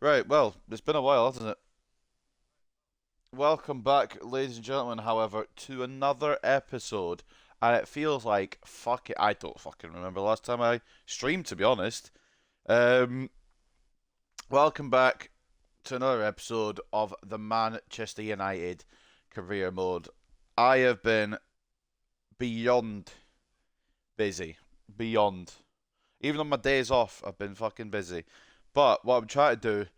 Right, well, it's been a while, hasn't it? Welcome back, ladies and gentlemen, however, to another episode. And it feels like, fuck it, I don't fucking remember the last time I streamed, to be honest. Um, Welcome back to another episode of the Manchester United career mode. I have been beyond busy. Beyond. Even on my days off, I've been fucking busy. But what I'm trying to do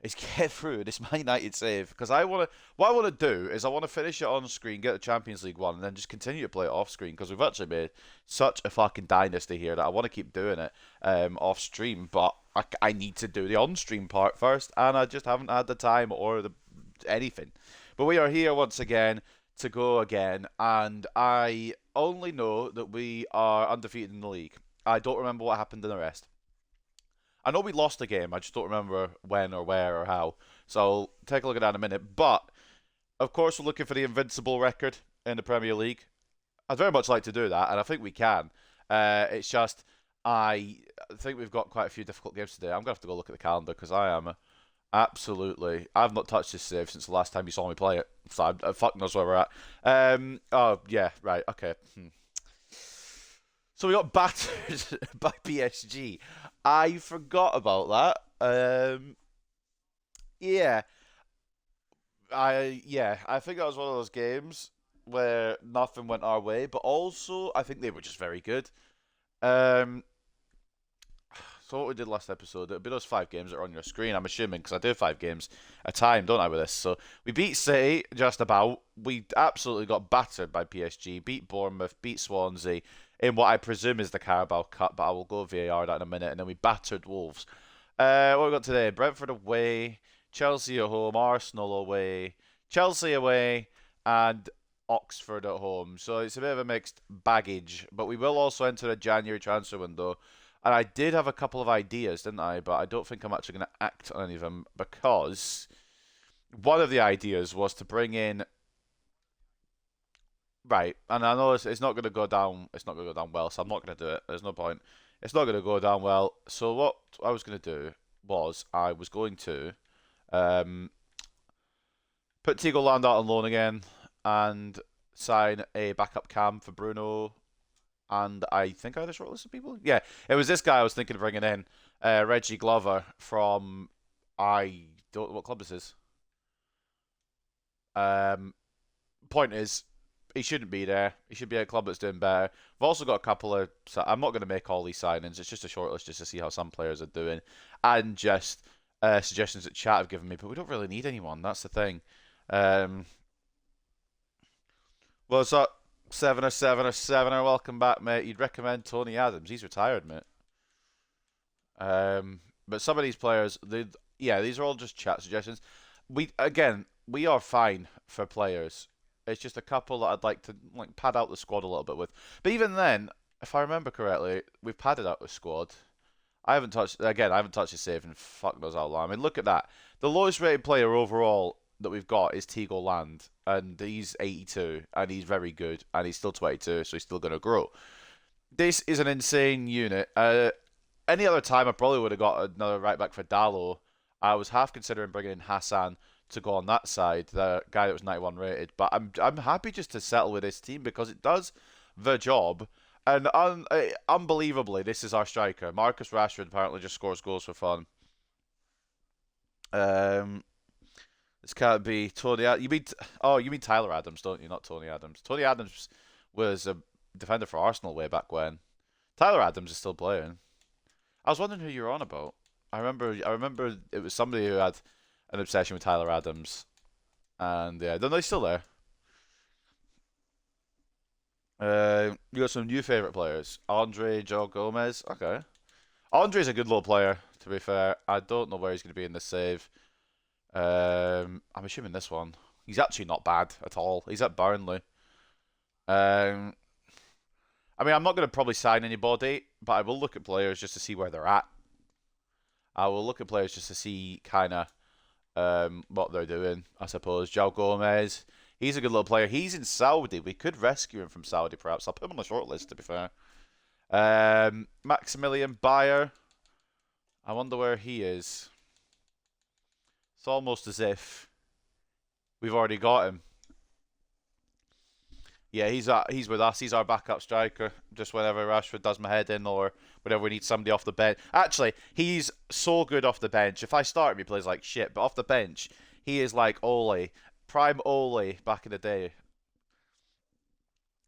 is get through this Man United save because I want to. What I want to do is I want to finish it on screen, get the Champions League one, and then just continue to play it off screen because we've actually made such a fucking dynasty here that I want to keep doing it off stream, but I need to do the on stream part first, and I just haven't had the time or the anything. But we are here once again to go again, and I only know that we are undefeated in the league. I don't remember what happened in the rest. I know we lost a game. I just don't remember when or where or how. So I'll take a look at that in a minute. But of course, we're looking for the invincible record in the Premier League. I'd very much like to do that, and I think we can. It's just I think we've got quite a few difficult games today. I'm gonna have to go look at the calendar because I am absolutely. I've not touched this save since the last time you saw me play it, so I fuck knows where we're at. Oh yeah, right, okay. So we got battered by PSG. I forgot about that. Yeah, I think that was one of those games where nothing went our way, but also I think they were just very good. Um, so what we did last episode, it'll be those 5 games that are on your screen. I'm assuming because I do 5 games a time, don't I? With this, so we beat City just about. We absolutely got battered by PSG. Beat Bournemouth, beat Swansea in what I presume is the Carabao Cup, but I will go VAR that in a minute. And then we battered Wolves. What we got today? Brentford away, Chelsea at home, Arsenal away, Chelsea away, and Oxford at home. So it's a bit of a mixed baggage, but we will also enter a January transfer window. And I did have a couple of ideas, didn't I? But I don't think I'm actually going to act on any of them because one of the ideas was to bring in right, and I know it's not going to go down. It's not going to go down well, so I'm not going to do it. There's no point. It's not going to go down well. So what I was going to do was I was going to um, put Tigo Land out on loan again and sign a backup cam for Bruno. And I think I had a short list of people. Yeah, it was this guy I was thinking of bringing in, Reggie Glover from I don't know what club this is. Um, Point is, he shouldn't be there. He should be at a club that's doing better. We've also got a couple of. So I'm not going to make all these signings. It's just a short list just to see how some players are doing, and just suggestions that chat have given me. But we don't really need anyone. That's the thing. Um, what's up, sevener? Welcome back, mate. You'd recommend Tony Adams? He's retired, mate. But some of these players, yeah, these are all just chat suggestions. We are fine for players. It's just a couple that I'd like to like pad out the squad a little bit with. But even then, if I remember correctly, we've padded out the squad. I haven't touched his save in fuck knows how long. I mean, look at that. The lowest rated player overall that we've got is Tigo Land, and he's 82, and he's very good, and he's still 22, so he's still going to grow. This is an insane unit. Any other time, I probably would have got another right back for Dallo. I was half considering bringing in Hassan to go on that side, the guy that was 91 rated. But I'm happy just to settle with this team because it does the job. And unbelievably, this is our striker. Marcus Rashford apparently just scores goals for fun. Um, this can't be Tony. You mean Tyler Adams, don't you? Not Tony Adams. Tony Adams was a defender for Arsenal way back when. Tyler Adams is still playing. I was wondering who you were on about. I remember it was somebody who had an obsession with Tyler Adams, and yeah, don't know he's still there. You got some new favorite players, Andre, Joe Gomez. Okay, Andre's a good little player. To be fair, I don't know where he's going to be in this save. I'm assuming this one. He's actually not bad at all. He's at Burnley. Um, I mean, I'm not going to probably sign anybody, but I will look at players just to see where they're at. I will look at players just to see kind of what they're doing, I suppose. João Gomez, he's a good little player. He's in Saudi. We could rescue him from Saudi, perhaps. I'll put him on the short list, to be fair. Maximilian Bayer, I wonder where he is. It's almost as if we've already got him. Yeah, he's with us. He's our backup striker. Just whenever Rashford does my head in or whenever we need somebody off the bench. Actually, he's so good off the bench. If I start him, he plays like shit. But off the bench, he is like Ole. Prime Ole back in the day.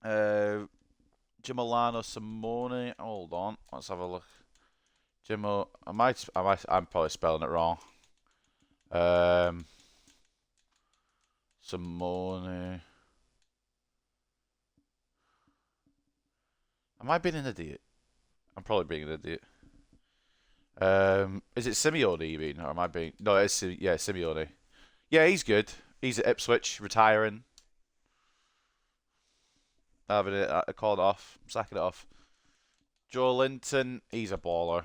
Gimolano Simone. Hold on. Let's have a look. I'm probably spelling it wrong. Simone. Am I being an idiot? I'm probably being an idiot. Is it Simeone you mean? Or am I being... No, yeah, Simeone. Yeah, he's good. He's at Ipswich, retiring. Having it called off. Sacking it off. Joe Linton, he's a baller.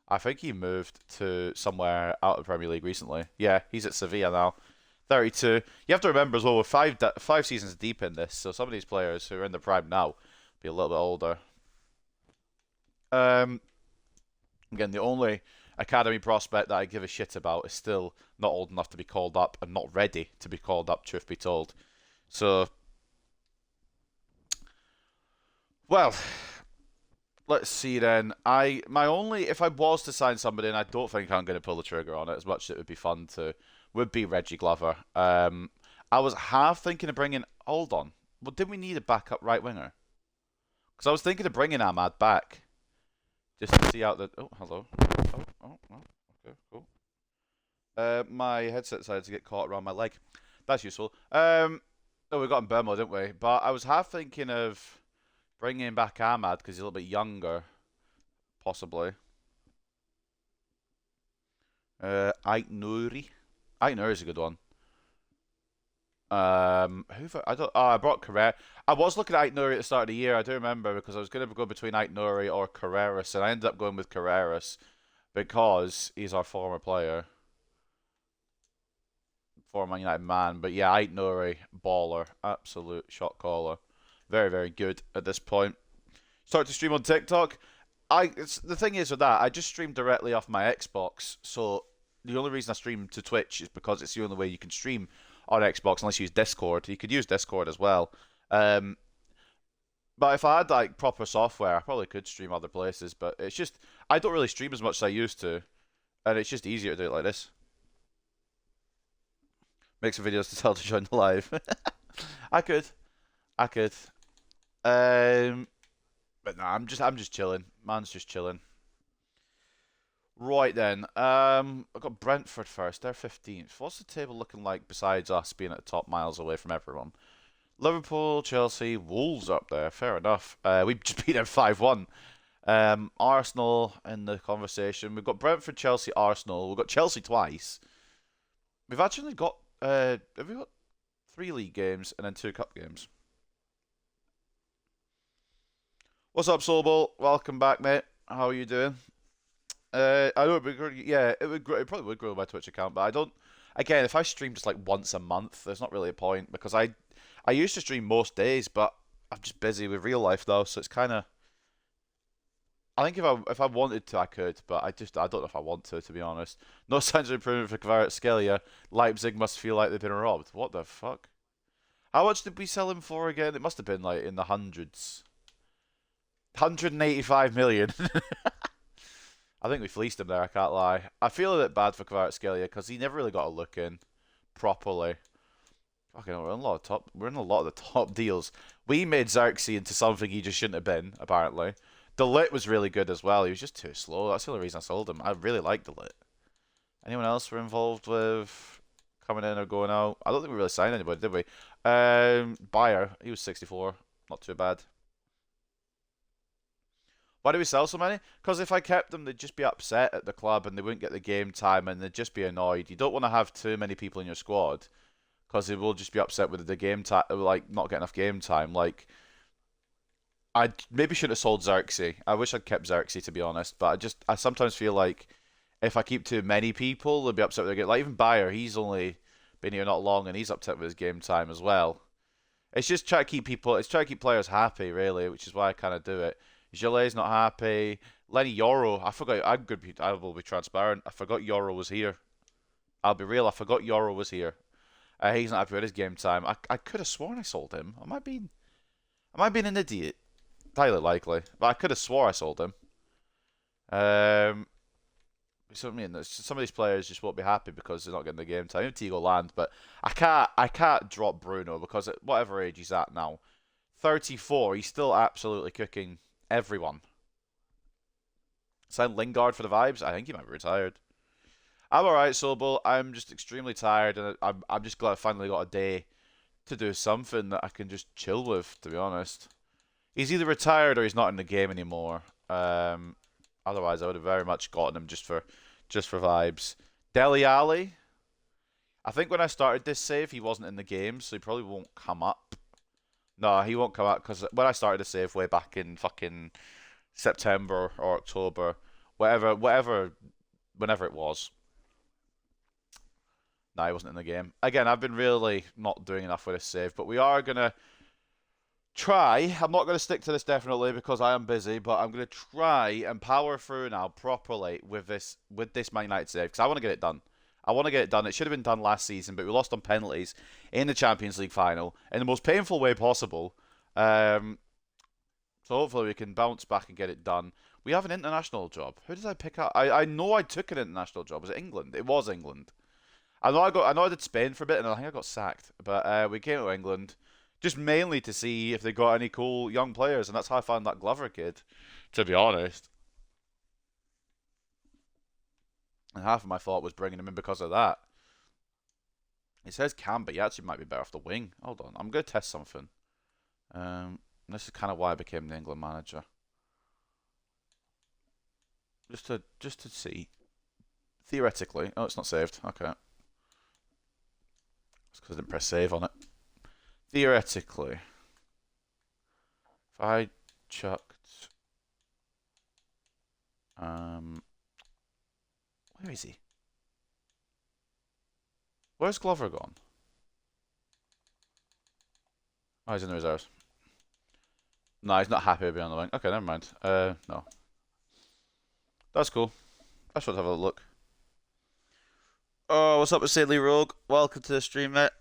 I think he moved to somewhere out of the Premier League recently. Yeah, he's at Sevilla now. 32. You have to remember as well, we're five seasons deep in this, so some of these players who are in the prime now be a little bit older. Again, the only academy prospect that I give a shit about is still not old enough to be called up and not ready to be called up, truth be told. So, well, let's see then. If I was to sign somebody, and I don't think I'm going to pull the trigger on it as much as it would be fun to, would be Reggie Glover. I was half thinking of bringing. Hold on, well, didn't we need a backup right winger? Because I was thinking of bringing Ahmad back, just to see out the. Oh, hello. Oh, okay, cool. My headset decided to get caught around my leg. That's useful. Oh, we got him Burmo, didn't we? But I was half thinking of bringing back Ahmad because he's a little bit younger, possibly. Ait Nouri. Ait Nouri is a good one. I brought Carrera. I was looking at Ait Nouri at the start of the year. I do remember because I was going to go between Ait Nouri or Carreras, and I ended up going with Carreras because he's our former player, former Man United man. But yeah, Ait Nouri, baller, absolute shot caller, very very good at this point. Start to stream on TikTok. The thing is with that, I just stream directly off my Xbox, so the only reason I stream to Twitch is because it's the only way you can stream on Xbox unless you use Discord. You could use Discord as well. But if I had like proper software, I probably could stream other places. But it's just I don't really stream as much as I used to, and it's just easier to do it like this. Make some videos to tell to join the live. I could. But no, I'm just chilling. Man's just chilling. Right then, I've got Brentford first. They're 15th. What's the table looking like besides us being at the top miles away from everyone? Liverpool, Chelsea, Wolves up there. Fair enough. We just beat them 5-1. Arsenal in the conversation. We've got Brentford, Chelsea, Arsenal. We've got Chelsea twice. We've actually got have we got 3 league games and then 2 cup games. What's up, Soulball? Welcome back, mate. How are you doing? I know it'd be good. Yeah, it probably would grow my Twitch account, but I don't. Again, if I stream just like once a month, there's not really a point because I used to stream most days, but I'm just busy with real life though, so it's kind of. I think if I wanted to, I could, but I don't know if I want to be honest. No signs of improvement for Kvaratskhelia. Leipzig must feel like they've been robbed. What the fuck? How much did we sell him for again? It must have been like in the hundreds. 185 million. I think we fleeced him there, I can't lie. I feel a bit bad for Kvaratskhelia because he never really got a look in properly. Fucking hell, we're in a lot of the top deals. We made Xerxes into something he just shouldn't have been, apparently. De Ligt was really good as well. He was just too slow. That's the only reason I sold him. I really like De Ligt. Anyone else we're involved with coming in or going out? I don't think we really signed anybody, did we? Bayer, he was 64. Not too bad. Why do we sell so many? Because if I kept them, they'd just be upset at the club and they wouldn't get the game time and they'd just be annoyed. You don't want to have too many people in your squad because they will just be upset with the game time, like not getting enough game time. Like, I maybe should have sold Xerxes. I wish I'd kept Xerxes to be honest, but I sometimes feel like if I keep too many people, they'll be upset with their game. Like even Bayer, he's only been here not long and he's upset with his game time as well. It's just trying to keep players happy really, which is why I kind of do it. Gillet's not happy. Lenny Yoro, I forgot. I will be transparent. I forgot Yoro was here. I'll be real, I forgot Yoro was here. He's not happy with his game time. I could have sworn I sold him. Am I being an idiot? Highly likely. But I could have swore I sold him. So I mean, some of these players just won't be happy because they're not getting the game time. Tigo Land, but I can't drop Bruno because at whatever age he's at now, 34, he's still absolutely cooking everyone. Sign Lingard for the vibes. I think he might be retired. I'm alright, Sobel. I'm just extremely tired, and I'm just glad I finally got a day to do something that I can just chill with. To be honest, he's either retired or he's not in the game anymore. Otherwise, I would have very much gotten him just for vibes. Deli Ali. I think when I started this save, he wasn't in the game, so he probably won't come up. No, he won't come up because when I started the save way back in fucking September or October, whenever it was. No, he wasn't in the game. Again, I've been really not doing enough with this save, but we are gonna try. I'm not gonna stick to this definitely because I am busy, but I'm gonna try and power through now properly with this Man United save because I want to get it done. I want to get it done. It should have been done last season, but we lost on penalties in the Champions League final in the most painful way possible. So hopefully we can bounce back and get it done. We have an international job. Who did I pick up? I know I took an international job. Was it England? It was England. I know I did Spain for a bit, and I think I got sacked. But we came to England just mainly to see if they got any cool young players, and that's how I found that Glover kid. To be honest, and half of my thought was bringing him in because of that. He says can, but he actually might be better off the wing. Hold on, I'm gonna test something. This is kind of why I became the England manager, just to see. Theoretically, oh, it's not saved. Okay, it's because I didn't press save on it. Theoretically, if I chucked, where is he? Where's Glover gone? Oh, he's in the reserves. No, he's not happy with being on the wing. Okay, never mind. No. That's cool. I should have a look. Oh, what's up with Sadly Rogue? Welcome to the stream, mate.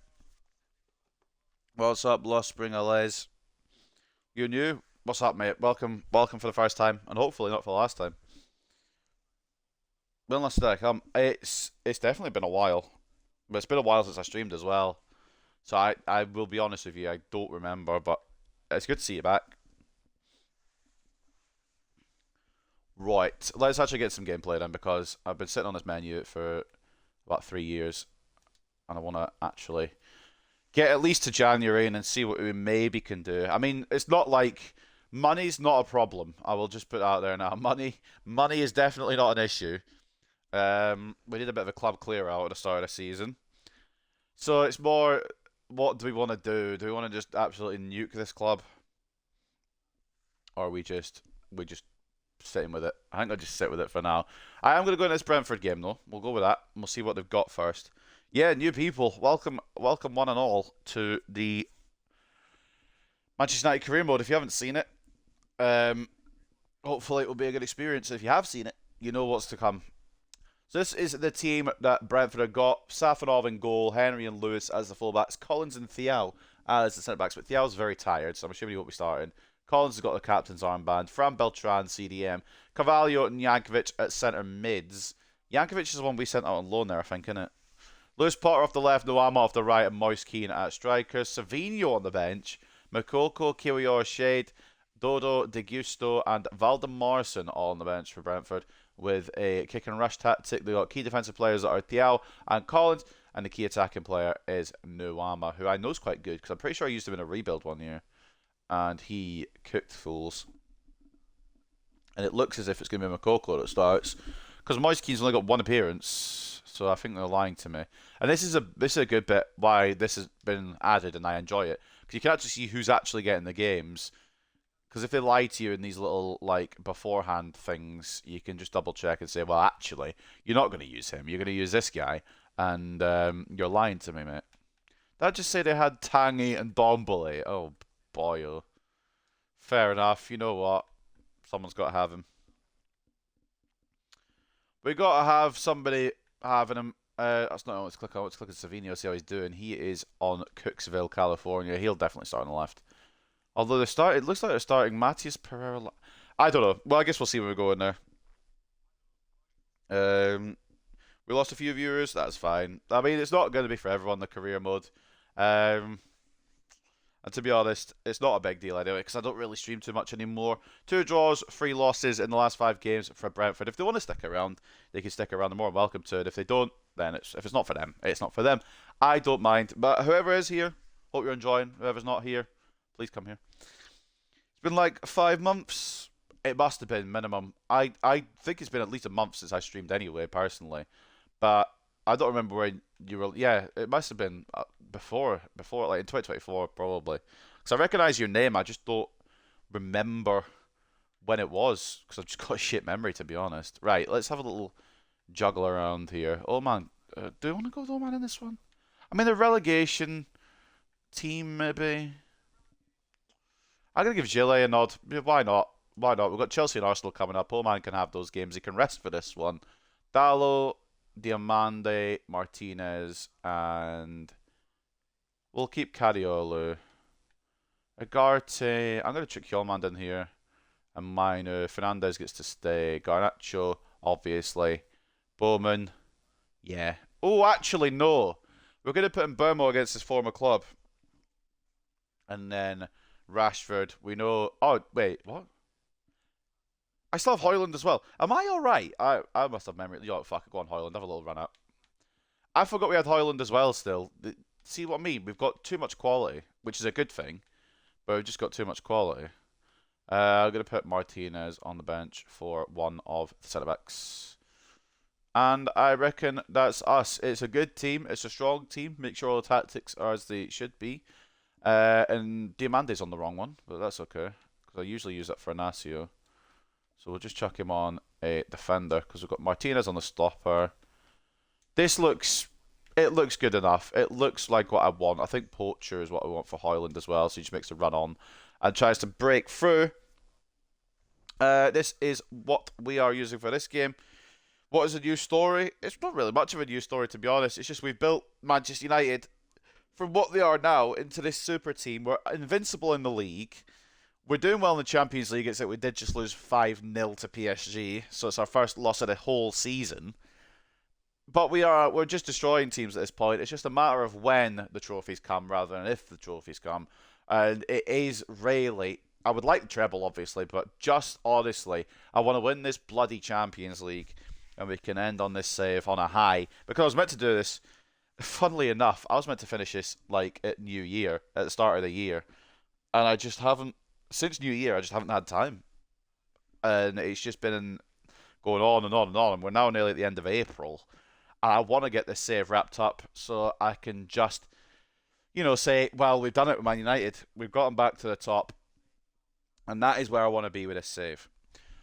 What's up, Lost Spring Allays? You new? What's up, mate? Welcome for the first time, and hopefully not for the last time. When last did I come? It's definitely been a while, but it's been a while since I streamed as well. So I will be honest with you, I don't remember, but it's good to see you back. Right, let's actually get some gameplay then because I've been sitting on this menu for about 3 years, and I want to actually get at least to January and then see what we maybe can do. I mean, it's not like money's not a problem. I will just put it out there now. Money is definitely not an issue. We did a bit of a club clear out at the start of the season, so it's more what do we want to do? Do we want to just absolutely nuke this club, or are we just sitting with it? I think I'll just sit with it for now. I am going to go in this Brentford game though. We'll go with that. We'll see what they've got first. Yeah, new people. Welcome one and all to the Manchester United career mode. If you haven't seen it, hopefully it will be a good experience. If you have seen it, you know what's to come. So this is the team that Brentford have got. Safanov in goal, Henry and Lewis as the fullbacks, Collins and Thiaw as the centre-backs. But Thiaw's very tired, so I'm assuming he won't be starting. Collins has got the captain's armband. Fran Beltran, CDM. Carvalho and Jankovic at centre mids. Jankovic is the one we sent out on loan there, I think, isn't it? Lewis Potter off the left, Noama off the right, and Moise Keane at strikers. Savinho on the bench. Makoko, Kiwior, Shade, Dodo, De Gusto, and Valdemarson all on the bench for Brentford with a kick and rush tactic. They've got key defensive players that are Thiaw and Collins, and the key attacking player is Nuama, who I know is quite good because I'm pretty sure I used him in a rebuild one year. And he cooked fools. And it looks as if it's going to be Makoko that starts. Because Moise Keane's only got one appearance, so I think they're lying to me. And this is a good bit why this has been added, and I enjoy it. Because you can actually see who's actually getting the games. Because if they lie to you in these little, like, beforehand things, you can just double check and say, well, actually, you're not going to use him. You're going to use this guy. And you're lying to me, mate. Did I just say they had Tangy and Dombele? Oh, boy. Oh. Fair enough. You know what? Someone's got to have him. We got to have somebody having him. That's not what I want to click on. I want to click on Savino, see how he's doing. He is on Cooksville, California. He'll definitely start on the left. Although it looks like they're starting Matias Pereira. I don't know. Well, I guess we'll see when we go in there. We lost a few viewers. That's fine. I mean, it's not going to be for everyone, the career mode. And to be honest, it's not a big deal anyway, because I don't really stream too much anymore. 2 draws, 3 losses in the last 5 games for Brentford. If they want to stick around, they can stick around. They're more welcome to it. If they don't, then if it's not for them, it's not for them. I don't mind. But whoever is here, hope you're enjoying. Whoever's not here, please come here. It's been like 5 months. It must have been minimum. I think it's been at least a month since I streamed anyway, personally. But I don't remember when you were. Yeah, it must have been before, like in 2024, probably. Because I recognise your name, I just don't remember when it was. Because I've just got a shit memory, to be honest. Right, let's have a little juggle around here. Oh man, do you want to go with Oman in this one? I mean, the relegation team, maybe. I'm gonna give Gillet a nod. Why not? Why not? We've got Chelsea and Arsenal coming up. Oman can have those games. He can rest for this one. Dallo, Diamande, Martinez, and we'll keep Cariolo. Agarte, I'm going to trick Hjulmand in here. And Mainu, Fernandez gets to stay. Garnacho, obviously. Bowman, yeah. Oh, actually, no. We're going to put in Burmo against his former club. And then Rashford, we know... Oh, wait, what? I still have Højlund as well. Am I alright? I must have memory. Yo, fuck it, go on Højlund. Have a little run out. I forgot we had Højlund as well still. See what I mean? We've got too much quality, which is a good thing. But we've just got too much quality. I'm going to put Martinez on the bench for one of the centre-backs. And I reckon that's us. It's a good team. It's a strong team. Make sure all the tactics are as they should be. And Diamante's on the wrong one, but that's okay. Because I usually use that for Inacio. So we'll just chuck him on a defender because we've got Martinez on the stopper. It looks good enough. It looks like what I want. I think Poacher is what I want for Højlund as well. So he just makes a run on and tries to break through. This is what we are using for this game. What is a new story? It's not really much of a new story, to be honest. It's just we've built Manchester United from what they are now into this super team. We're invincible in the league. We're doing well in the Champions League. It's that we did just lose 5-0 to PSG, so it's our first loss of the whole season. But we're just destroying teams at this point. It's just a matter of when the trophies come rather than if the trophies come. And it is really... I would like the treble, obviously, but just honestly, I want to win this bloody Champions League and we can end on this save on a high. Because I was meant to do this, funnily enough, I was meant to finish this like at New Year, at the start of the year. And I just haven't... Since New Year, I just haven't had time. And it's just been going on and on and on. And we're now nearly at the end of April. And I want to get this save wrapped up so I can just, say, well, we've done it with Man United. We've gotten back to the top. And that is where I want to be with this save.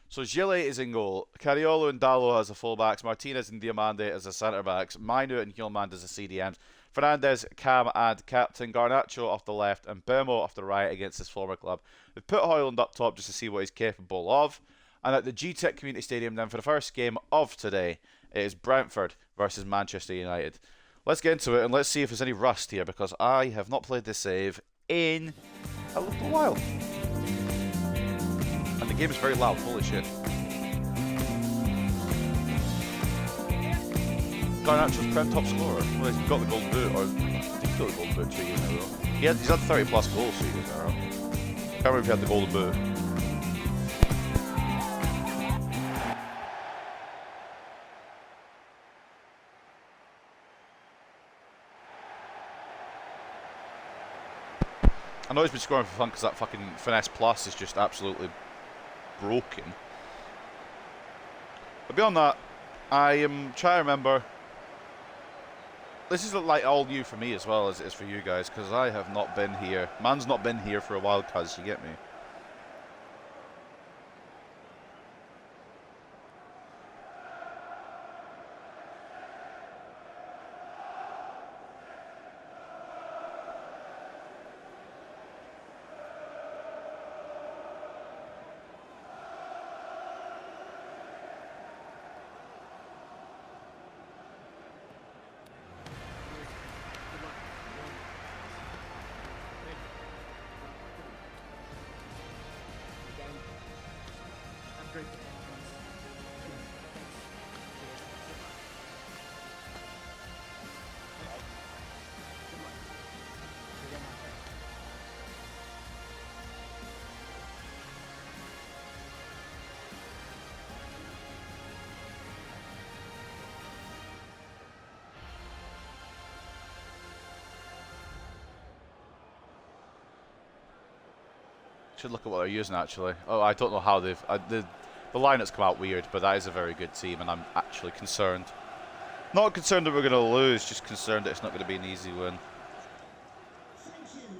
So Gillet is in goal. Cariolo and Dallo as the fullbacks. Martinez and Diamande as the centre-backs. Mainu and Hjulmand as the CDMs. Fernandez, Cam and captain. Garnacho off the left and Burmo off the right against his former club. We've put Højlund up top just to see what he's capable of. And at the GTEC Community Stadium then for the first game of today, it is Brentford versus Manchester United. Let's get into it and let's see if there's any rust here because I have not played this save in a little while. And the game is very loud, holy shit. Garnacho's Prem top scorer. Well, he's got the golden boot, or he's got the golden boot 2 years in a row. He's had 30 plus goals 2 years in a row. Can't remember if he had the golden boot. I know he's been scoring for fun because that fucking Finesse Plus is just absolutely broken. But beyond that, I am trying to remember. This is like all new for me as well as it is for you guys because I have not been here. Man's not been here for a while, cuz, you get me? Should look at what they're using, actually. Oh, I don't know how they've... the lineup's come out weird, but that is a very good team, and I'm actually concerned. Not concerned that we're going to lose, just concerned that it's not going to be an easy win.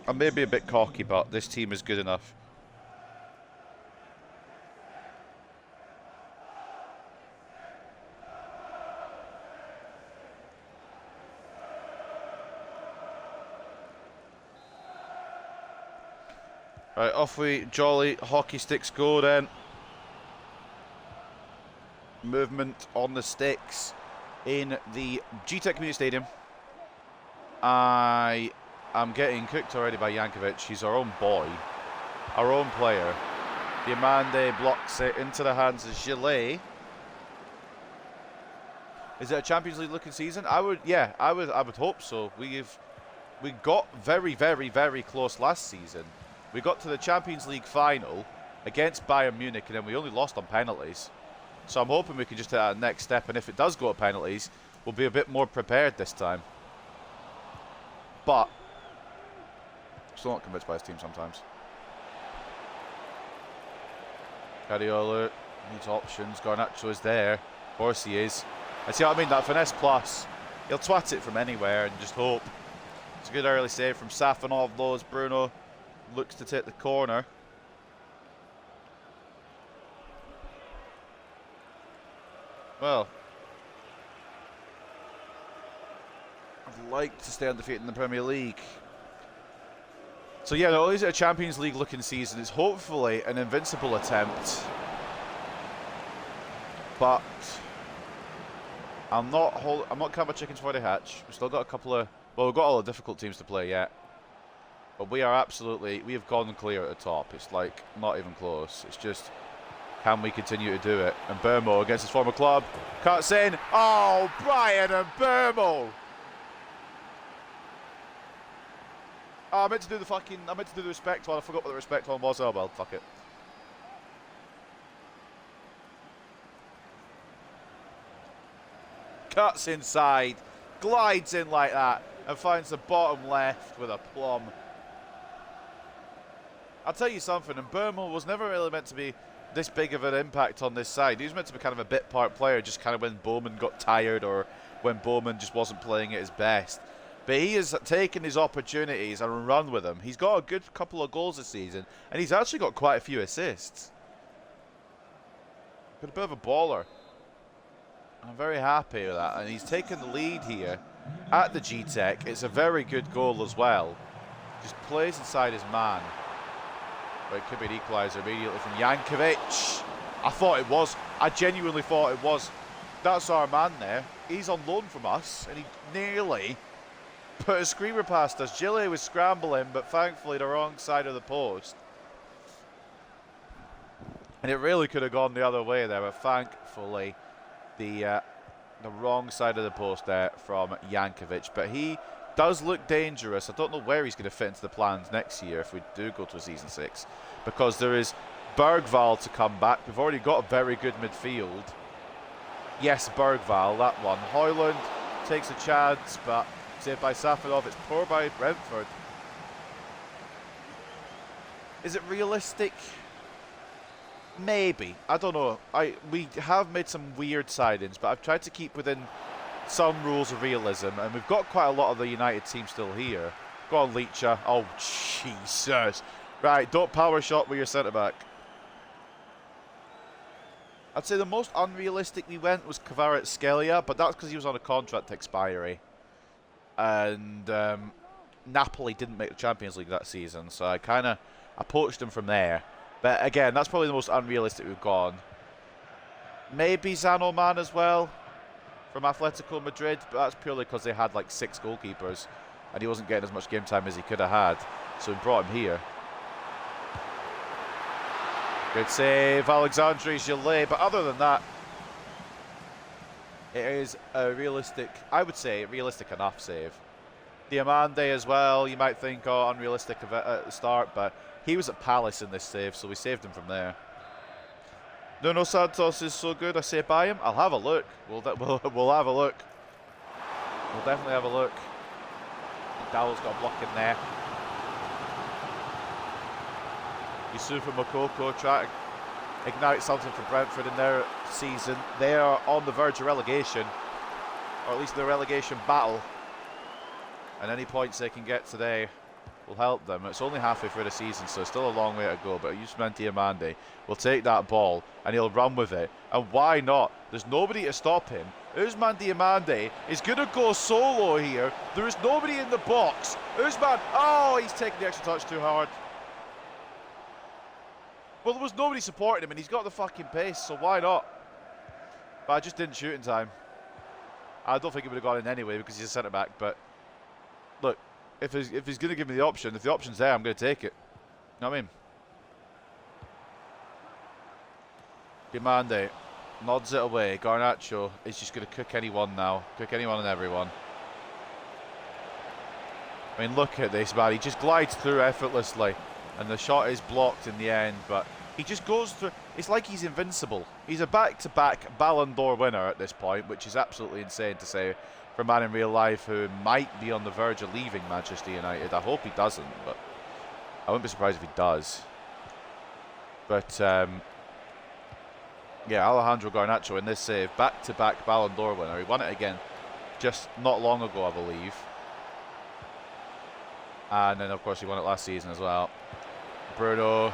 I may be a bit cocky, but this team is good enough. Right, off we jolly hockey sticks go then. Movement on the sticks in the GTEC Community Stadium. I am getting cooked already by Jankovic. He's our own boy, our own player. Diamande blocks it into the hands of Gillet. Is it a Champions League looking season? I would hope so. We got very, very, very close last season. We got to the Champions League final against Bayern Munich, and then we only lost on penalties. So I'm hoping we can just take that next step, and if it does go to penalties, we'll be a bit more prepared this time. But still not convinced by his team sometimes. Cariola needs options. Garnacho is there. Of course he is. I see what I mean, that finesse plus. He'll twat it from anywhere and just hope. It's a good early save from Safanov, though, as Bruno looks to take the corner. Well, I'd like to stay undefeated in the Premier League. So yeah, no, is it a Champions League looking season? It's hopefully an invincible attempt. But I'm not counting my chickens before they hatch. We've still got a couple of... Well, we've got all the difficult teams to play yet. But we have gone clear at the top. It's like not even close. It's just, can we continue to do it? And Burmo against his former club cuts in. Oh, Brian and Burmo! Oh, I meant to do the respect one. I forgot what the respect one was. Oh well, fuck it. Cuts inside, glides in like that, and finds the bottom left with a plum. I'll tell you something, and Burmo was never really meant to be this big of an impact on this side. He was meant to be kind of a bit part player, just kind of when Bowman got tired or when Bowman just wasn't playing at his best. But he has taken his opportunities and run with them. He's got a good couple of goals this season, and he's actually got quite a few assists. Got a bit of a baller. I'm very happy with that, and he's taken the lead here at the GTEC. It's a very good goal as well. Just plays inside his man. But it could be an equaliser immediately from Jankovic. I thought it was. I genuinely thought it was. That's our man there. He's on loan from us, and he nearly put a screamer past us. Gillet was scrambling, but thankfully the wrong side of the post. And it really could have gone the other way there, but thankfully the wrong side of the post there from Jankovic. But he does look dangerous. I don't know where he's going to fit into the plans next year if we do go to a Season 6. Because there is Bergvall to come back. We've already got a very good midfield. Yes, Bergvall, that one. Højlund takes a chance, but saved by Safanov. It's poor by Brentford. Is it realistic? Maybe. I don't know. We have made some weird signings, but I've tried to keep within some rules of realism, and we've got quite a lot of the United team still here. Go on, Leacher. Oh, Jesus. Right, don't power shot with your centre-back. I'd say the most unrealistic we went was Kvaratskhelia, but that's because he was on a contract expiry. And Napoli didn't make the Champions League that season, so I poached him from there. But again, that's probably the most unrealistic we've gone. Maybe Zanoman as well from Atletico Madrid, but that's purely because they had like 6 goalkeepers and he wasn't getting as much game time as he could have had. So we brought him here. Good save, Alexandre Gillet. But other than that, it is a realistic, I would say, realistic enough save. Diamande as well, you might think, oh, unrealistic at the start, but he was at Palace in this save, so we saved him from there. Nuno Santos is so good, I say buy him. I'll have a look. We'll have a look. We'll definitely have a look. Dowell's got a block in there. Yusufa Moukoko trying to ignite something for Brentford in their season. They are on the verge of relegation, or at least the relegation battle. And any points they can get today will help them. It's only halfway through the season, so still a long way to go. But Ousmane Diomande will take that ball and he'll run with it. And why not? There's nobody to stop him. Ousmane Diomande is going to go solo here. There is nobody in the box. Ousmane, oh, he's taking the extra touch too hard. Well, there was nobody supporting him, and he's got the fucking pace, so why not? But I just didn't shoot in time. I don't think he would have gone in anyway because he's a centre-back, but look, if he's going to give me the option, if the option's there, I'm going to take it. You know what I mean? Diomande nods it away. Garnacho is just going to cook anyone now. Cook anyone and everyone. I mean, look at this, man. He just glides through effortlessly. And the shot is blocked in the end, but he just goes through. It's like he's invincible. He's a back-to-back Ballon d'Or winner at this point, which is absolutely insane to say for a man in real life who might be on the verge of leaving Manchester United. I hope he doesn't, but I wouldn't be surprised if he does. But, yeah, Alejandro Garnacho in this save, back-to-back Ballon d'Or winner. He won it again just not long ago, I believe. And then, of course, he won it last season as well. Bruno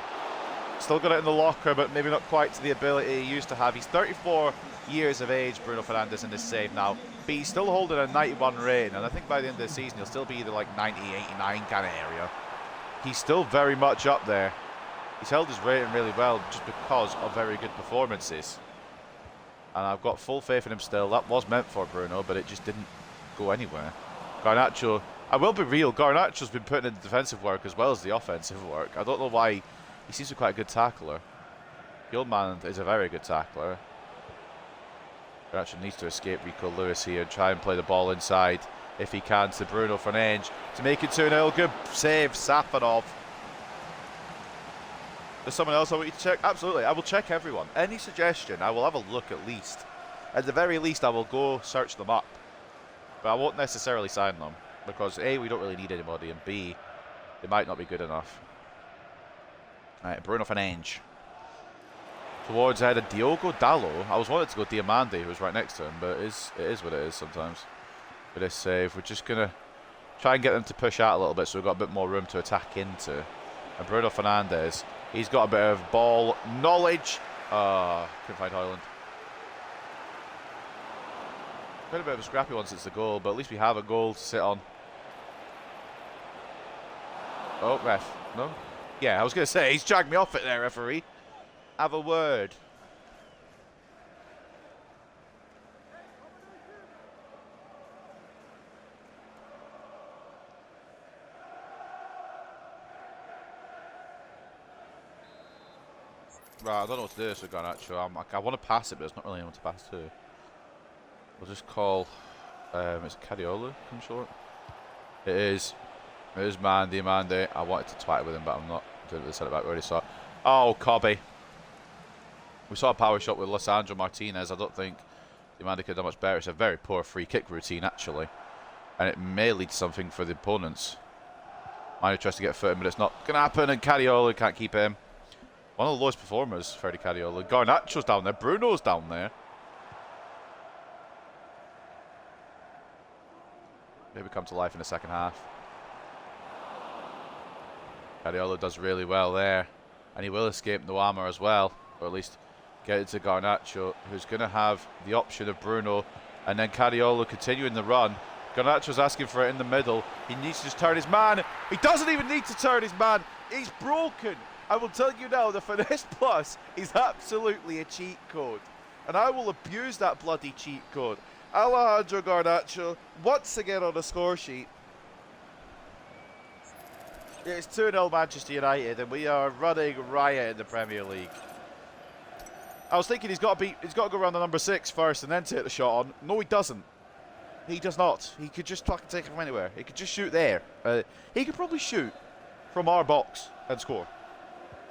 still got it in the locker, but maybe not quite to the ability he used to have. He's 34 years of age, Bruno Fernandes, in this save now. But he's still holding a 91 rating, and I think by the end of the season he'll still be either like 90, 89 kind of area. He's still very much up there. He's held his rating really well just because of very good performances. And I've got full faith in him still. That was meant for Bruno, but it just didn't go anywhere. Garnacho, I will be real, Garnacho's been putting in the defensive work as well as the offensive work. I don't know why. He seems to be quite a good tackler. The old man is a very good tackler. Garnacho needs to escape Rico Lewis here and try and play the ball inside if he can to Bruno Fernandes to make it 2-0. Good save, Safanov. There's someone else I want you to check? Absolutely, I will check everyone. Any suggestion, I will have a look at least. At the very least, I will go search them up. But I won't necessarily sign them. Because A, we don't really need anybody, and B, they might not be good enough. Alright, Bruno Fernandes. Towards header, Diogo Dalot. I was wanted to go Diomande, who was right next to him, but it is what it is sometimes. For this save, we're just going to try and get them to push out a little bit so we've got a bit more room to attack into. And Bruno Fernandes, he's got a bit of ball knowledge. Couldn't find Højlund. Been a bit of a scrappy one since the goal, but at least we have a goal to sit on. Oh, ref. No? Yeah, I was going to say, he's dragged me off it there, referee. Have a word. Right, I don't know what to do this with Garnacho. I want to pass it, but it's not really anyone to pass to. We'll just call, it's Cadiola from short. It is Diomande. I wanted to twat it with him, but I'm not doing it with the centre back. We already saw it. Oh, Cobby. We saw a power shot with Lissandro Martinez. I don't think Diomande could have done much better. It's a very poor free kick routine, actually. And it may lead to something for the opponents. Manu tries to get a foot in, but it's not going to happen. And Cadiola can't keep him. One of the lowest performers, Ferdy Cadiola. Garnacho's down there. Bruno's down there. Maybe come to life in the second half. Cadiola does really well there. And he will escape Nuama as well. Or at least get it to Garnacho, who's going to have the option of Bruno. And then Cadiola continuing the run. Garnacho's asking for it in the middle. He needs to just turn his man. He doesn't even need to turn his man. He's broken. I will tell you now, the Finesse Plus is absolutely a cheat code. And I will abuse that bloody cheat code. Alejandro Garnacho, once again on the score sheet. It's 2-0 Manchester United, and we are running riot in the Premier League. I was thinking he's got to go around the number 6 first and then take the shot on. No, he doesn't. He does not. He could just fucking take it from anywhere. He could just shoot there. He could probably shoot from our box and score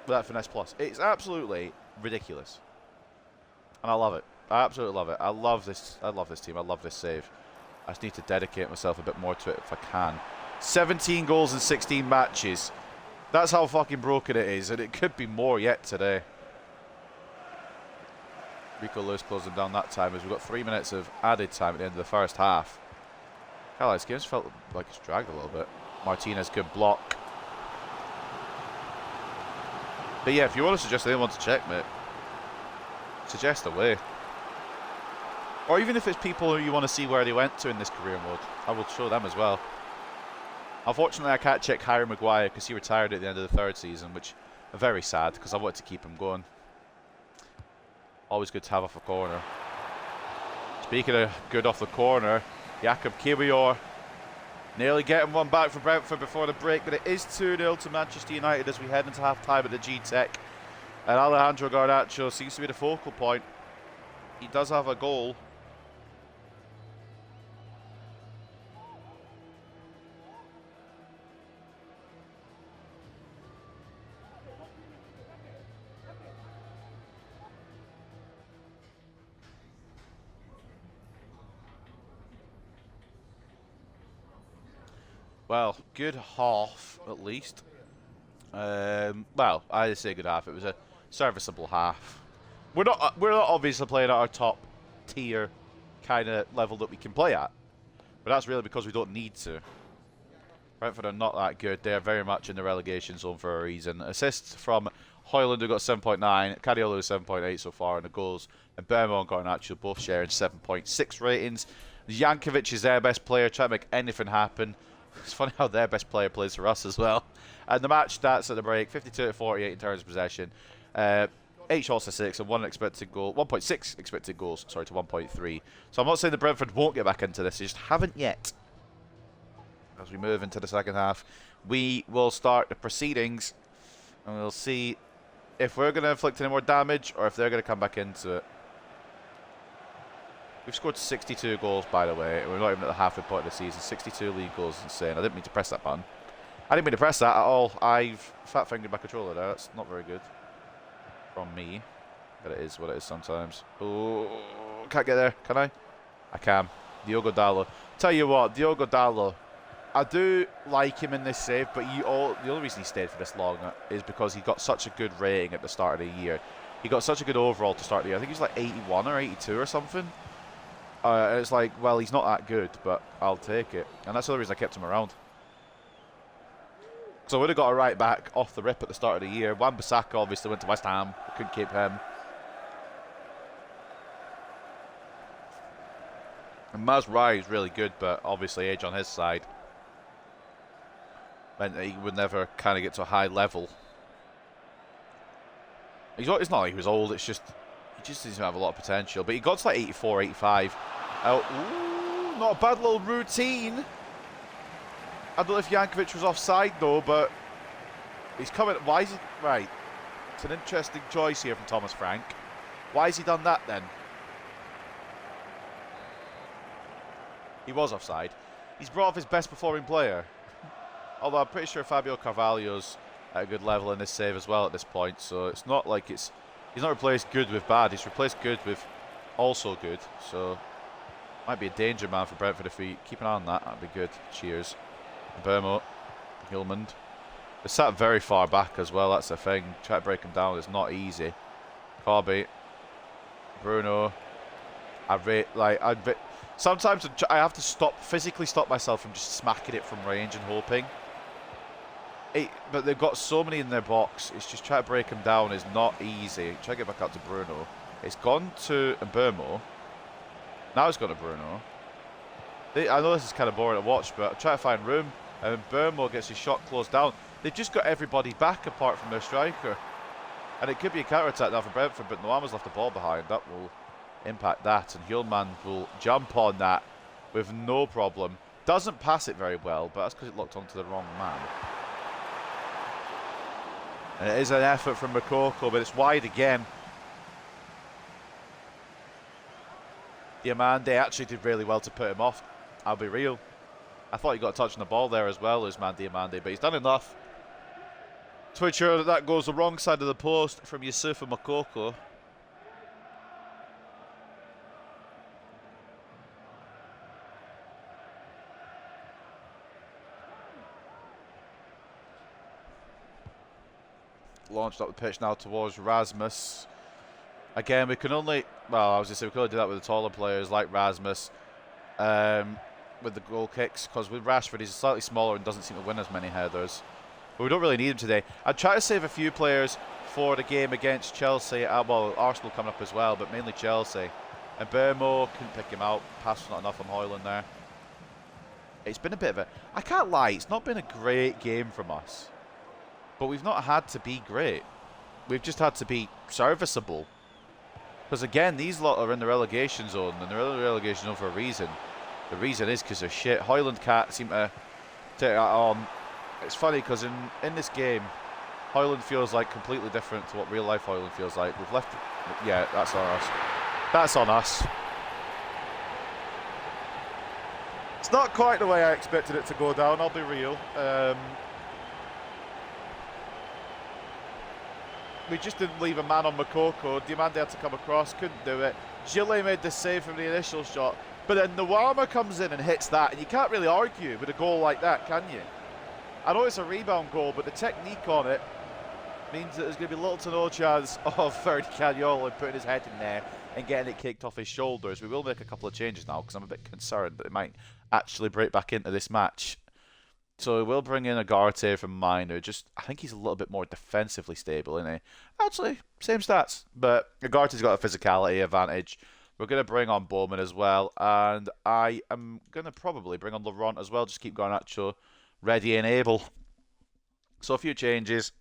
with that Finesse Plus. It's absolutely ridiculous. And I love it. I absolutely love it. I love this team. I love this save. I just need to dedicate myself a bit more to it if I can. 17 goals in 16 matches. That's how fucking broken it is, and it could be more yet today. Rico Lewis closed them down that time as we've got 3 minutes of added time at the end of the first half. This game's felt like it's dragged a little bit. Martinez could block. But yeah, if you want to suggest anyone to checkmate, suggest a way. Or even if it's people who you want to see where they went to in this career mode, I will show them as well. Unfortunately, I can't check Harry Maguire because he retired at the end of the third season, which is very sad because I wanted to keep him going. Always good to have off a corner. Speaking of good off the corner, Jakub Kiwior nearly getting one back for Brentford before the break, but it is 2-0 to Manchester United as we head into half-time at the G-Tech. And Alejandro Garnacho seems to be the focal point. He does have a goal. Well, good half at least. Well, I say good half. It was a serviceable half. We're not obviously playing at our top tier kind of level that we can play at, but that's really because we don't need to. Brentford are not that good. They are very much in the relegation zone for a reason. Assists from Højlund, who got 7.9, Cadiolo 7.8 so far, and the goals. And Bermo and Garnacho both sharing 7.6 ratings. Jankovic is their best player, trying to make anything happen. It's funny how their best player plays for us as well. And the match stats at the break: 52-48 in terms of possession, 8 shots to 6, and 1.6 expected goals. Sorry, to 1.3. So I'm not saying that Brentford won't get back into this; they just haven't yet. As we move into the second half, we will start the proceedings, and we'll see if we're going to inflict any more damage or if they're going to come back into it. We've scored 62 goals, by the way. We're not even at the halfway point of the season. 62 league goals is insane. I didn't mean to press that button. I didn't mean to press that at all. I've fat-fingered my controller there. That's not very good from me. But it is what it is sometimes. Oh, can't get there, can I? I can. Diogo Dalot. Tell you what, Diogo Dalot, I do like him in this save, but the only reason he stayed for this long is because he got such a good rating at the start of the year. He got such a good overall to start the year. I think he's like 81 or 82 or something. And it's like, well, he's not that good, but I'll take it. And that's the only reason I kept him around. So I would have got a right back off the rip at the start of the year. Wan-Bissaka obviously went to West Ham. Couldn't keep him. And Mazraoui is really good, but obviously age on his side meant that he would never kind of get to a high level. It's not like he was old, it's just he just doesn't have a lot of potential. But he got to like 84, 85. Ooh, not a bad little routine. I don't know if Jankovic was offside though, but he's coming. Why is he? Right. It's an interesting choice here from Thomas Frank. Why has he done that then? He was offside. He's brought off his best performing player. Although I'm pretty sure Fabio Carvalho's at a good level in this save as well at this point. So it's not like he's not replaced good with bad. He's replaced good with also good. So might be a danger man for Brentford if we keep an eye on that. That'd be good. Cheers. Bermo, Hillman. They're sat very far back as well. That's the thing. Try to break them down is not easy. Corby, Bruno. Sometimes I have to physically stop myself from just smacking it from range and hoping. But they've got so many in their box. It's just trying to break them down is not easy. Try to get back out to Bruno. It's gone to Bermo. Now it's gone to Bruno. I know this is kind of boring to watch, but I try to find room. And Bermo gets his shot closed down. They've just got everybody back apart from their striker. And it could be a counter-attack now for Brentford, but Noama's left the ball behind. That will impact that. And Hjulman will jump on that with no problem. Doesn't pass it very well, but that's because it locked onto the wrong man. And it is an effort from Makoko, but it's wide again. Diamande actually did really well to put him off. I'll be real. I thought he got a touch on the ball there as well, Usman Diamande, but he's done enough to ensure that goes the wrong side of the post from Yusufa Makoko. launched up the pitch now towards Rasmus. Again, we can only, well, I was going to say we could only do that with the taller players like Rasmus with the goal kicks, because with Rashford, he's slightly smaller and doesn't seem to win as many headers. But we don't really need him today. I'd try to save a few players for the game against Chelsea. Well, Arsenal coming up as well, but mainly Chelsea. And Burmo, couldn't pick him out. Pass was not enough on Højlund there. It's been a bit of a, I can't lie, it's not been a great game from us. But we've not had to be great. We've just had to be serviceable. Because again, these lot are in the relegation zone, and they're in the relegation zone for a reason. The reason is because they're shit. Højlund can't seem to take that on. It's funny because in this game, Højlund feels like completely different to what real life Højlund feels like. We've left, yeah, that's on us. That's on us. It's not quite the way I expected it to go down, I'll be real. We just didn't leave a man on Makoko. Diomande had to come across, couldn't do it. Gillet made the save from the initial shot. But then Nwama comes in and hits that, and you can't really argue with a goal like that, can you? I know it's a rebound goal, but the technique on it means that there's going to be little to no chance of Ferdi Cagnolo putting his head in there and getting it kicked off his shoulders. We will make a couple of changes now, because I'm a bit concerned that it might actually break back into this match. So we'll bring in Agarte from Minor. I think he's a little bit more defensively stable, isn't he? Actually, same stats, but Agarte's got a physicality advantage. We're going to bring on Bowman as well, and I am going to probably bring on Laurent as well. Just keep Garnacho ready and able. So a few changes.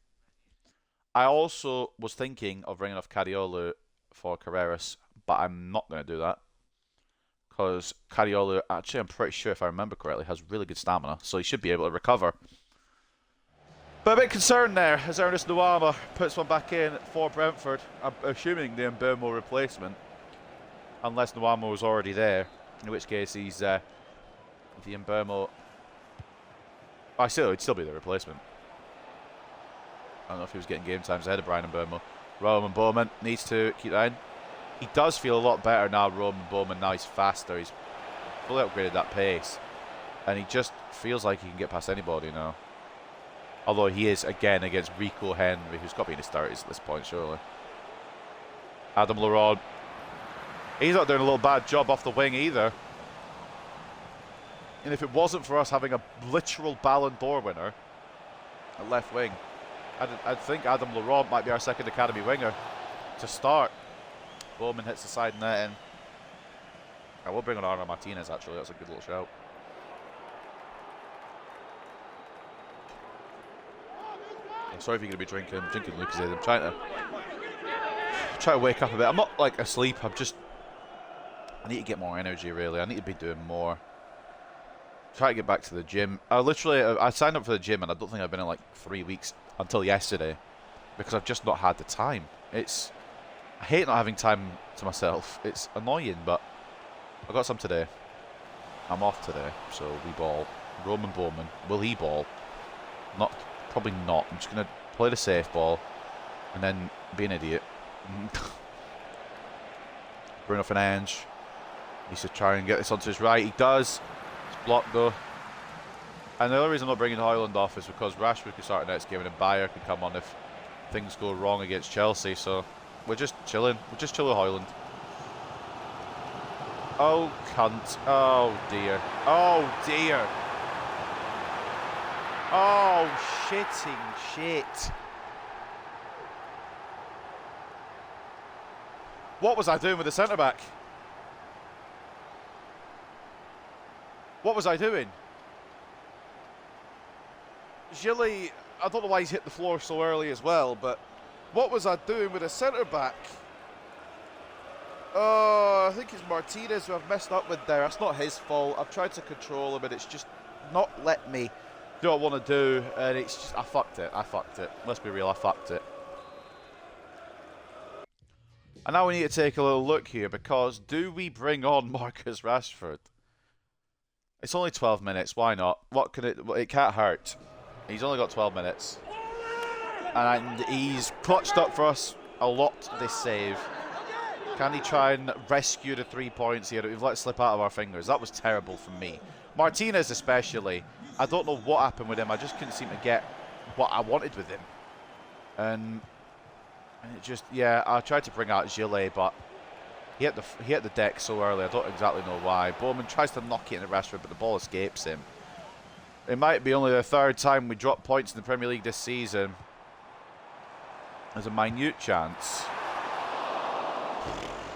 I also was thinking of bringing off Cariolo for Carreras, but I'm not going to do that. Because Cariolo, actually, I'm pretty sure, if I remember correctly, has really good stamina, so he should be able to recover. But a bit concerned there, as Ernest Nwama puts one back in for Brentford. I'm assuming the Mbeumo replacement, unless Nwama was already there, in which case he's the Mbeumo. He'd still be the replacement. I don't know if he was getting game times ahead of Brian Mbeumo. Roman Bowman needs to keep that in. He does feel a lot better now, Roman Bowman. Now he's faster. He's fully upgraded that pace. And he just feels like he can get past anybody now. Although he is, again, against Rico Henry, who's got to be in his 30s at this point, surely. Adam Laurent. He's not doing a little bad job off the wing either. And if it wasn't for us having a literal Ballon d'Or winner at left wing, I'd think Adam Laurent might be our second academy winger to start. Bowman hits the side net, and I will bring on Arno Martinez, actually. That's a good little shout. I'm sorry if you're going to be drinking Lucozade. I'm trying to wake up a bit. I'm not like asleep. I need to get more energy, really. I need to be doing more. Try to get back to the gym. I signed up for the gym, and I don't think I've been in like 3 weeks until yesterday, because I've just not had the time. I hate not having time to myself. It's annoying, but I got some today. I'm off today, so we ball. Roman Bowman, will he ball? Probably not. I'm just going to play the safe ball and then be an idiot. Bruno Fernandes needs to try and get this onto his right. He does. It's blocked though. And the other reason I'm not bringing Højlund off is because Rashford can start the next game and then Bayer can come on if things go wrong against Chelsea. So we're just chilling. We're just chilling with Højlund. Oh, cunt. Oh, dear. Oh, dear. Oh, shitting shit. What was I doing with the centre-back? What was I doing? Gilly, I don't know why he's hit the floor so early as well, but what was I doing with a centre-back? Oh, I think it's Martinez who I've messed up with there. That's not his fault. I've tried to control him, and it's just not let me do what I want to do, and it's just, I fucked it. Let's be real, I fucked it. And now we need to take a little look here, because do we bring on Marcus Rashford? It's only 12 minutes, why not? It can't hurt. He's only got 12 minutes. And he's clutched up for us a lot this save. Can he try and rescue the 3 points here that we've let slip out of our fingers? That was terrible from me. Martinez especially. I don't know what happened with him. I just couldn't seem to get what I wanted with him. And it just, yeah, I tried to bring out Gillet, but he hit the deck so early. I don't exactly know why. Bowman tries to knock it into Rashford, but the ball escapes him. It might be only the third time we drop points in the Premier League this season. There's a minute chance.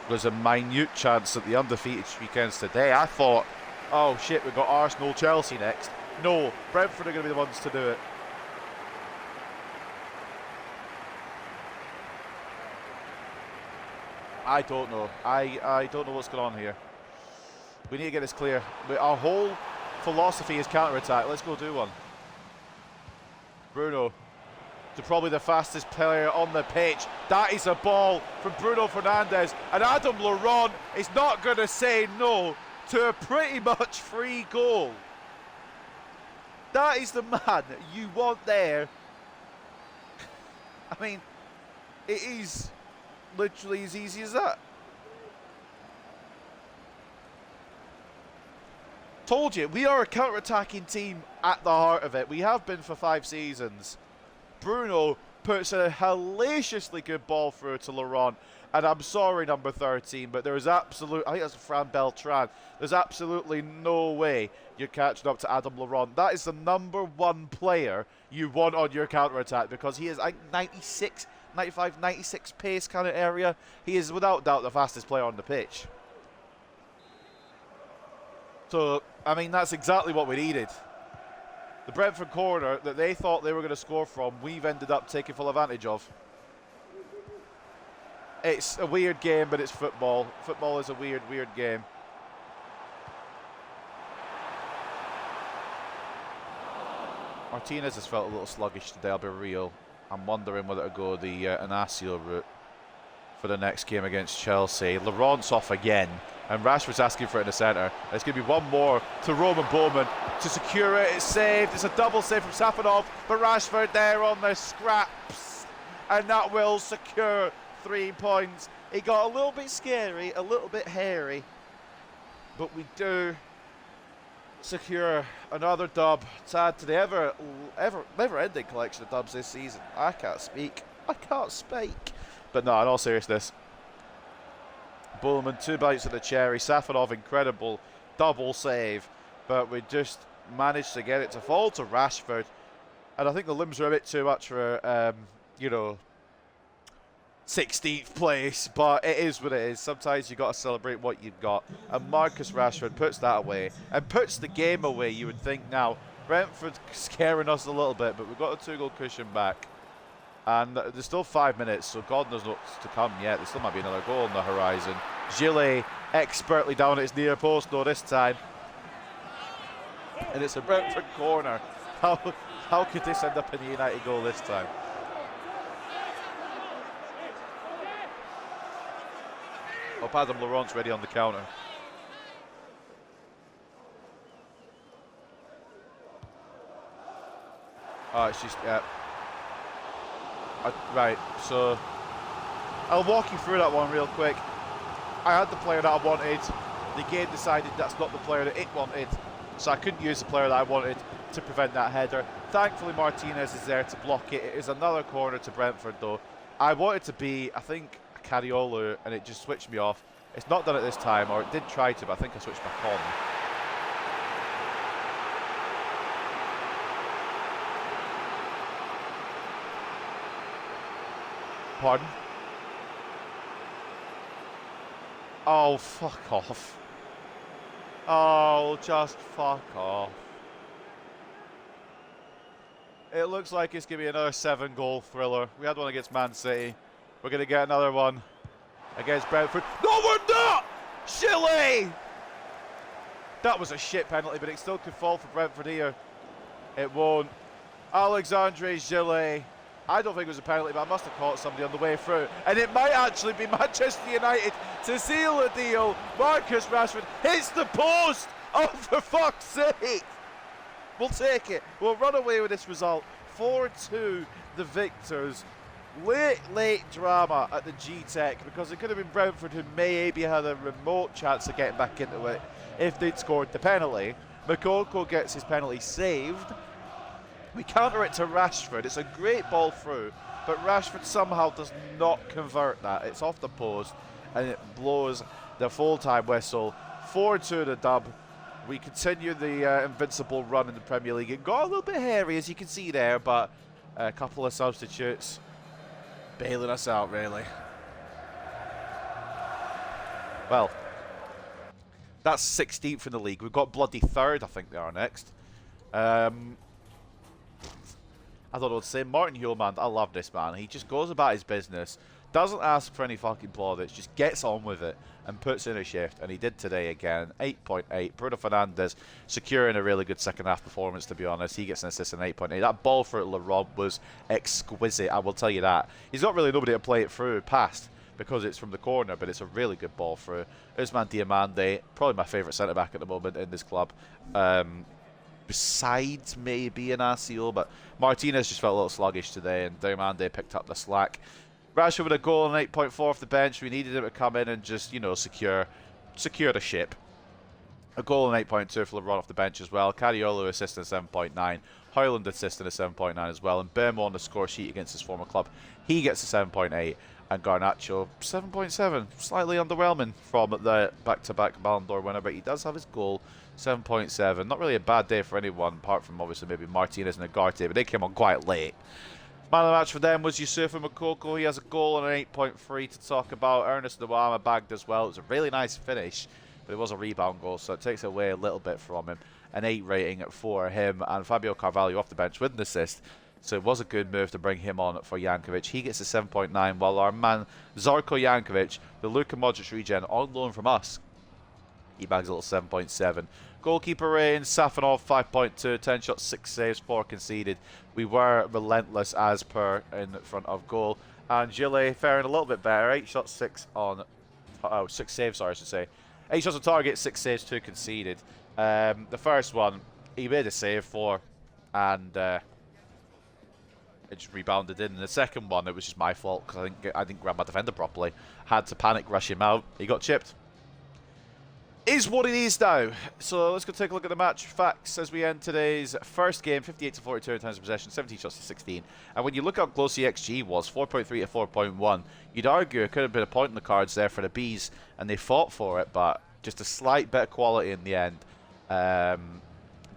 There's a minute chance that the undefeated streak ends today. I thought, oh shit, we've got Arsenal, Chelsea next. No, Brentford are going to be the ones to do it. I don't know. I don't know what's going on here. We need to get this clear. Our whole philosophy is counter-attack. Let's go do one. Bruno, to probably the fastest player on the pitch. That is a ball from Bruno Fernandes. And Adam Laurent is not going to say no to a pretty much free goal. That is the man you want there. I mean, it is literally as easy as that. Told you, we are a counter-attacking team at the heart of it. We have been for 5 seasons. Bruno puts a hellaciously good ball through to Laurent. And I'm sorry, number 13, but there is absolute, I think that's Fran Beltran. There's absolutely no way you're catching up to Adam Laurent. That is the number 1 player you want on your counter-attack, because he is, I think, 96, 95, 96 pace kind of area. He is without doubt the fastest player on the pitch. So, I mean, that's exactly what we needed. The Brentford corner that they thought they were going to score from, we've ended up taking full advantage of. It's a weird game, but it's football. Football is a weird, weird game. Martinez has felt a little sluggish today, I'll be real. I'm wondering whether to go the Inacio route for the next game against Chelsea. Laurent's off again, and Rashford's asking for it in the centre. There's going to be one more to Roman Bowman to secure it. It's saved. It's a double save from Safanov, but Rashford there on the scraps, and that will secure 3 points. It got a little bit scary, a little bit hairy, but we do secure another dub to add to the never-ending collection of dubs this season. I can't speak. But no, in all seriousness, Bowman, 2 bites of the cherry. Safanov, incredible double save, but we just managed to get it to fall to Rashford. And I think the limbs are a bit too much for, 16th place, but it is what it is. Sometimes you got to celebrate what you've got, and Marcus Rashford puts that away and puts the game away. You would think now Brentford scaring us a little bit, but we've got a 2-goal cushion back, and there's still 5 minutes, so God knows what's to come yet. There still might be another goal on the horizon. Gillet expertly down at his near post though this time, and it's a Brentford corner. How could this end up in the United goal this time? Hope Adam Laurent's ready on the counter. Oh, it's just, yeah. Right, so I'll walk you through that one real quick. I had the player that I wanted. The game decided that's not the player that it wanted, so I couldn't use the player that I wanted to prevent that header. Thankfully, Martinez is there to block it. It is another corner to Brentford, though. I wanted to be, I think, Cariolo, and it just switched me off. It's not done it this time, or it did try to, but I think I switched back on. Pardon? Oh, fuck off. Oh, just fuck off. It looks like it's going to be another 7-goal thriller. We had one against Man City. We're going to get another one against Brentford. No, we're not! Chile! That was a shit penalty, but it still could fall for Brentford here. It won't. Alexandre Gillet. I don't think it was a penalty, but I must have caught somebody on the way through. And it might actually be Manchester United to seal the deal. Marcus Rashford hits the post! Oh, for fuck's sake! We'll take it. We'll run away with this result. 4-2, the victors. Late drama at the G-Tech, because it could have been Brentford who maybe had a remote chance of getting back into it if they'd scored the penalty. Makoko gets his penalty saved, We counter it to Rashford. It's a great ball through, but Rashford somehow does not convert that. It's off the post, and it blows the full-time whistle. 4-2 the dub. We continue the invincible run in the Premier League. It got a little bit hairy, as you can see there, but a couple of substitutes bailing us out, really. Well, that's 16th in the league. We've got bloody 3rd, I think they are next. I don't know what to say. Martin Hjulmand, I love this man. He just goes about his business, doesn't ask for any fucking plaudits, just gets on with it and puts in a shift. And he did today again. 8.8. Bruno Fernandes securing a really good second half performance, to be honest. He gets an assist in 8.8. That ball for Laurent was exquisite, I will tell you that. He's got really nobody to play it through past because it's from the corner, but it's a really good ball through. Usman Diomande, probably my favourite centre-back at the moment in this club. Besides maybe an ACO, but Martinez just felt a little sluggish today, and Diomande picked up the slack. Rashford with a goal and 8.4 off the bench. We needed him to come in and just, you know, secure the ship. A goal and 8.2 for LeBron off the bench as well. Cariolo assist in 7.9. Hoyland assist in a 7.9 as well. And Bermo on the score sheet against his former club, he gets a 7.8. And Garnacho 7.7. Slightly underwhelming from the back-to-back Ballon d'Or winner, but he does have his goal. 7.7. Not really a bad day for anyone, apart from obviously maybe Martinez and Agarte, but they came on quite late. Man of the match for them was Yusufa Moukoko. He has a goal and an 8.3 to talk about. Ernest Nwama bagged as well. It was a really nice finish, but it was a rebound goal, so it takes away a little bit from him. An 8 rating for him, and Fabio Carvalho off the bench with an assist. So it was a good move to bring him on for Jankovic. He gets a 7.9, while our man Zarko Jankovic, the Luka Modric regen, on loan from us, he bags a little 7.7. Goalkeeper rating, Safanov 5.2, 10 shots, 6 saves, 4 conceded. We were relentless as per in front of goal. And Gillet faring a little bit better, 8 shots, 6 on... Oh, 6 saves, sorry, I should say. 8 shots on target, 6 saves, 2 conceded. The first one, he made a save for, and it just rebounded in. And the second one, it was just my fault, because I didn't grab my defender properly. Had to panic rush him out. He got chipped. Is what it is now. So let's go take a look at the match facts as we end today's first game. 58 to 42 in terms of possession, 17 shots to 16. And when you look how close the XG was, 4.3 to 4.1, you'd argue it could have been a point in the cards there for the Bees, and they fought for it, but just a slight bit of quality in the end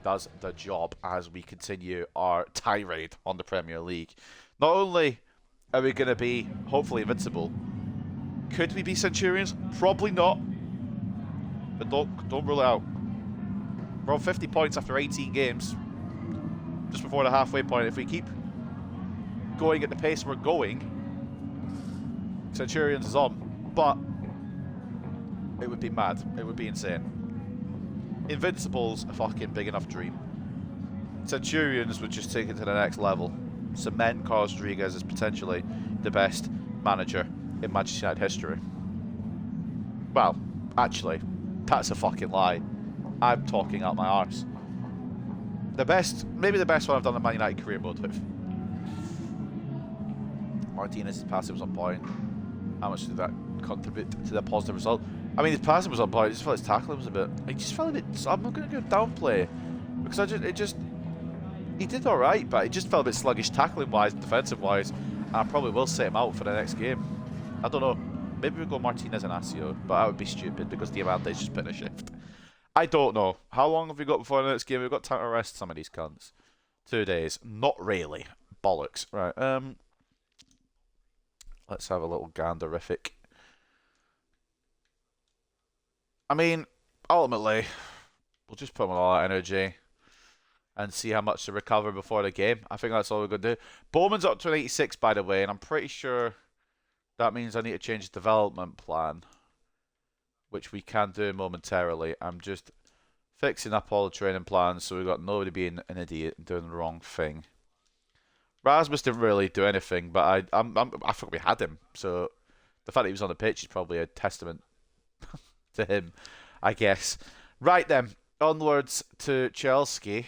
does the job as we continue our tirade on the Premier League. Not only are we going to be hopefully invincible, could we be Centurions? Probably not. But don't rule it out. We're on 50 points after 18 games. Just before the halfway point. If we keep going at the pace we're going, Centurions is on. But it would be mad. It would be insane. Invincible's a fucking big enough dream. Centurions would just take it to the next level. Cement Carlos Rodriguez as potentially the best manager in Manchester United history. Well, actually, that's a fucking lie. I'm talking out my arse. Maybe the best one I've done in Man United career mode with. Martinez's passing was on point. How much did that contribute to the positive result? I mean, his passing was on point. I just felt his tackling was a bit... I just felt a bit... I'm not going to go downplay. Because he did alright, but it just felt a bit sluggish tackling-wise and defensive-wise. And I probably will set him out for the next game. I don't know. Maybe we go Martinez and Asio, but that would be stupid because Diamante's just been a shift. I don't know. How long have we got before the next game? We've got time to rest some of these cunts. 2 days. Not really. Bollocks. Right. Let's have a little ganderific. I mean, ultimately, we'll just put on all that energy and see how much to recover before the game. I think that's all we're going to do. Bowman's up to an 86, by the way, and I'm pretty sure that means I need to change the development plan, which we can do momentarily. I'm just fixing up all the training plans so we've got nobody being an idiot and doing the wrong thing. Rasmus didn't really do anything, but I thought we had him. So the fact that he was on the pitch is probably a testament to him, I guess. Right then, onwards to Chelsea.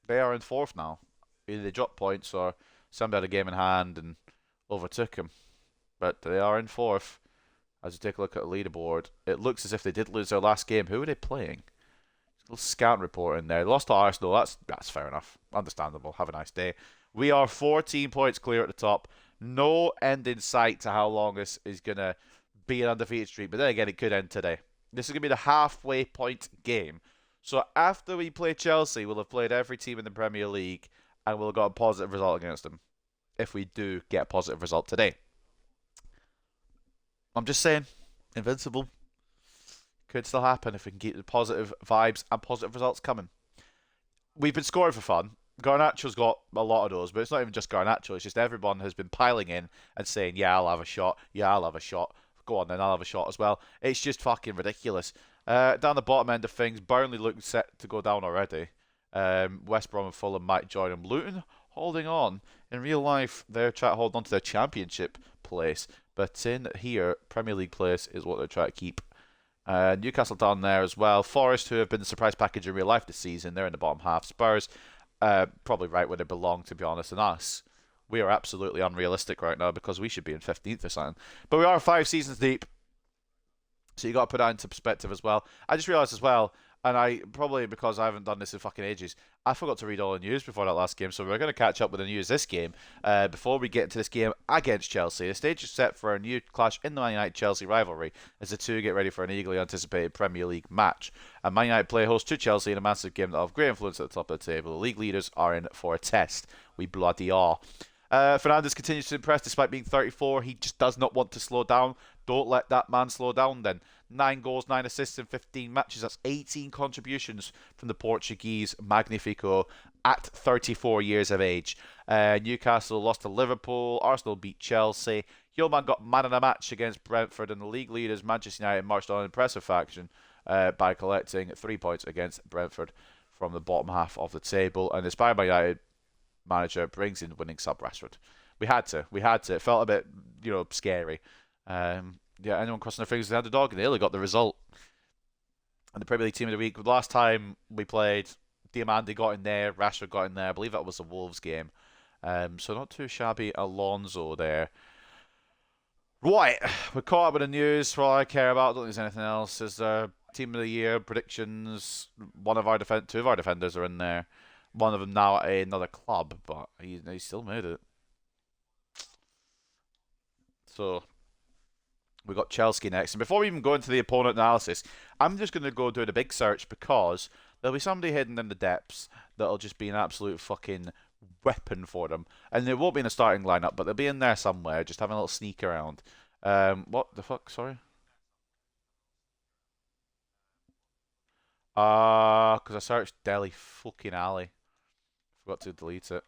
They are in 4th now. Either they dropped points or somebody had a game in hand and overtook him. But they are in 4th. As you take a look at the leaderboard, it looks as if they did lose their last game. Who are they playing? little scout report in there. They lost to Arsenal. That's fair enough. Understandable. Have a nice day. We are 14 points clear at the top. No end in sight to how long this is going to be an undefeated streak. But then again, it could end today. This is going to be the halfway point game. So after we play Chelsea, we'll have played every team in the Premier League and we'll have got a positive result against them. If we do get a positive result today. I'm just saying, invincible. Could still happen if we can keep the positive vibes and positive results coming. We've been scoring for fun. Garnacho's got a lot of those, but it's not even just Garnacho. It's just everyone has been piling in and saying, yeah, I'll have a shot. Yeah, I'll have a shot. Go on then, I'll have a shot as well. It's just fucking ridiculous. Down the bottom end of things, Burnley looking set to go down already. West Brom and Fulham might join them. Luton holding on. In real life, they're trying to hold on to their championship place. But in here, Premier League place is what they're trying to keep. Newcastle down there as well. Forest, who have been the surprise package in real life this season, they're in the bottom half. Spurs, probably right where they belong, to be honest. And us, we are absolutely unrealistic right now because we should be in 15th or something. But we are 5 seasons deep, so you got to put that into perspective as well. I just realised as well, and I probably because I haven't done this in fucking ages, I forgot to read all the news before that last game, so we're going to catch up with the news this game before we get into this game against Chelsea. The stage is set for a new clash in the Man United-Chelsea rivalry as the two get ready for an eagerly anticipated Premier League match. And Man United play host to Chelsea in a massive game that will have great influence at the top of the table. The league leaders are in for a test. We bloody are. Fernandes continues to impress despite being 34. He just does not want to slow down. Don't let that man slow down then. 9 goals, 9 assists in 15 matches. That's 18 contributions from the Portuguese Magnifico at 34 years of age. Newcastle lost to Liverpool. Arsenal beat Chelsea. Yeoman got man of the match against Brentford, and the league leaders Manchester United marched on an impressive faction by collecting 3 points against Brentford from the bottom half of the table. And inspired by United manager brings in winning sub Rashford. We had to. It felt a bit, scary. Yeah, anyone crossing their fingers the underdog, and they only got the result. And the Premier League team of the week, last time we played, Diamandi got in there, Rashford got in there. I believe that was the Wolves game. So not too shabby. Alonso there. Right, we're caught up with the news for all I care about. I don't think there's anything else. There's team of the year predictions. Two of our defenders are in there. One of them now at another club, but he still made it. So we got Chelsea next. And before we even go into the opponent analysis, I'm just going to go do the big search because there'll be somebody hidden in the depths that'll just be an absolute fucking weapon for them. And they won't be in a starting lineup, but they'll be in there somewhere, just having a little sneak around. What the fuck? Sorry? Because I searched Deli fucking Alley. Forgot to delete it.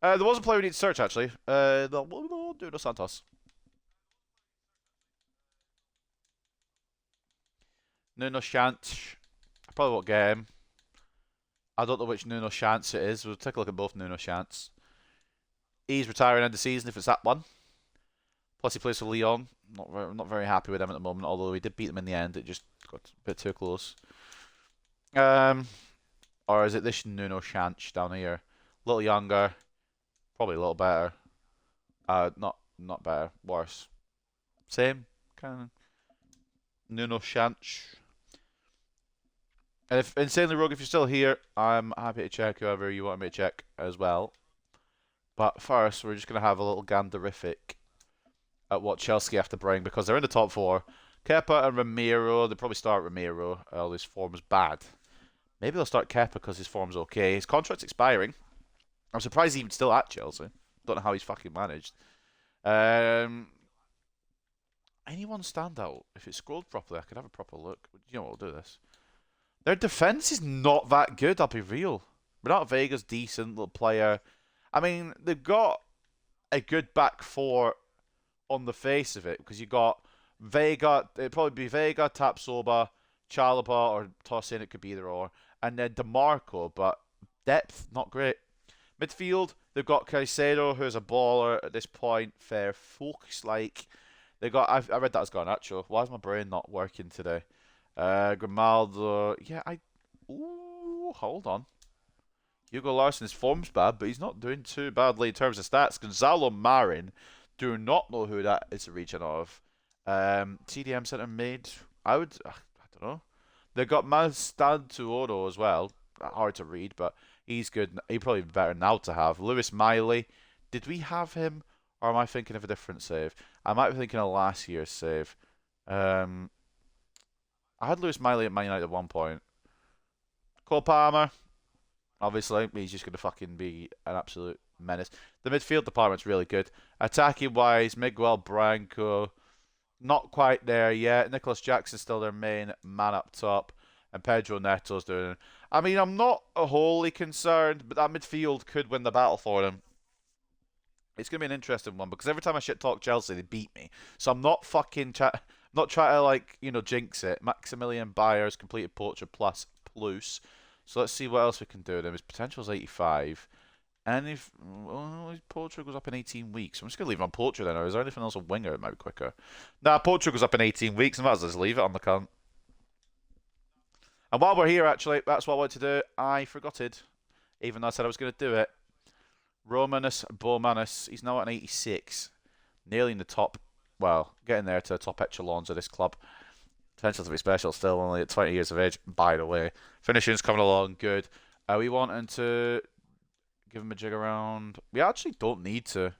There was a player we need to search, actually. Nuno Santos. Nuno Shantz. I probably won't get him. I don't know which Nuno Shantz it is. We'll take a look at both Nuno Shantz. He's retiring end of season if it's that one. Plus he plays for Lyon. Not very happy with them at the moment, although we did beat them in the end. It just got a bit too close. Or is it this Nuno Shantz down here? A little younger. Probably a little better. Not better. Worse. Same. Kind of. Nuno Shantz. And if Insanely Rogue, if you're still here, I'm happy to check whoever you want me to check as well. But first, we're just going to have a little ganderific at what Chelsea have to bring because they're in the top 4. Kepa and Ramiro, they'll probably start Ramiro. His form's bad. Maybe they'll start Kepa because his form's okay. His contract's expiring. I'm surprised he's even still at Chelsea. Don't know how he's fucking managed. Anyone stand out? If it's scrolled properly, I could have a proper look. You know what, we'll do this. Their defence is not that good, I'll be real. Renato Vega's decent little player. I mean, they've got a good back 4 on the face of it because you got Vega. It'd probably be Vega, Tapsoba, Chalobah, or Tosin. It could be either or, and then DeMarco. But depth not great. Midfield, they've got Caicedo, who's a baller at this point. Fair folks, like they got. I read that as Garnacho. Why is my brain not working today? Grimaldo. Yeah, Ooh, hold on. Hugo Larsson's form's bad, but he's not doing too badly in terms of stats. Gonzalo Marin. Do not know who that is a region of. TDM centre mid. I don't know. They got Mastantuono as well. Hard to read, but he's good. He'd probably be better now to have. Lewis Miley. Did we have him? Or am I thinking of a different save? I might be thinking of last year's save. I had Lewis Miley at Man United at one point. Cole Palmer. Obviously, he's just going to fucking be an absolute menace. The midfield department's really good. Attacking wise, Miguel Branco, not quite there yet. Nicholas Jackson's still their main man up top. And Pedro Neto's doing it. I mean, I'm not wholly concerned, but that midfield could win the battle for them. It's going to be an interesting one because every time I shit talk Chelsea, they beat me. So I'm not fucking not trying to, like, jinx it. Maximilian Bayer's completed Portrait plus. So let's see what else we can do. His potential is 85. And if Portrait goes up in 18 weeks, I'm just going to leave him on Portrait then. Or is there anything else on winger that might be quicker? Nah, Portrait goes up in 18 weeks. I might as well just leave it on the cunt. And while we're here, actually, that's what I wanted to do. I forgot it, even though I said I was going to do it. Romanus Bomanus, he's now at an 86. Nearly in the top, well, getting there to the top echelons of this club. Potential to be special still, only at 20 years of age, by the way. Finishing's coming along good. We wanting to give him a jig around. We actually don't need to.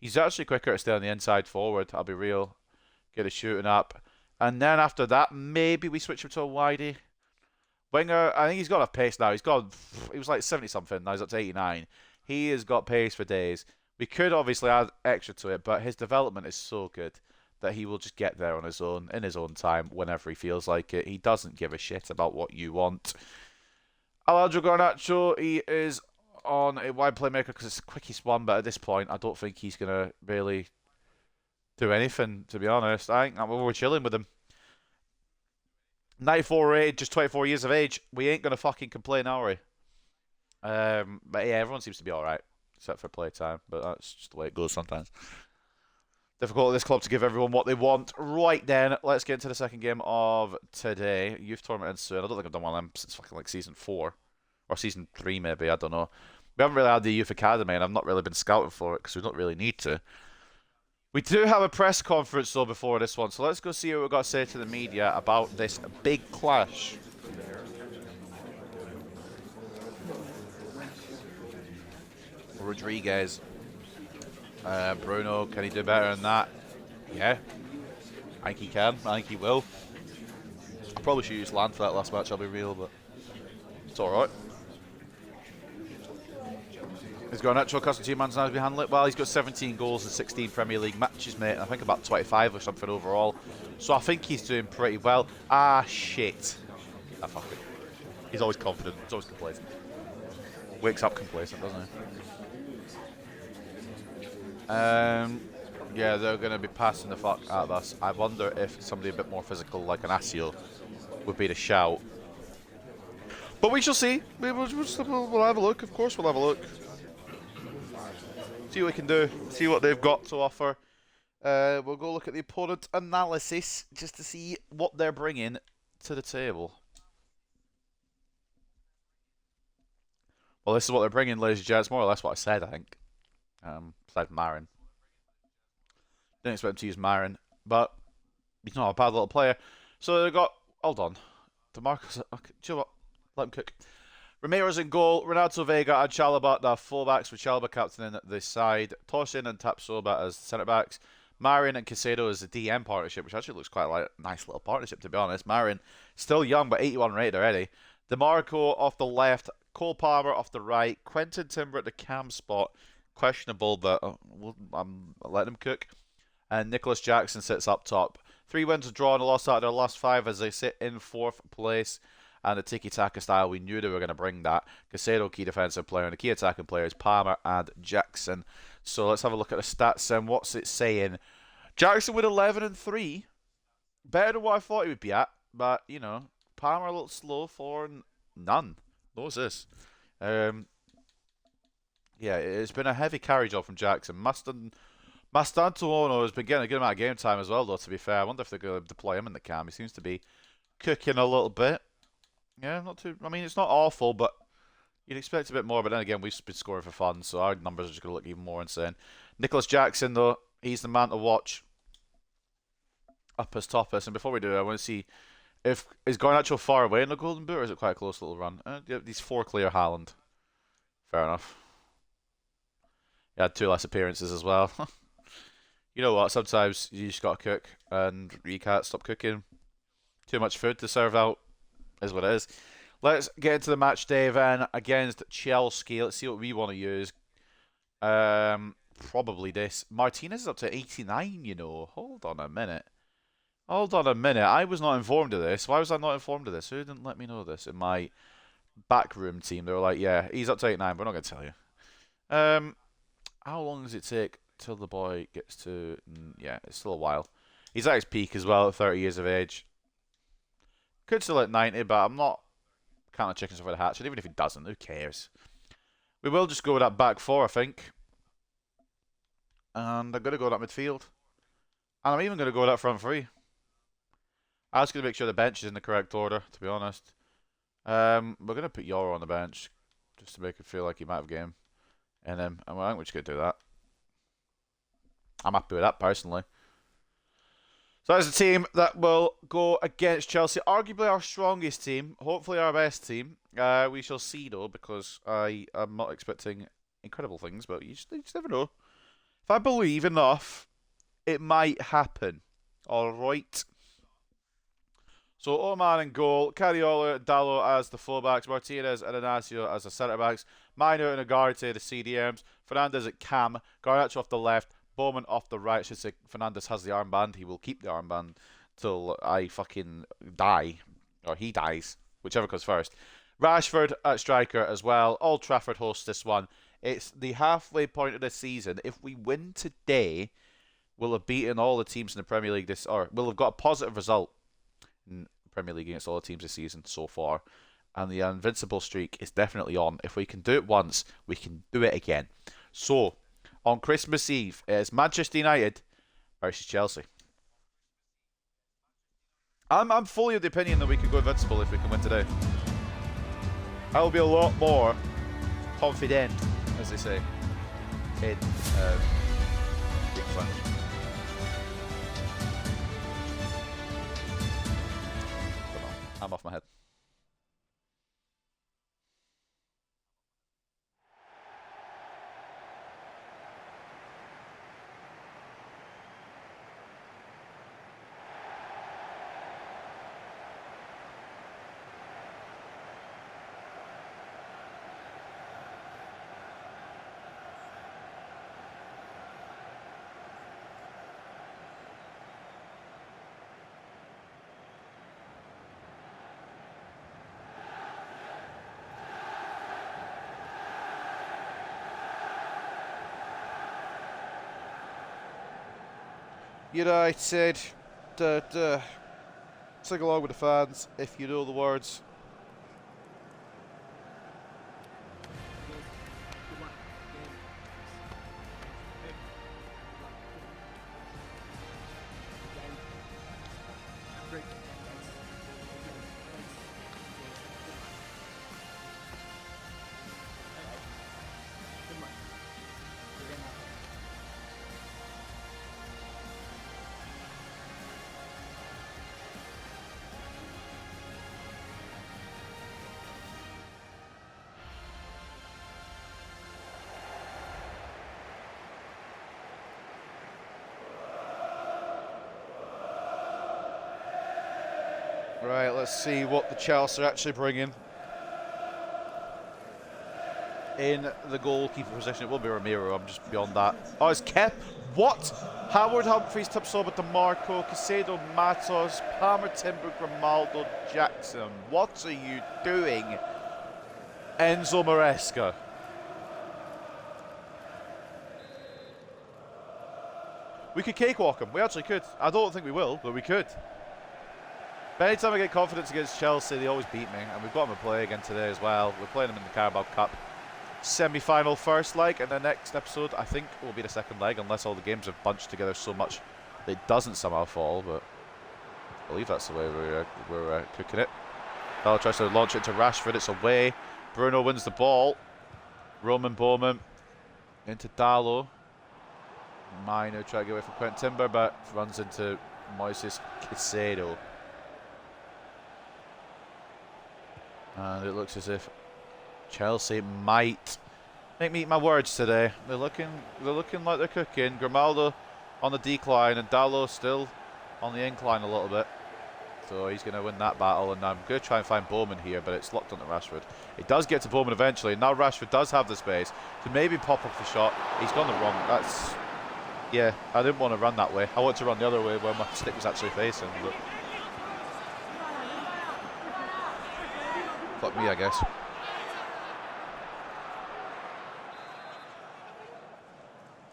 He's actually quicker to stay on the inside forward, I'll be real. Get his shooting up. And then after that, maybe we switch him to a widey. Winger, I think he's got enough pace now. He was like 70-something, now he's up to 89. He has got pace for days. We could obviously add extra to it, but his development is so good that he will just get there on his own, in his own time, whenever he feels like it. He doesn't give a shit about what you want. Alejandro Garnacho, he is on a wide playmaker because it's the quickest one, but at this point, I don't think he's going to really do anything, to be honest. I think we're chilling with him. 94 rated, just 24 years of age. We ain't going to fucking complain, are we? But yeah, everyone seems to be alright, except for playtime, but that's just the way it goes sometimes. Difficult at this club to give everyone what they want. Right then, let's get into the second game of today. Youth tournament ends soon. I don't think I've done one of them since fucking like season 4. Or season 3 maybe, I don't know. We haven't really had the youth academy and I've not really been scouting for it because we don't really need to. We do have a press conference though before this one, so let's go see what we've got to say to the media about this big clash. Rodriguez. Bruno, can he do better than that? Yeah. I think he can. I think he will. Probably should use Land for that last match, I'll be real, but it's alright. He's got an actual custom team man's now to be handling it. Well, he's got 17 goals in 16 Premier League matches, mate. And I think about 25 or something overall. So I think he's doing pretty well. Ah, shit. Ah, fuck it. He's always confident. He's always complacent. Wakes up complacent, doesn't he? Yeah, they're going to be passing the fuck out of us. I wonder if somebody a bit more physical, like an Asio, would be the shout. But we shall see. We'll have a look. Of course we'll have a look. See what we can do. See what they've got to offer. We'll go look at the opponent analysis just to see what they're bringing to the table. Well, this is what they're bringing, ladies and gents. More or less what I said, I think. Besides Marin. Didn't expect him to use Marin, but he's not a bad little player. So they've got... Hold on. DeMarcus... Okay, chill what? Let him cook. Ramirez in goal, Renato Vega and Chalobah, the fullbacks with Chalobah captaining at this side, Tosin and Tapsoba as centre-backs, Marin and Caicedo as the DM partnership, which actually looks quite like a nice little partnership, to be honest. Marin, still young, but 81 rated already. DeMarco off the left, Cole Palmer off the right, Quentin Timber at the cam spot, questionable, but I'm letting him cook. And Nicholas Jackson sits up top. 3 wins, a draw, and a loss out of their last 5 as they sit in 4th place. And the tiki-taka style, we knew they were going to bring that. Caicedo, key defensive player, and the key attacking players, Palmer and Jackson. So let's have a look at the stats and what's it saying. Jackson with 11 and 3. Better than what I thought he would be at. But, you know, Palmer a little slow for none. What was this? Yeah, it's been a heavy carry job from Jackson. Mastantuono has been getting a good amount of game time as well, though, to be fair. I wonder if they're going to deploy him in the cam. He seems to be cooking a little bit. Yeah, not too... I mean, it's not awful, but you'd expect a bit more. But then again, we've been scoring for fun, so our numbers are just going to look even more insane. Nicholas Jackson, though, he's the man to watch. Uppers, toppers. And before we do, I want to see... If is Garnacho far away in the Golden Boot, or is it quite a close little run? Yeah, these 4 clear Haaland. Fair enough. He had 2 less appearances as well. You know what? Sometimes you just gotta cook, and you can't stop cooking. Too much food to serve out is what it is. Let's get into the match day then against Chelsea. Let's see what we want to use. Probably this. Martinez is up to 89, you know. Hold on a minute. I was not informed of this. Why was I not informed of this? Who didn't let me know this? In my backroom team, they were like, yeah, he's up to 89, we're not going to tell you. How long does it take till the boy gets to... Yeah, it's still a while. He's at his peak as well at 30 years of age. Could still at 90, but I'm not counting chickens before the hatch. And even if he doesn't, who cares? We will just go with that back 4, I think. And I'm going to go with that midfield. And I'm even going to go with that front 3. I was going to make sure the bench is in the correct order, to be honest. We're going to put Yoro on the bench, just to make it feel like he might have a game. And then I think we're just going to do that. I'm happy with that, personally. So that's the team that will go against Chelsea. Arguably our strongest team. Hopefully our best team. We shall see, though, because I am not expecting incredible things, but you just never know. If I believe enough, it might happen. All right. So Oman in goal, Cariola, Dallo as the fullbacks, Martinez and Inacio as the centre-backs, Minor and Ugarte the CDMs, Fernandes at cam, Garnacho off the left, Bowman off the right. I should say Fernandes has the armband. He will keep the armband till I fucking die. Or he dies. Whichever comes first. Rashford at striker as well. Old Trafford hosts this one. It's the halfway point of the season. If we win today, we'll have beaten all the teams in the Premier League or we'll have got a positive result in the Premier League against all the teams this season so far. And the invincible streak is definitely on. If we can do it once, we can do it again. So, on Christmas Eve, it's Manchester United versus Chelsea. I'm fully of the opinion that we can go invincible if we can win today. I will be a lot more confident, as they say, in big fun. I'm off my head. United, sing along with the fans if you know the words. Right, let's see what the Chelsea are actually bringing in the goalkeeper position. It will be Ramiro, I'm just beyond that. Oh, it's Kep. What? Howard Humphreys, Tapsoba, DeMarco, Caicedo, Matos, Palmer, Timber, Grimaldo, Jackson. What are you doing, Enzo Maresca? We could cakewalk him. We actually could. I don't think we will, but we could. But anytime I get confidence against Chelsea, they always beat me. And we've got them to play again today as well. We're playing them in the Carabao Cup semi-final first leg. And the next episode, I think, will be the second leg. Unless all the games have bunched together so much that it doesn't somehow fall. But I believe that's the way we're cooking it. Bell tries to launch it to Rashford. It's away. Bruno wins the ball. Roman Bowman into Dallo. Minor try to get away from Quentin Timber, but runs into Moises Caicedo. And it looks as if Chelsea might make me eat my words today. They're looking like they're cooking. Grimaldo on the decline and Dalot still on the incline a little bit. So he's going to win that battle, and I'm going to try and find Bowman here, but it's locked onto Rashford. It does get to Bowman eventually, and now Rashford does have the space to maybe pop up the shot. He's gone the wrong. That's... Yeah, I didn't want to run that way. I want to run the other way where my stick was actually facing. But fuck me, I guess.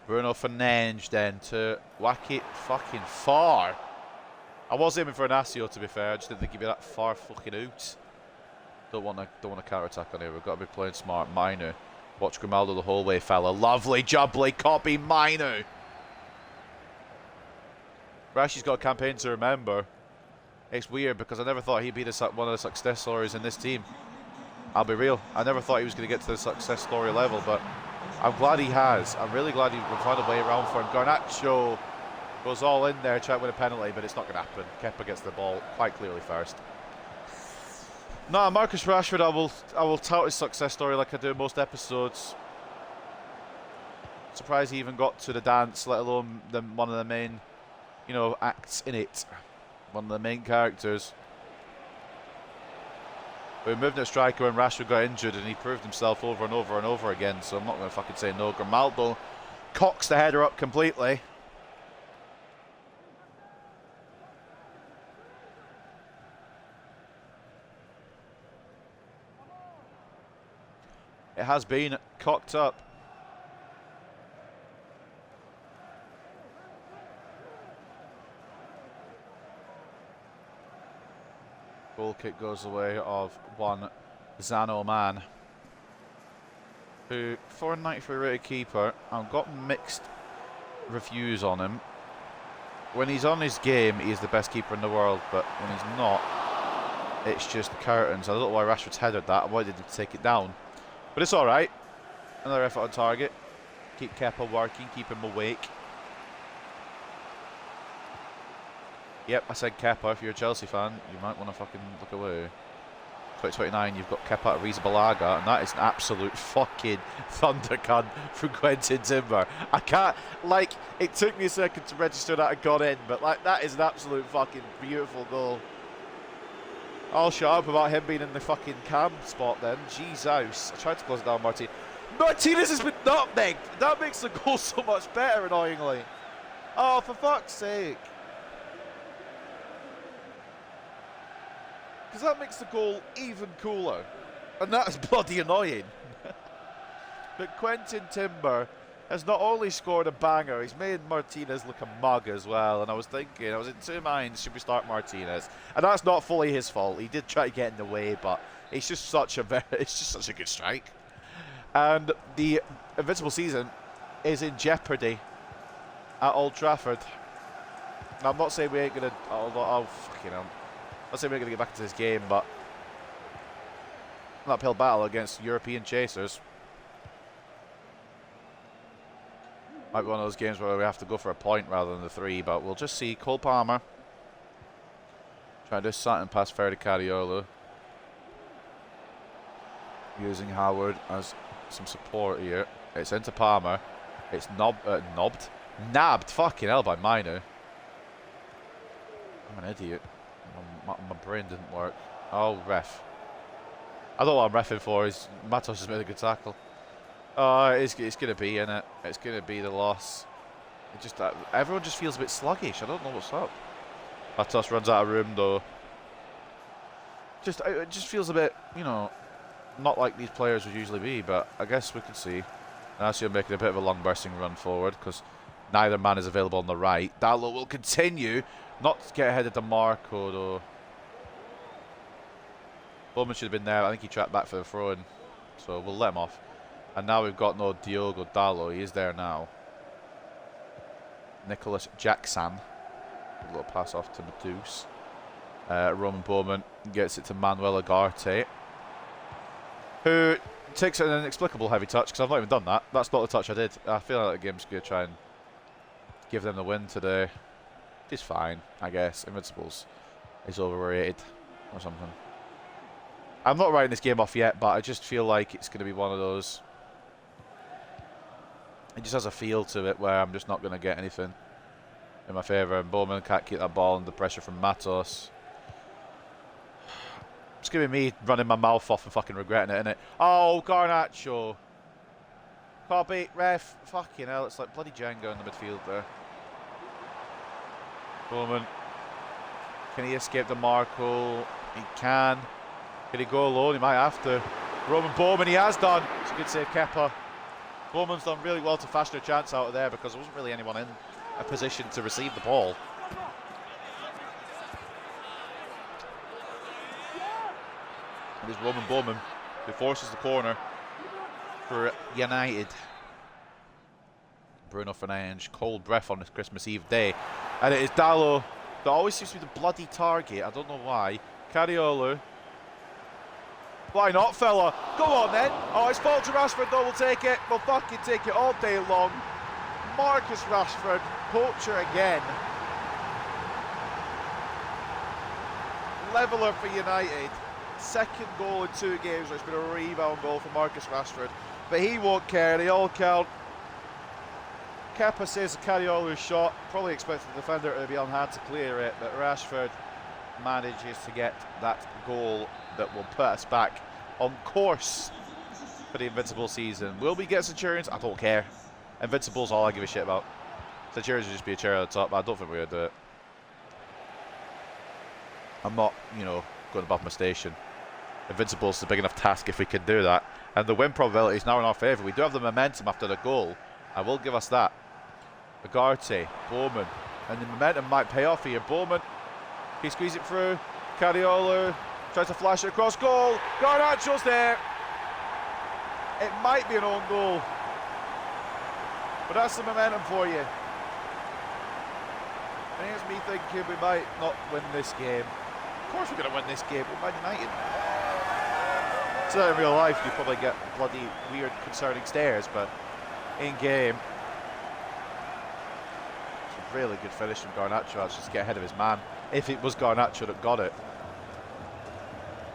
Bruno Fernandes then to whack it fucking far. I was aiming for an Asio, to be fair. I just didn't think he'd be that far fucking out. Don't want to counter attack on here. We've got to be playing smart. Minu. Watch Grimaldo the whole way, fella. Lovely jubbly copy, Minu. Rashi's got a campaign to remember. It's weird because I never thought he'd be one of the success stories in this team. I'll be real. I never thought he was going to get to the success story level, but I'm glad he has. I'm really glad we've found a way around for him. Garnacho goes all in there, trying to win a penalty, but it's not going to happen. Kepa gets the ball quite clearly first. No, Marcus Rashford, I will tout his success story like I do in most episodes. Surprised he even got to the dance, let alone one of the main, acts in it. One of the main characters. We moved at striker when Rashford got injured, and he proved himself over and over and over again, so I'm not going to fucking say no. Grimaldo cocks the header up completely. It has been cocked up. Goal kick goes the way of one Zano man, who, for a 93 rated keeper, I've got mixed reviews on him. When he's on his game, he's the best keeper in the world, but when he's not, it's just curtains. I don't know why Rashford's headed that. I wanted him to take it down. But it's alright. Another effort on target. Keep Kepa working, keep him awake. Yep, I said Kepa. If you're a Chelsea fan, you might want to fucking look away. 2029, you've got Kepa Arrizabalaga, and that is an absolute fucking thundercunt from Quentin Timber. I can't, it took me a second to register that it got in, but, that is an absolute fucking beautiful goal. I'll shut up about him being in the fucking cam spot then. Jesus. I tried to close it down, Martinez has been nutmegged. That makes the goal so much better, annoyingly. Oh, for fuck's sake. Because that makes the goal even cooler. And that's bloody annoying. But Quentin Timber has not only scored a banger, he's made Martinez look a mug as well. And I was in two minds, should we start Martinez? And that's not fully his fault. He did try to get in the way, but it's just such a good strike. And the Invincible season is in jeopardy at Old Trafford. Now, I'm not saying we ain't gonna. I'm not saying we're gonna get back into this game, but an uphill battle against European chasers. Might be one of those games where we have to go for a point rather than the 3, but we'll just see. Cole Palmer trying to do something past Ferdi Cariolo, using Howard as some support here. It's into Palmer. It's nabbed. Fucking hell by Minu. I'm an idiot. My brain didn't work. Oh, ref. I don't know what I'm reffing for. Matos has made a good tackle. Oh, it's going to be, innit? It's going to be the loss. Everyone just feels a bit sluggish. I don't know what's up. Matos runs out of room, though. It just feels a bit, not like these players would usually be, but I guess we can see. Nasio making a bit of a long bursting run forward because neither man is available on the right. Dalot will continue. Not to get ahead of DeMarco, though. Bowman should have been there. I think he tracked back for the throw-in, so we'll let him off. And now we've got no Diogo Dalot. He is there now. Nicholas Jackson. A little pass off to Meduse. Roman Bowman gets it to Manuel Ugarte, who takes an inexplicable heavy touch because I've not even done that. That's not the touch I did. I feel like the game's going to try and give them the win today. It's fine, I guess. Invincibles is overrated or something. I'm not writing this game off yet, but I just feel like it's going to be one of those. It just has a feel to it where I'm just not going to get anything in my favour. And Bowman can't keep that ball under pressure from Matos. It's going to be me running my mouth off and fucking regretting it, innit? Oh, Garnacho. Copy, ref. Fucking hell, it's like bloody Django in the midfield there. Bowman. Can he escape the Marco? He can. Can he go alone? He might have to. Roman Bowman, he has done. It's a good save, Kepa. Bowman's done really well to fashion a chance out of there because there wasn't really anyone in a position to receive the ball. It is Roman Bowman who forces the corner for United. Bruno Fernandes, cold breath on this Christmas Eve day. And it is Dallo that always seems to be the bloody target. I don't know why. Cariolo. Why not, fella? Go on then. Oh, it's fault to Rashford though. We'll take it. We'll fucking take it all day long. Marcus Rashford, poacher again. Leveler for United. Second goal in 2 games. It's been a rebound goal for Marcus Rashford. But he won't care. They all count. Kepa says the Cariolo's shot. Probably expected the defender to be on hand to clear it. But Rashford manages to get that goal that will put us back on course for the Invincible season. Will we get Centurions? I don't care. Invincible's all I give a shit about. Centurions will just be a chair at the top, but I don't think we're going to do it. I'm not, you know, going above my station. Invincible's a big enough task if we can do that. And the win probability is now in our favour. We do have the momentum after the goal. I will give us that. Agarte, Bowman. And the momentum might pay off here. Bowman, he squeezes it through. Cariolo tries to flash it across goal. Garnacho's there. It might be an own goal. But that's the momentum for you. I think it's me thinking we might not win this game. Of course we're going to win this game. We're Man United. So in real life you probably get bloody weird concerning stares, but in game it's a really good finish from Garnacho. I'll just get ahead of his man. If it was Garnacho that got it.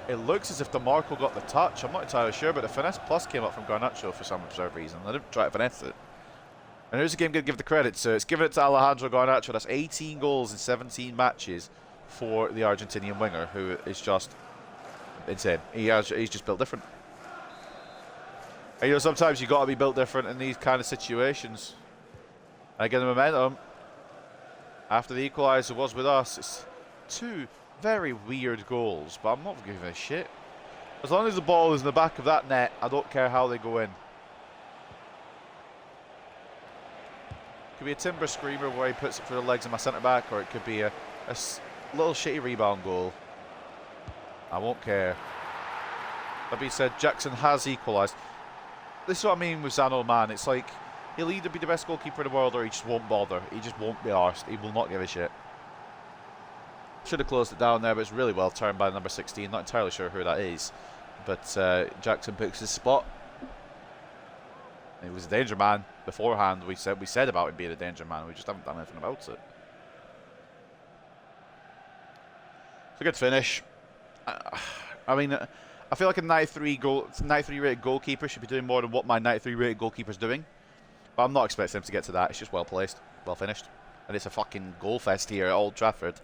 It looks as if DeMarco got the touch. I'm not entirely sure, but the finesse plus came up from Garnacho for some absurd reason. I didn't try to finesse it. And who's the game going to give the credit to? It's given it to Alejandro Garnacho. That's 18 goals in 17 matches for the Argentinian winger, who is just insane. He's just built different. And you know, sometimes you got to be built different in these kind of situations. And again, the momentum after the equaliser was with us. It's 2 very weird goals, but I'm not giving a shit. As long as the ball is in the back of that net, I don't care how they go in. Could be a timber screamer where he puts it through the legs of my centre back, or it could be a little shitty rebound goal. I won't care. That being said, Jackson has equalised. This is what I mean with Zano, man. It's like he'll either be the best goalkeeper in the world or he just won't bother. He just won't be arsed. He will not give a shit. Should have closed it down there, but it's really well turned by number 16. Not entirely sure who that is, but Jackson picks his spot. He was a danger man beforehand. We said about him being a danger man. We just haven't done anything about it. It's a good finish. I mean, I feel like a 93 rated goalkeeper should be doing more than what my 93 rated goalkeeper's doing. But I'm not expecting him to get to that. It's just well placed, well finished, and it's a fucking goal fest here at Old Trafford.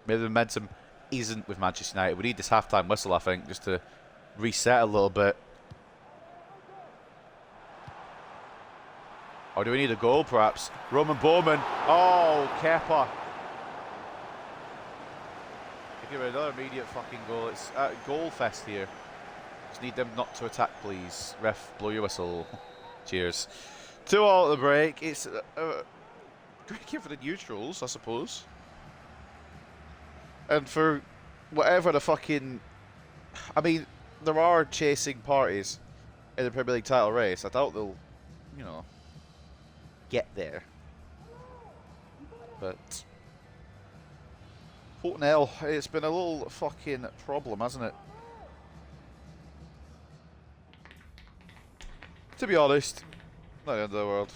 Maybe the momentum isn't with Manchester United. We need this half-time whistle, I think, just to reset a little bit. Or do we need a goal, perhaps? Roman Bowman. Oh, Kepa. Give it another immediate fucking goal. It's a goal fest here. Just need them not to attack, please. Ref, blow your whistle. Cheers. 2-2 at the break. It's a great game for the neutrals, I suppose. And for whatever the fucking... I mean, there are chasing parties in the Premier League title race. I doubt they'll, you know, get there. But 4-0, it's been a little fucking problem, hasn't it? To be honest, not the end of the world.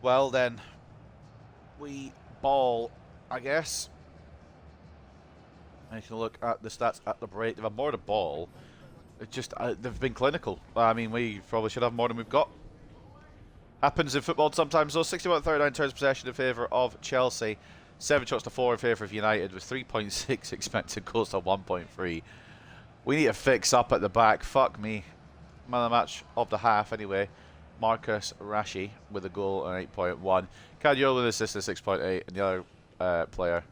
Well then, we ball, I guess. And you can look at the stats at the break. They've had more to ball. It just they've been clinical. I mean, we probably should have more than we've got. Happens in football sometimes though. 61-39 turns possession in favour of Chelsea. 7 shots to 4 in favour of United with 3.6 expected goals to 1.3. We need to fix up at the back. Fuck me. Man of the match of the half anyway. Marcus Rashi with a goal and 8.1. Cadiola with an assist at 6.8, and the other player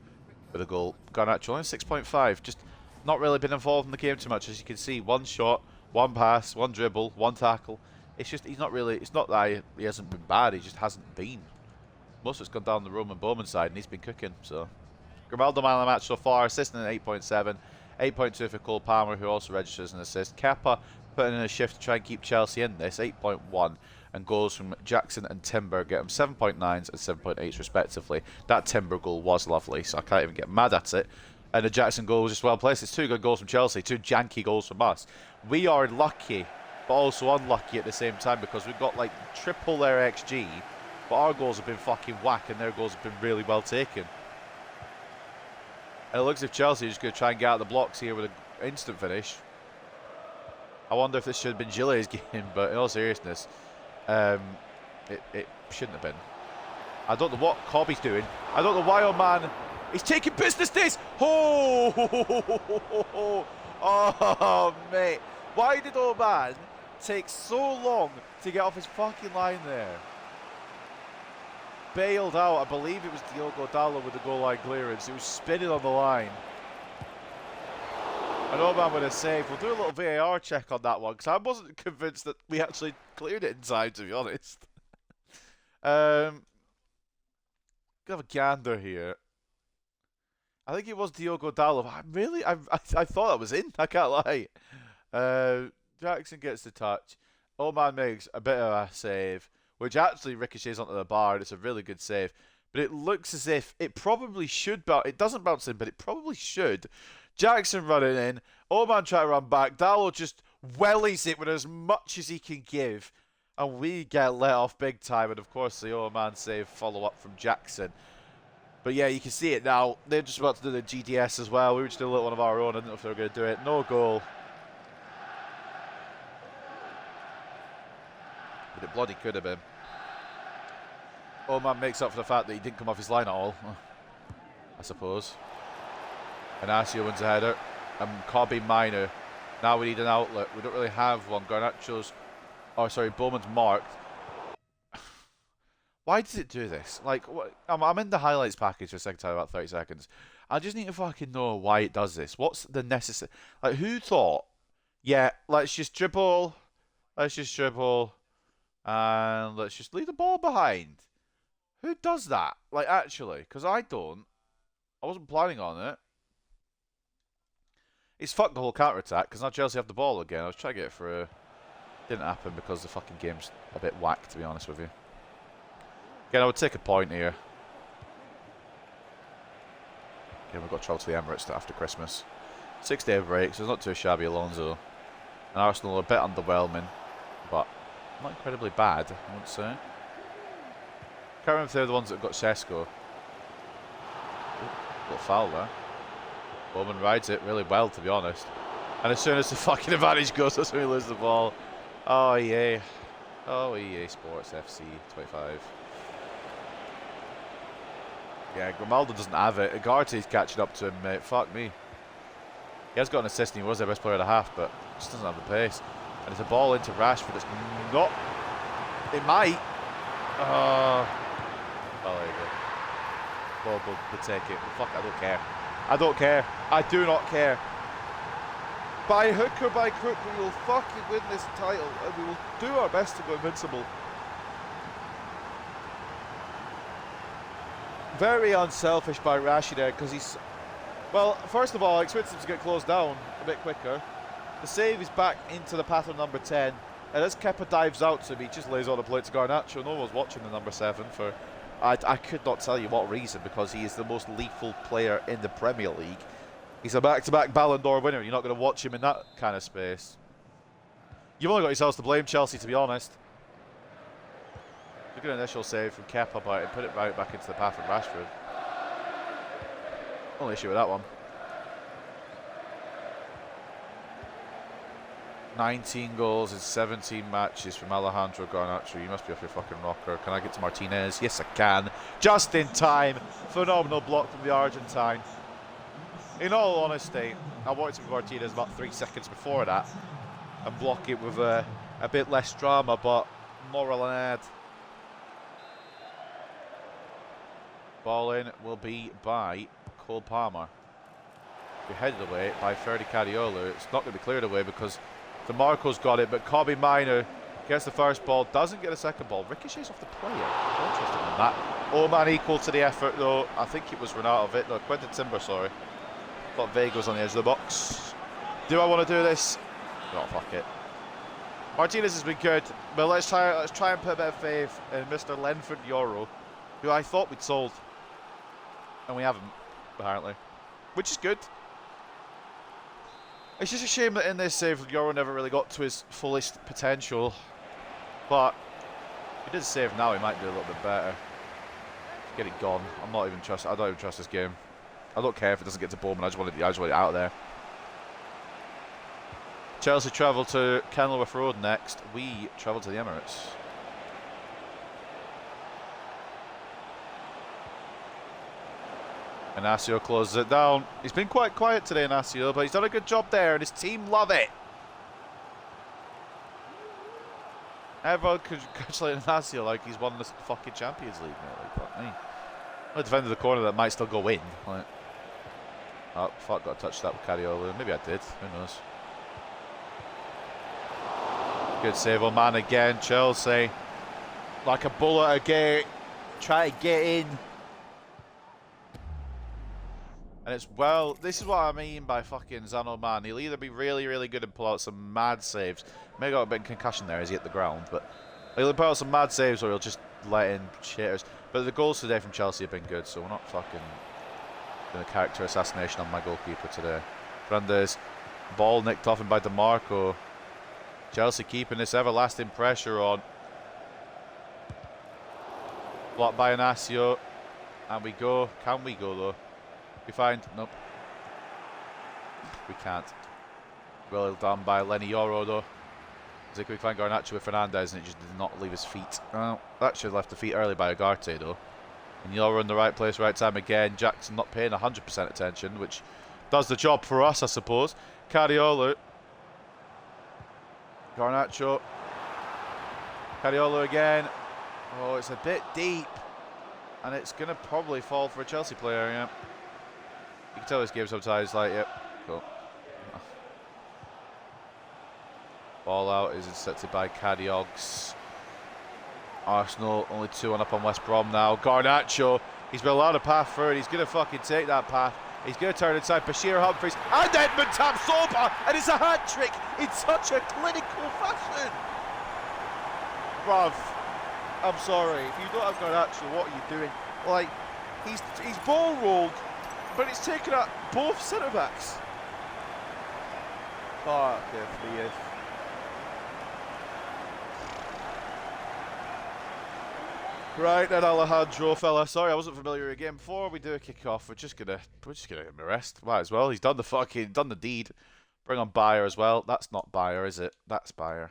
with a goal. Garnacho only 6.5. Just not really been involved in the game too much, as you can see. One shot, one pass, one dribble, one tackle. It's just he's not really. It's not that he hasn't been bad. He just hasn't been. Most of it's gone down the Roman Bowman side, and he's been cooking. So Grimaldo man of the match so far, assisting at 8.7. 8.2 for Cole Palmer, who also registers an assist. Kepa putting in a shift to try and keep Chelsea in this, 8.1. And goals from Jackson and Timber get them 7.9s and 7.8s respectively. That Timber goal was lovely, so I can't even get mad at it. And the Jackson goal was just well placed. It's 2 good goals from Chelsea, 2 janky goals from us. We are lucky, but also unlucky at the same time, because we've got like triple their XG, but our goals have been fucking whack and their goals have been really well taken. And it looks as if Chelsea are just going to try and get out of the blocks here with an instant finish. I wonder if this should have been Gillet's game, but in all seriousness, it shouldn't have been. I don't know what Cobby's doing. I don't know why, oh man, he's taking business days. Oh, oh, mate. Why did old man take so long to get off his fucking line there? Bailed out. I believe it was Diogo Dallo with the goal line clearance. He was spinning on the line. And old man with a save. We'll do a little VAR check on that one, because I wasn't convinced that we actually cleared it in time, to be honest. Gonna have a gander here. I think it was Diogo Dallo. I thought that was in. I can't lie. Jackson gets the touch. Old man makes a bit of a save, which actually ricochets onto the bar, and it's a really good save. But it looks as if it probably should bounce. It doesn't bounce in, but it probably should. Jackson running in. Old man trying to run back. Dallo just wellies it with as much as he can give. And we get let off big time. And of course, the old man save follow-up from Jackson. But yeah, you can see it now. They're just about to do the GDS as well. We were just doing a little one of our own. I didn't know if they were going to do it. No goal. But it bloody could have been. Old man makes up for the fact that he didn't come off his line at all, I suppose. Inacio wins a header. And Cobby minor. Now we need an outlet. We don't really have one. Garnacho's... Oh, sorry, Bowman's marked. Why does it do this? Like, what? I'm in the highlights package for a second time, about 30 seconds. I just need to fucking know why it does this. What's the necessary... Like, who thought, yeah, let's just dribble. Let's just dribble. And let's just leave the ball behind. Who does that? Like, actually, because I don't. I wasn't planning on it. He's fucked the whole counter-attack, because now Chelsea have the ball again. I was trying to get it through. Didn't happen because the fucking game's a bit whack, to be honest with you. Again, I would take a point here. Again, we've got to travel to the Emirates after Christmas. 6-day break, so it's not too shabby, Alonso. And Arsenal are a bit underwhelming, but not incredibly bad, I wouldn't say. Can't remember if they're the ones that got Sesko. Got foul there. Bowman rides it really well, to be honest. And as soon as the fucking advantage goes, that's when we lose the ball. Oh, EA. Oh, EA Sports FC 25. Yeah, Grimaldo doesn't have it. Ugarte's catching up to him, mate. Fuck me. He has got an assist and he was their best player at the half, but just doesn't have the pace. And it's a ball into Rashford. It's not... It might. Oh, there you go. Well, we'll take it. Fuck, I don't care. I don't care. I do not care. By hook or by crook, we will fucking win this title, and we will do our best to go invincible. Very unselfish by Rashi there, because he's... Well, first of all, I expected him to get closed down a bit quicker. The save is back into the path of number 10. And as Kepa dives out to him, he just lays on the plate to Garnacho. No one's watching the number 7 for... I could not tell you what reason, because he is the most lethal player in the Premier League. He's a back-to-back Ballon d'Or winner. You're not going to watch him in that kind of space. You've only got yourselves to blame, Chelsea, to be honest. Good initial save from Kepa, but it put it right back into the path of Rashford. Only issue with that one. 19 goals in 17 matches from Alejandro Garnacho. You must be off your fucking rocker. Can I get to Martinez? Yes, I can. Just in time. Phenomenal block from the Argentine. In all honesty, I wanted to be Martinez about 3 seconds before that and block it with a bit less drama, but moral and ad. Ball in will be by Cole Palmer. Be headed away by Ferdi Cariolo. It's not going to be cleared away because DeMarco's got it, but Kobbie Mainoo gets the first ball, doesn't get a second ball. Ricochets off the player. Interesting in that. Oman equal to the effort, though. I think it was Renato Vit. Quentin Timber, sorry. Thought Vega was on the edge of the box. Do I want to do this? No, fuck it. Martinez has been good, but let's try and put a bit of faith in Mr. Lenford Yoro, who I thought we'd sold. And we haven't, apparently. Which is good. It's just a shame that in this save, Yoro never really got to his fullest potential. But if he did save now, he might do a little bit better. Get it gone. I don't even trust this game. I don't care if it doesn't get to Bowman. I just want it out of there. Chelsea travel to Kenilworth Road next. We travel to the Emirates. Inacio closes it down. He's been quite quiet today, Inacio, but he's done a good job there, and his team love it. Everyone congratulating Inacio like he's won the fucking Champions League, mate. Like, fuck me. I defended the corner that might still go in. Like, oh, fuck, got to touch that with Cariolo. Maybe I did. Who knows? Good save on man again. Chelsea, like a bullet again. Try to get in. And it's, well, this is what I mean by fucking Zano Man. He'll either be really, really good and pull out some mad saves. Maybe got a bit of concussion there as he hit the ground, but he'll pull out some mad saves or he'll just let in shitters. But the goals today from Chelsea have been good, so we're not fucking doing a character assassination on my goalkeeper today. Fernandes, ball nicked off him by DeMarco. Chelsea keeping this everlasting pressure on. Blocked by Inacio. And we go. Can we go though? We find, nope. We can't. Well done by Lenny Yoro though. As we find Garnacho with Fernandes and it just did not leave his feet. Well, that should have left the feet early by Ugarte though. And Yoro in the right place, right time again. Jackson not paying 100% attention, which does the job for us, I suppose. Cariolo. Garnacho. Cariolo again. Oh, it's a bit deep. And it's going to probably fall for a Chelsea player, yeah. You can tell this game sometimes, like, yep, cool. Ball out is intercepted by Cadiogs. Arsenal only 2-1 up on West Brom now. Garnacho, he's been allowed a path through, and he's going to fucking take that path. He's going to turn inside Bashir Humphries, and Edmund Tapsoba, and it's a hat trick in such a clinical fashion. Bruv, I'm sorry, if you don't have Garnacho, what are you doing? Like, he's ball rolled, but it's taken out both centre backs. Fuck if he is. Right then, Alejandro, fella. Sorry, I wasn't familiar with the game. Before we do a kick-off, we're just gonna give him a rest. Might as well. He's done the deed. Bring on Bayer as well. That's not Bayer, is it? That's Bayer.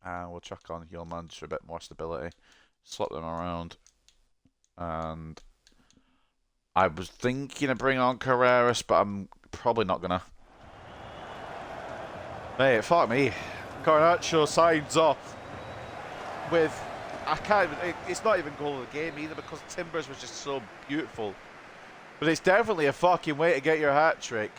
And we'll chuck on Yeoman for a bit more stability. Swap them around. And I was thinking of bringing on Carreras, but I'm probably not gonna. Mate, fuck me. Garnacho signs off with. I can't even, it's not even goal of the game either because Timbers was just so beautiful. But it's definitely a fucking way to get your hat trick.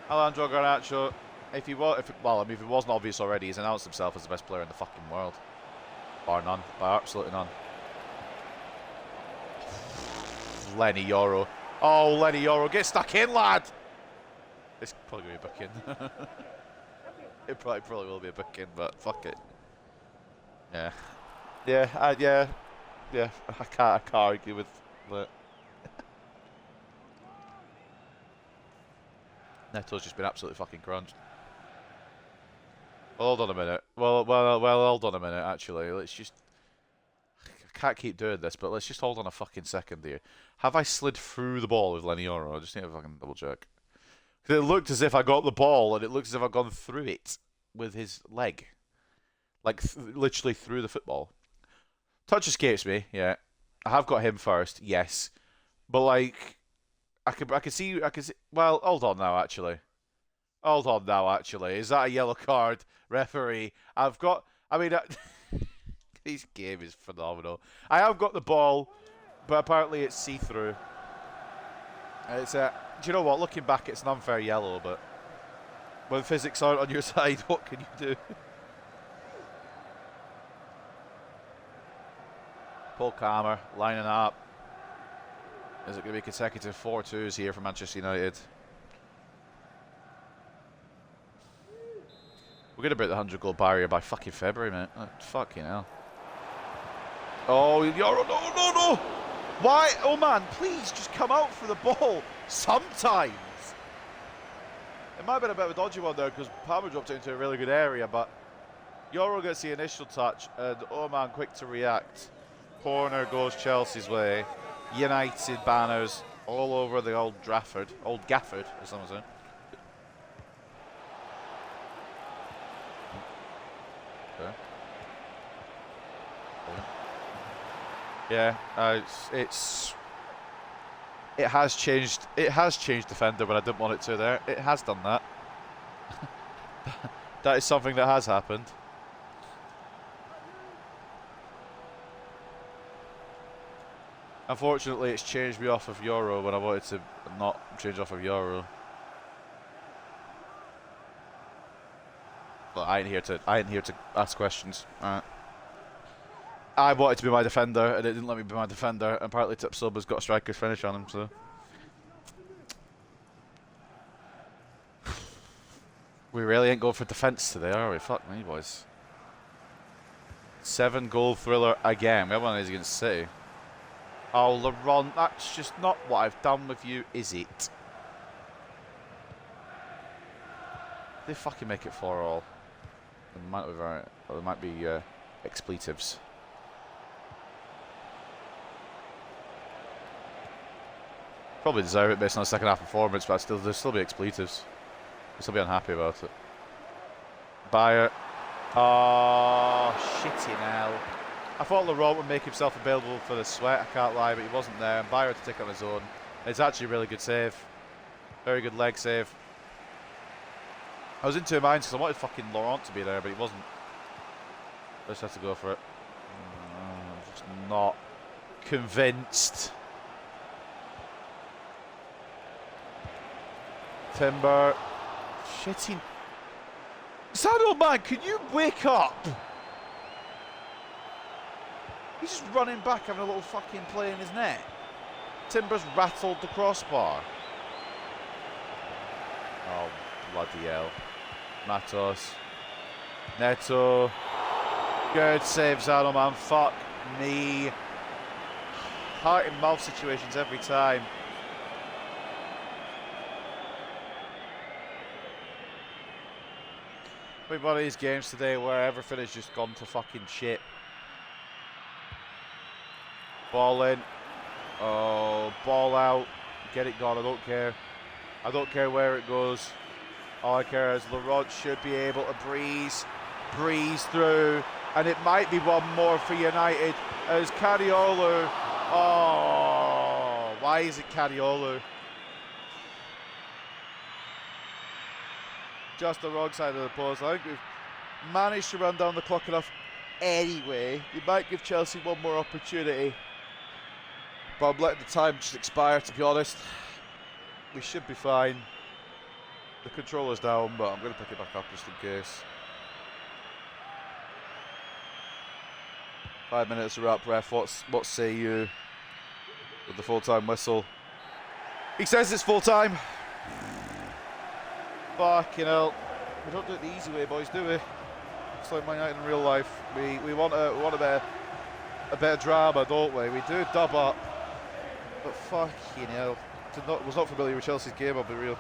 Alejandro Garnacho, if it wasn't obvious already, he's announced himself as the best player in the fucking world. Bar none, by absolutely none. Lenny Yoro. Oh, Lenny Yoro, get stuck in, lad! It's probably going to be a book in. It probably will be a book in, but fuck it. Yeah. Yeah. I can't argue with that. Neto's just been absolutely fucking crunched. Hold on a minute. Well, hold on a minute, actually. Let's just... I can't keep doing this, but let's just hold on a fucking second here. Have I slid through the ball with Lenny Oro? I just need to fucking double check. Because it looked as if I got the ball, and it looks as if I've gone through it with his leg. Like, literally through the football. Touch escapes me, yeah. I have got him first, yes. But, like, I could see... Well, hold on now, actually. Hold on now, actually. Is that a yellow card, referee? I've got... I mean... This game is phenomenal. I have got the ball, but apparently it's see-through. It's do you know what? Looking back, it's an unfair yellow, but when physics aren't on your side, what can you do? Paul Kammer lining up. Is it going to be consecutive 4-2s here for Manchester United? We're going to break the 100-goal barrier by fucking February, mate. Oh, fucking hell. Oh, no. Why? Oh, man, please just come out for the ball sometimes. It might have been a bit of a dodgy one there because Palmer dropped it into a really good area, but Yoro gets the initial touch, and oh, man, quick to react. Corner goes Chelsea's way. United banners all over the old Gafford, as someone said. Okay. Yeah, it has changed. It has changed defender when I didn't want it to. There, it has done that. That is something that has happened. Unfortunately, it's changed me off of Euro when I wanted to not change off of Euro. But I ain't here to ask questions. I wanted to be my defender, and it didn't let me be my defender. And apparently, Tipsoba's got a striker's finish on him, so. We really ain't going for defence today, are we? Fuck me, boys. 7-goal thriller again. We have one of these against City. Oh, LeRon, that's just not what I've done with you, is it? They fucking make it 4-all. There might be expletives. Probably deserve it based on the second half performance, but there'll still be expletives. I'll still be unhappy about it. Bayer. Oh, shitty hell. I thought Laurent would make himself available for the sweat, I can't lie, but he wasn't there. And Bayer had to take on his own. It's actually a really good save. Very good leg save. I was in two minds because I wanted fucking Laurent to be there, but he wasn't. I just had to go for it. I'm just not convinced. Timber. Shitty. Saddle man, can you wake up? He's just running back, having a little fucking play in his net. Timber's rattled the crossbar. Oh, bloody hell. Matos. Neto. Good save, Zadelman. Fuck me. Heart and mouth situations every time. We've one of these games today where everything has just gone to fucking shit. Ball in. Oh, ball out. Get it gone. I don't care. I don't care where it goes. All I care is Laurent should be able to breeze through. And it might be one more for United as Cariolo. Oh, why is it Cariolo? Just the wrong side of the post. I think we've managed to run down the clock enough anyway. You might give Chelsea one more opportunity. But I'm letting the time just expire, to be honest. We should be fine. The controller's down, but I'm going to pick it back up just in case. 5 minutes are up, ref. What say you with the full-time whistle? He says it's full-time. Fucking hell. We don't do it the easy way, boys, do we? It's like Man United in real life. We want a bit of drama, don't we? We do dub up. But fucking hell. Was not familiar with Chelsea's game, I'll be real.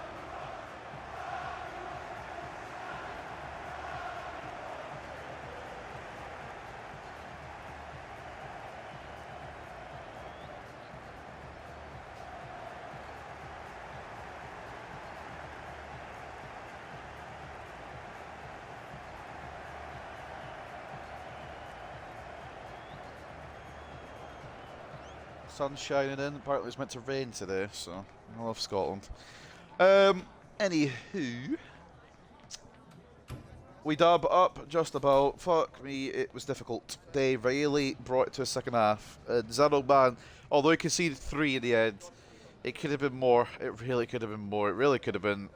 Sun's shining in. Apparently it's meant to rain today, so I love Scotland. Anywho, we dub up just about. Fuck me, it was difficult. They really brought it to a second half. Zanoban, although he conceded 3 in the end, it could have been more. It really could have been more. It really could have been.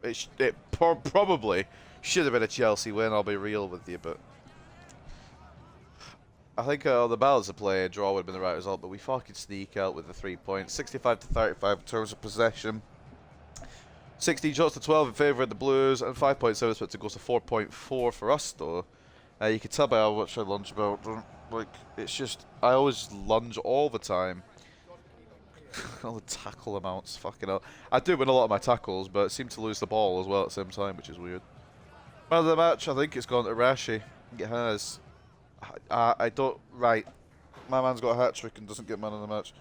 It probably should have been a Chelsea win, I'll be real with you, but I think the balance of play, a draw would have been the right result, but we fucking sneak out with the 3 points. 65 to 35 in terms of possession. 16 shots to 12 in favour of the Blues, and 5.7 split to goes to 4.4 for us, though. You can tell by how much I lunge about. Like, it's just, I always lunge all the time. All the tackle amounts, fucking hell. I do win a lot of my tackles, but seem to lose the ball as well at the same time, which is weird. Man of the match, I think it's gone to Rashi. It has. I don't. Right. My man's got a hat trick and doesn't get man of the match.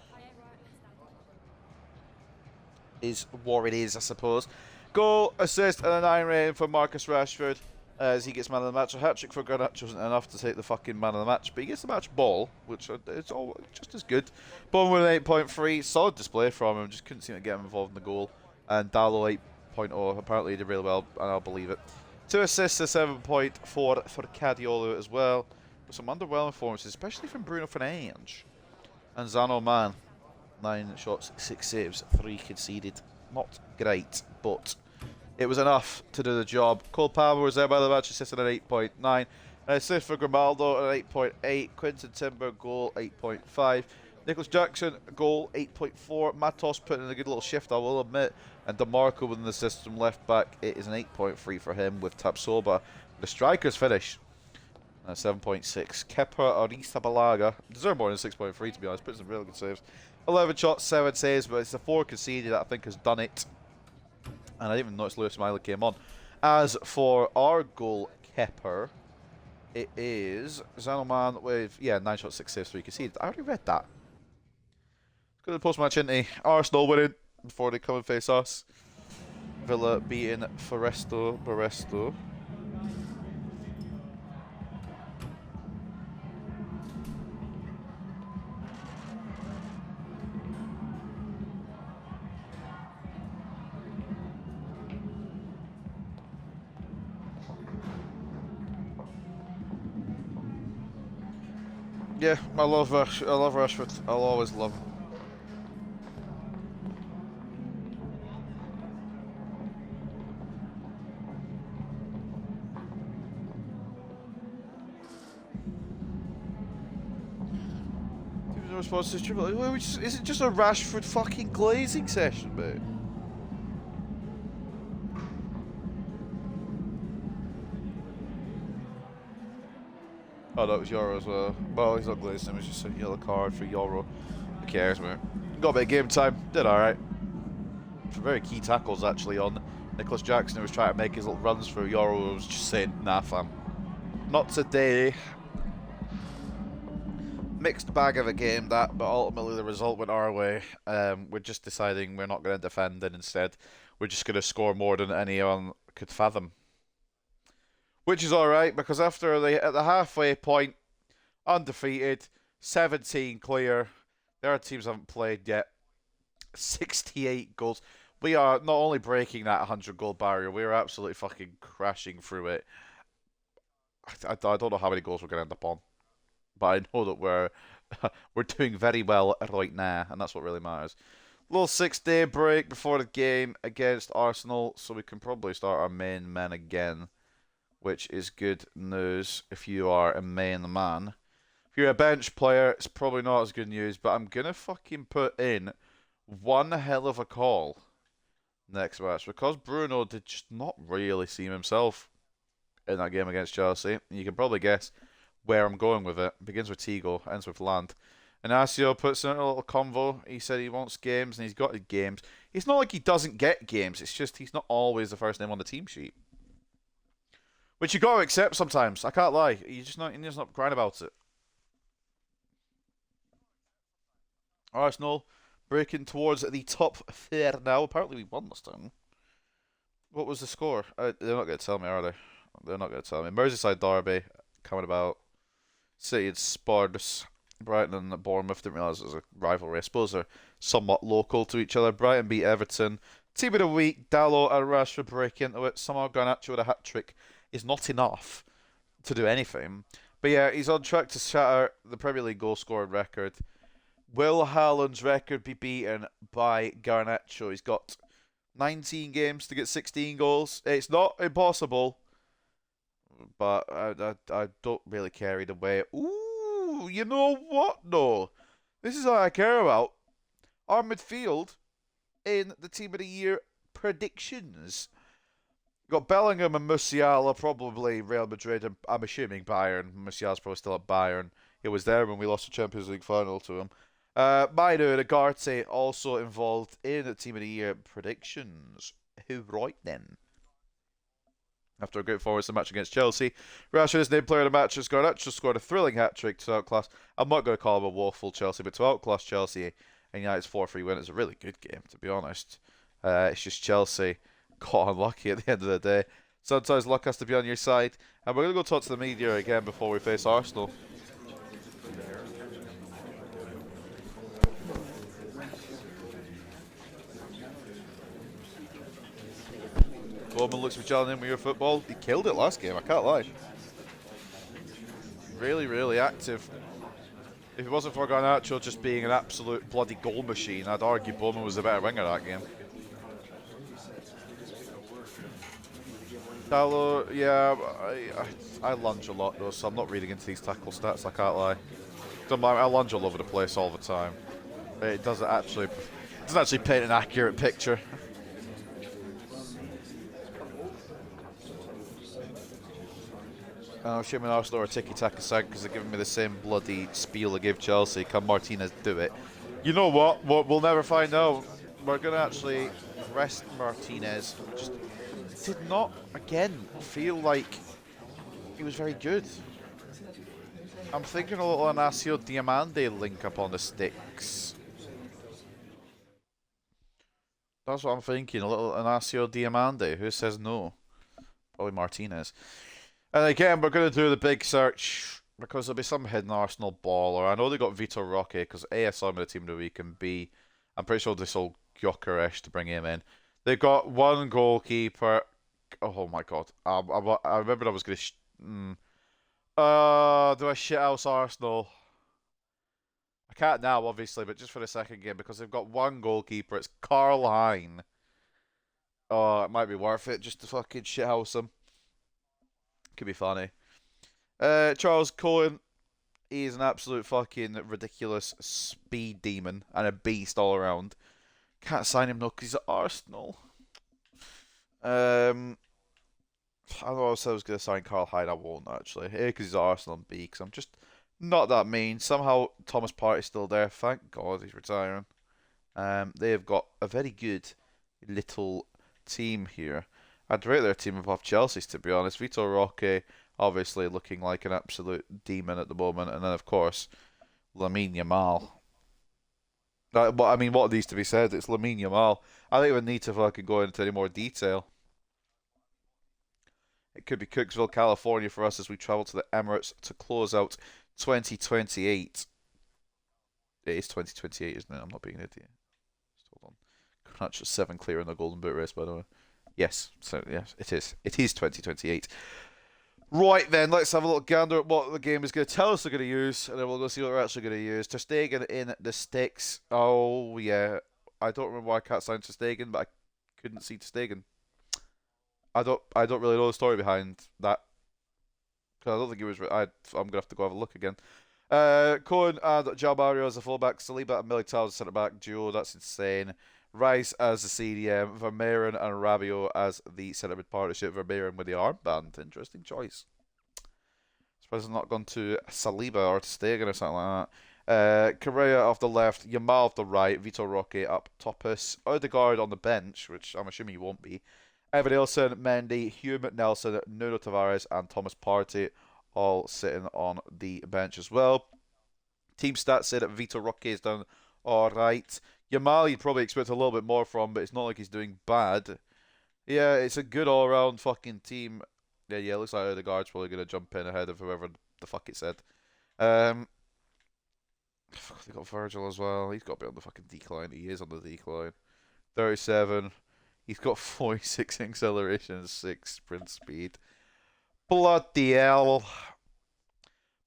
Is what it is, I suppose. Goal, assist, and a 9 rating for Marcus Rashford as he gets man of the match. A hat trick for Garnacho wasn't enough to take the fucking man of the match, but he gets the match ball, which it's all just as good. Bowman with an 8.3, solid display from him. Just couldn't seem to get him involved in the goal. And Dallo 8.0, apparently he did really well, and I'll believe it. 2 assists, a 7.4 for Cadiolo as well. But some underwhelming performances, especially from Bruno Fernandes. And Zano Man, 9 shots, 6 saves, 3 conceded. Not great, but it was enough to do the job. Cole Palmer was there by the match, assisted at 8.9. An assist for Grimaldo at 8.8. Quinton Timber, goal 8.5. Nicholas Jackson, goal 8.4. Matos put in a good little shift, I will admit. And DeMarco within the system left back, it is an 8.3 for him with Tapsoba. The strikers finish. 7.6. Kepa Arrizabalaga deserve more than 6.3 to be honest. Put some really good saves. 11 shots, 7 saves, but it's the 4 conceded that I think has done it. And I didn't even notice Lewis Miley came on. As for our goalkeeper, it is Zanoman with 9 shots, 6 saves, 3 conceded. I already read that. Let's go to the post-match, isn't he? Arsenal winning before they come and face us. Villa beating Baresto. Yeah, I love Rashford. I'll always love him. Is it just a Rashford fucking glazing session, mate? Oh, that was Euro as well. Well, he's not glazed him, it's just a yellow card for Euro. Who cares, man? Got a bit of game time. Did alright. Some very key tackles, actually, on Nicholas Jackson, who was trying to make his little runs for Euro. I was just saying, nah, fam. Not today. Mixed bag of a game, that, but ultimately the result went our way. We're just deciding we're not going to defend, and instead we're just going to score more than anyone could fathom. Which is alright, because at the halfway point, undefeated, 17 clear. The other teams haven't played yet. 68 goals. We are not only breaking that 100 goal barrier, we are absolutely fucking crashing through it. I don't know how many goals we're going to end up on. But I know that we're doing very well right now, and that's what really matters. Little 6-day break before the game against Arsenal, so we can probably start our main men again, which is good news if you are a main man. If you're a bench player, it's probably not as good news, but I'm going to fucking put in one hell of a call next match, because Bruno did just not really seem himself in that game against Chelsea. You can probably guess where I'm going with it. Begins with Tigo, ends with Land. Inacio puts in a little convo. He said he wants games, and he's got his games. It's not like he doesn't get games, it's just he's not always the first name on the team sheet. Which you got to accept sometimes. I can't lie. You're just not crying about it. Arsenal breaking towards the top four now. Apparently we won this time. What was the score? They're not going to tell me, are they? They're not going to tell me. Merseyside derby coming about. City and Spurs. Brighton and Bournemouth, didn't realise it was a rivalry. I suppose they're somewhat local to each other. Brighton beat Everton. Team of the week, Dalot and Rashford break into it. Somehow Garnacho with a hat-trick is not enough to do anything. But yeah, he's on track to shatter the Premier League goal scoring record. Will Haaland's record be beaten by Garnacho? He's got 19 games to get 16 goals. It's not impossible, but I don't really care either way. Ooh, you know what? No, this is what I care about. Our midfield in the Team of the Year predictions. Got Bellingham and Musiala, probably Real Madrid, and I'm assuming Bayern. Musiala's probably still at Bayern. He was there when we lost the Champions League final to him. Mainu and Ugarte also involved in the Team of the Year predictions. Who right then? After a great forwards match against Chelsea, Rashford is named player of the match as Garnacho scored a thrilling hat-trick to outclass. I'm not going to call him a woeful Chelsea, but to outclass Chelsea and United's 4-3 win is a really good game, to be honest. It's just Chelsea got unlucky at the end of the day. Sometimes luck has to be on your side. And we're going to go talk to the media again before we face Arsenal. Bowman looks for challenging with your football. He killed it last game, I can't lie. Really, really active. If it wasn't for Garnacho just being an absolute bloody goal machine, I'd argue Bowman was the better winger that game. Dalot, yeah, I lunge a lot though, so I'm not reading into these tackle stats, I can't lie. I lunge all over the place all the time. It doesn't actually paint an accurate picture. I'm assuming Arsenal are tiki-taka side because they're giving me the same bloody spiel I gave Chelsea. Can Martinez do it? You know what? We'll never find out. We're going to actually rest Martinez. Just did not, again, feel like he was very good. I'm thinking a little Inacio Diamande link up on the sticks. That's what I'm thinking. A little Inacio Diamande. Who says no? Probably Martinez. And again, we're going to do the big search because there'll be some hidden Arsenal baller. I know they got Vitor Roque because A, I saw him in the Team of the Week, and B, I'm pretty sure they sold Gyökeres to bring him in. They've got one goalkeeper. Oh my god. I remembered I was going to... do I shithouse Arsenal? I can't now, obviously, but just for the second game because they've got one goalkeeper. It's Karl Hein. Oh, it might be worth it just to fucking shithouse him. Could be funny. Charles Cohen, he's an absolute fucking ridiculous speed demon and a beast all around. Can't sign him though because he's at Arsenal. I know I was going to sign Karl Hein. I won't actually. A, because he's at Arsenal, and B, because I'm just not that mean. Somehow Thomas Partey's still there. Thank God he's retiring. They have got a very good little team here. I'd rate their team above Chelsea's, to be honest. Vitor Roque, obviously looking like an absolute demon at the moment. And then, of course, Lamine Yamal. But I mean, what needs to be said? It's Lamine Yamal. I don't even need to fucking go into any more detail. It could be Cooksville, California for us as we travel to the Emirates to close out 2028. It is 2028, isn't it? I'm not being an idiot. Just hold on. Garnacho 7 clear in the Golden Boot race, by the way. Yes, so yes, it is. It is 2028. Right then, let's have a little gander at what the game is going to tell us they're going to use, and then we'll go see what they're actually going to use. Ter Stegen in the sticks. Oh yeah, I don't remember why I can't sign Ter Stegen, but I couldn't see Ter Stegen. I don't really know the story behind that. Cause I don't think he was. I'm gonna have to go have a look again. Cohen and João Mario as a fullback, Saliba and Militao as a centre back duo. That's insane. Rice as the CDM, Vermeeren and Rabiot as the centre mid partnership. Vermeeren with the armband. Interesting choice. Suppose I've not gone to Saliba or Stegen or something like that. Correa off the left, Yamal off the right, Vitor Roque up toppus, Odegaard on the bench, which I'm assuming he won't be. Evan Nilsson, Mendy, Hugh Nelson, Nuno Tavares, and Thomas Partey all sitting on the bench as well. Team stats say that Vitor Roque is done alright. Yamal you'd probably expect a little bit more from, but it's not like he's doing bad. Yeah, it's a good all-round fucking team. Yeah, it looks like Odegaard's probably going to jump in ahead of whoever the fuck it said. Fuck, they got Virgil as well. He's got to be on the fucking decline. He is on the decline. 37. He's got 46 acceleration and 6 sprint speed. Bloody hell.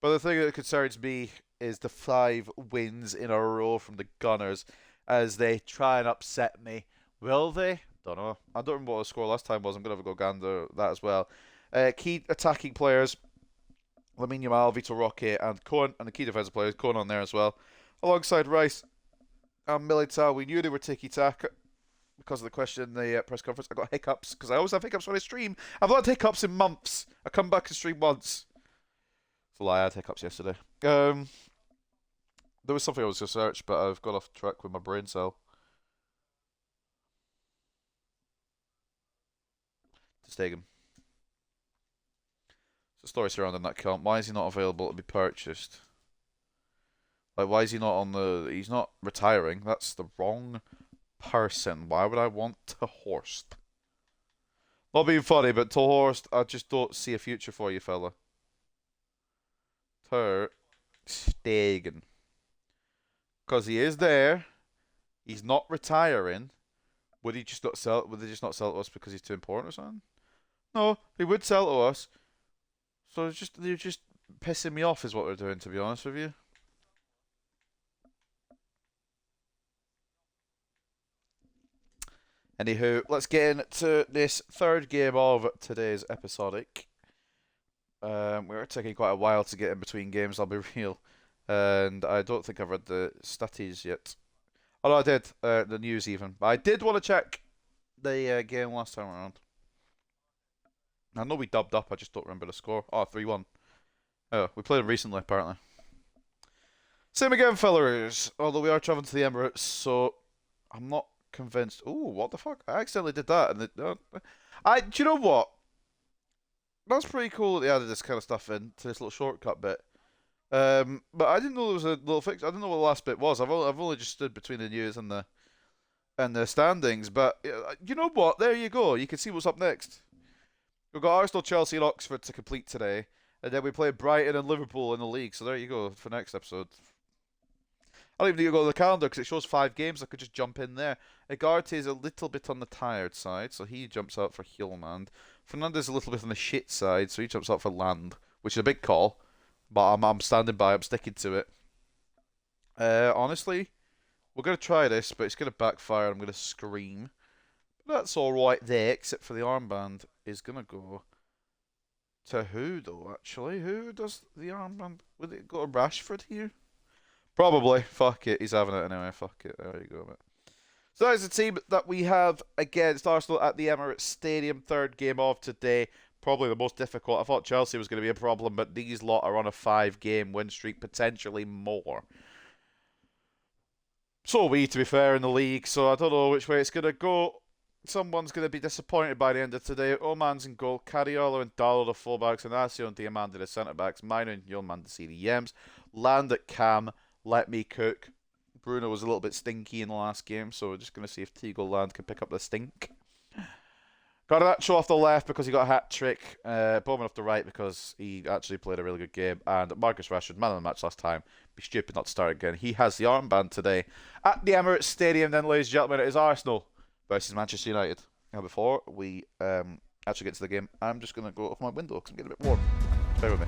But the thing that concerns me is the 5 wins in a row from the Gunners as they try and upset me. Will they? Don't know. I don't remember what the score last time was. I'm going to have a go gander that as well. Key attacking players, Lamine Yamal, Vitor Roque, and Cohen, and the key defensive players, Cohen on there as well. Alongside Rice and Militao, we knew they were tiki-taka because of the question in the press conference. I got hiccups because I always have hiccups when I stream. I've not had hiccups in months. I come back and stream once. It's a lie, I had hiccups yesterday. There was something I was going to search, but I've got off track with my brain cell. Stegen. The story surrounding that count. Why is he not available to be purchased? Like, why is he not on the... He's not retiring. That's the wrong person. Why would I want to Horst? Not being funny, but to Horst, I just don't see a future for you, fella. Ter Stegen. Because he is there. He's not retiring. Would he just not sell? Would they just not sell to us because he's too important or something? No, they would sell to us. So it's just they're just pissing me off, is what they're doing. To be honest with you. Anywho, let's get into this third game of today's episodic. We're taking quite a while to get in between games, I'll be real. And I don't think I've read the studies yet. Oh, no, I did. The news even. But I did want to check the game last time around. I know we dubbed up, I just don't remember the score. Oh, 3-1. Oh, we played them recently, apparently. Same again, fellas. Although we are travelling to the Emirates, so I'm not convinced. Ooh, what the fuck? I accidentally did that. And do you know what? That's pretty cool that they added this kind of stuff into this little shortcut bit. But I didn't know there was a little fix. I didn't know what the last bit was. I've only just stood between the news and the standings. But you know what? There you go. You can see what's up next. We've got Arsenal, Chelsea, and Oxford to complete today, and then we play Brighton and Liverpool in the league. So there you go for next episode. I don't even need to go to the calendar because it shows 5 games. I could just jump in there. Ugarte is a little bit on the tired side, so he jumps out for Hillman. Fernandez is a little bit on the shit side, so he jumps out for Land, which is a big call. But I'm standing by. I'm sticking to it. Honestly, we're going to try this, but it's going to backfire. I'm going to scream. But that's all right there, except for the armband is going to go to who, though, actually? Who does the armband? Would it go to Rashford here? Probably. Fuck it. He's having it anyway. Fuck it. There you go, mate. So that is the team that we have against Arsenal at the Emirates Stadium. Third game of today. Probably the most difficult. I thought Chelsea was going to be a problem, but these lot are on a 5-game win streak, potentially more. So are we, to be fair, in the league, so I don't know which way it's going to go. Someone's going to be disappointed by the end of today. Oman's in goal, Cariolo and Darlow the fullbacks, Inacio and Diamande the centre-backs, Mino and Yilmaz the CDMs, Land at Cam, let me cook. Bruno was a little bit stinky in the last game, so we're just going to see if Tigo Land can pick up the stink. Garnacho off the left because he got a hat-trick. Bowman off the right because he actually played a really good game. And Marcus Rashford, man of the match last time. Be stupid not to start again. He has the armband today. At the Emirates Stadium then, ladies and gentlemen, it is Arsenal versus Manchester United. Now, before we actually get to the game, I'm just going to go off my window because I'm getting a bit warm. Bear with me.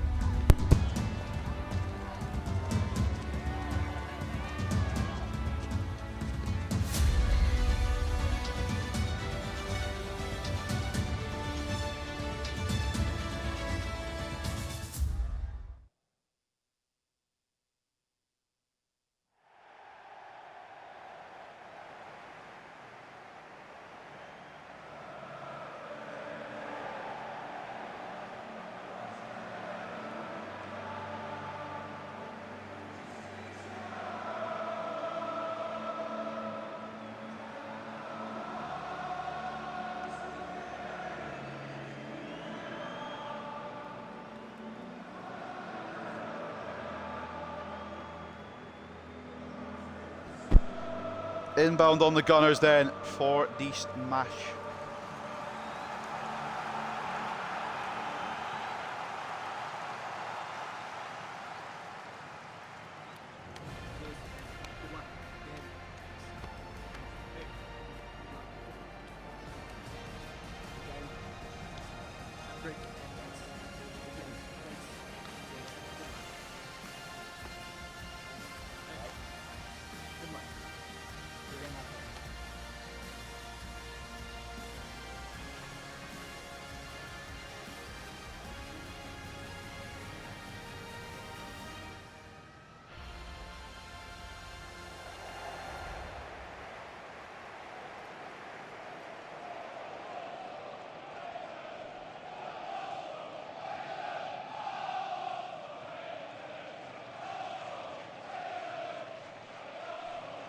Inbound on the Gunners then for the smash.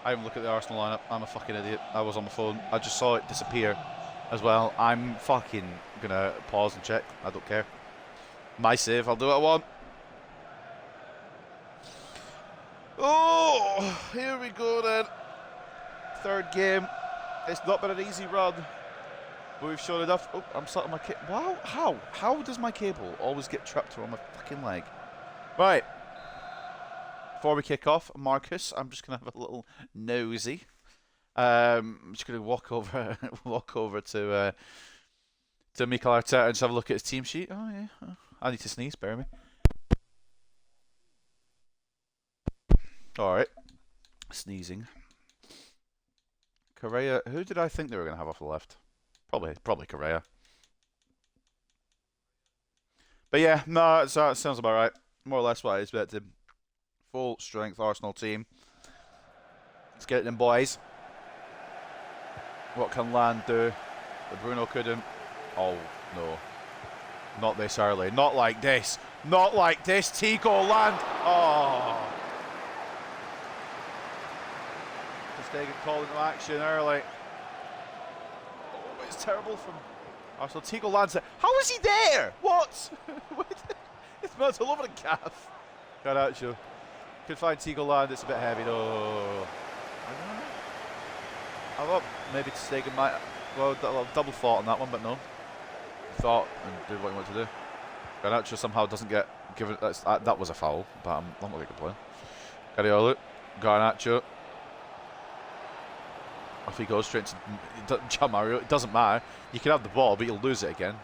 I even look at the Arsenal lineup. I'm a fucking idiot. I was on my phone. I just saw it disappear as well. I'm fucking gonna pause and check. I don't care. My save. I'll do what I want. Oh, here we go then. Third game. It's not been an easy run, but we've shown enough. Oh, I'm sat on my cable. Wow, how? How does my cable always get trapped around my fucking leg? Right. Before we kick off, Marcus, I'm just gonna have a little nosy. I'm just gonna walk over to Mikel Arteta and just have a look at his team sheet. Oh yeah, I need to sneeze. Bear me. All right, sneezing. Correa. Who did I think they were gonna have off the left? Probably Correa. But yeah, no, that sounds about right. More or less what I expected. Full strength Arsenal team. Let's get it in, boys. What can Land do that Bruno couldn't? Oh, no. Not this early. Not like this. Not like this. Tico Land. Oh. Just taking call into action early. Oh, it's terrible from Arsenal. Tico Land. How is he there? What? It's melted all over the calf. Garnacho. Could find Tico Land. It's a bit heavy though. I thought maybe Stegen might. Well, double thought on that one, but no. Thought and did what he wanted to do. Garnacho somehow doesn't get given. That was a foul, but I'm not going to complain. Guardiola, Garnacho. Off he goes straight to Jamario. It doesn't matter. You can have the ball, but you'll lose it again.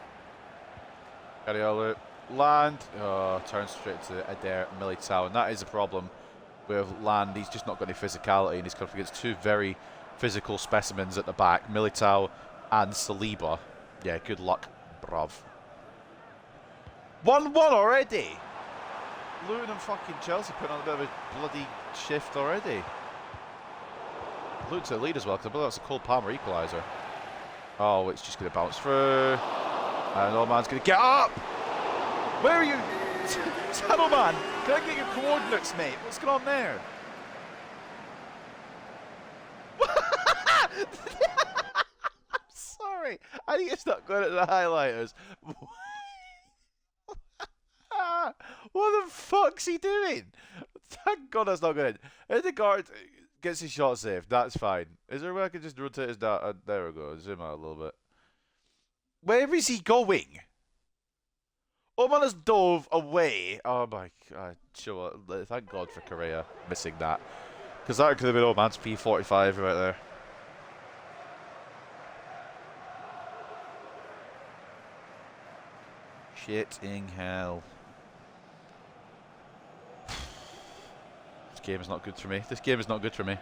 Guardiola. Land, turns straight to Eder Militao, and that is a problem with Land. He's just not got any physicality, and he's come up against two very physical specimens at the back, Militao and Saliba. Yeah, good luck, bruv. 1-1 already. Luton and fucking Chelsea putting on a bit of a bloody shift already. Luton to the lead as well, because I believe that's a Cole Palmer equaliser. Oh, it's just going to bounce through, and old man's going to get up. Where are you? Saddleman, can I get your coordinates, mate? What's going on there? I'm sorry. I think it's not good at the highlighters. What the fuck's he doing? Thank God that's not good. Odegaard gets his shot saved. That's fine. Is there a way I can just rotate his data? There we go. Zoom out a little bit. Where is he going? Oman has dove away. Oh my God. Sure. Thank God for Correa missing that. Because that could have been Oman's P45 right there. Shitting hell. This game is not good for me. This game is not good for me.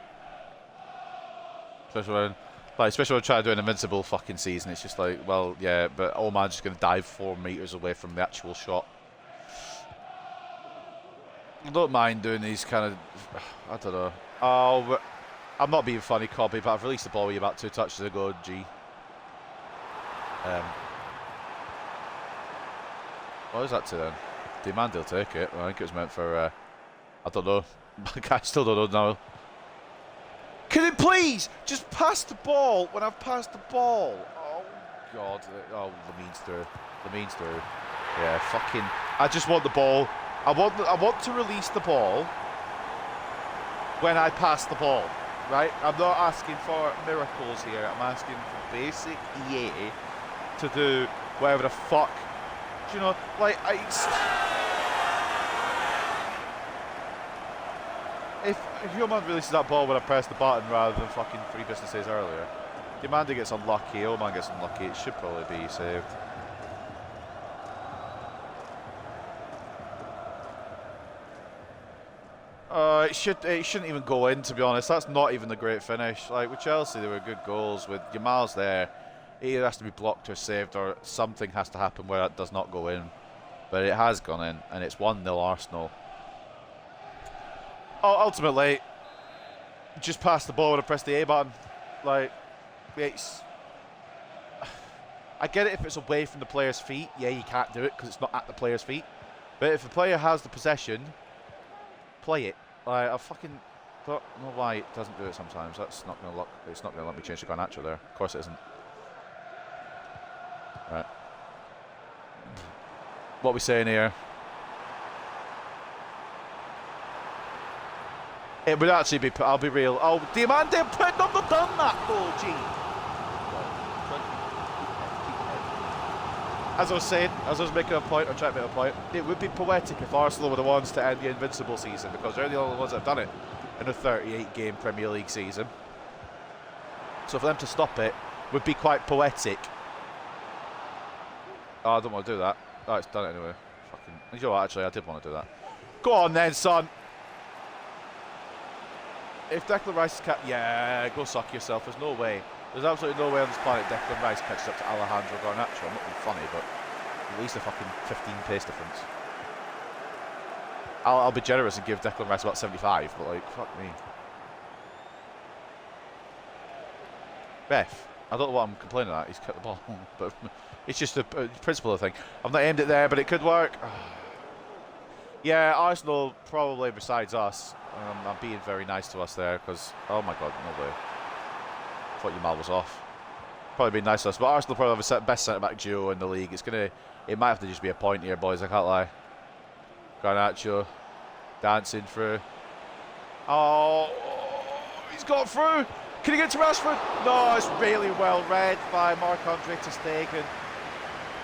Especially when I'm trying to do an invincible fucking season. It's just like, well, yeah, but Oman's just going to dive 4 meters away from the actual shot. I don't mind doing these kind of, I don't know. Oh, I'm not being funny, Cobby, but I've released the ball with you about 2 touches ago, G. What is that to then? Demand he'll take it. I think it was meant for, I don't know. I still don't know now. Can it please just pass the ball when I've passed the ball? Oh, God. Oh, Lamin's through. Lamin's through. Yeah, fucking. I just want the ball. I want to release the ball when I pass the ball, right? I'm not asking for miracles here. I'm asking for basic EA to do whatever the fuck. Do you know, like, If your man releases that ball when I press the button rather than fucking 3 businesses earlier, Demanda gets unlucky, Oman gets unlucky, it should probably be saved. It shouldn't even go in, to be honest. That's not even a great finish. Like with Chelsea, there were good goals. With Yamal's there, it either has to be blocked or saved, or something has to happen where that does not go in. But it has gone in, and it's 1-0 Arsenal. Ultimately, just pass the ball when I press the A button. Like, it's. I get it if it's away from the player's feet. Yeah, you can't do it because it's not at the player's feet. But if the player has the possession, play it. Like, don't know why it doesn't do it sometimes. That's not going to look. It's not going to let me change the Garnacho there. Of course it isn't. Right. What are we saying here? It would actually be. I'll be real. Oh, Diamante put not done that. Oh, gee. As I was saying, as I was making a point, or trying to make a point, it would be poetic if Arsenal were the ones to end the invincible season, because they're the only ones that have done it in a 38-game Premier League season. So for them to stop it would be quite poetic. Oh, I don't want to do that. Oh, it's done it anyway. Fucking. You know what, actually, I did want to do that. Go on then, son. If Declan Rice is yeah, go suck yourself. There's no way. There's absolutely no way on this planet Declan Rice catches up to Alejandro Garnacho. I'm not being funny, but at least a fucking 15 pace difference. I'll be generous and give Declan Rice about 75, but like, fuck me. Ref, I don't know what I'm complaining at. He's cut the ball, but it's just a principle of the thing. I've not aimed it there, but it could work. Yeah, Arsenal probably besides us. I'm being very nice to us there because, oh my god, no way. I thought Yamal was off. Probably be nice to us, but Arsenal probably have the best centre-back duo in the league. It might have to just be a point here, boys. I can't lie. Garnacho dancing through. Oh, he's got through. Can he get to Rashford? No, it's really well read by Marc-Andre ter Stegen.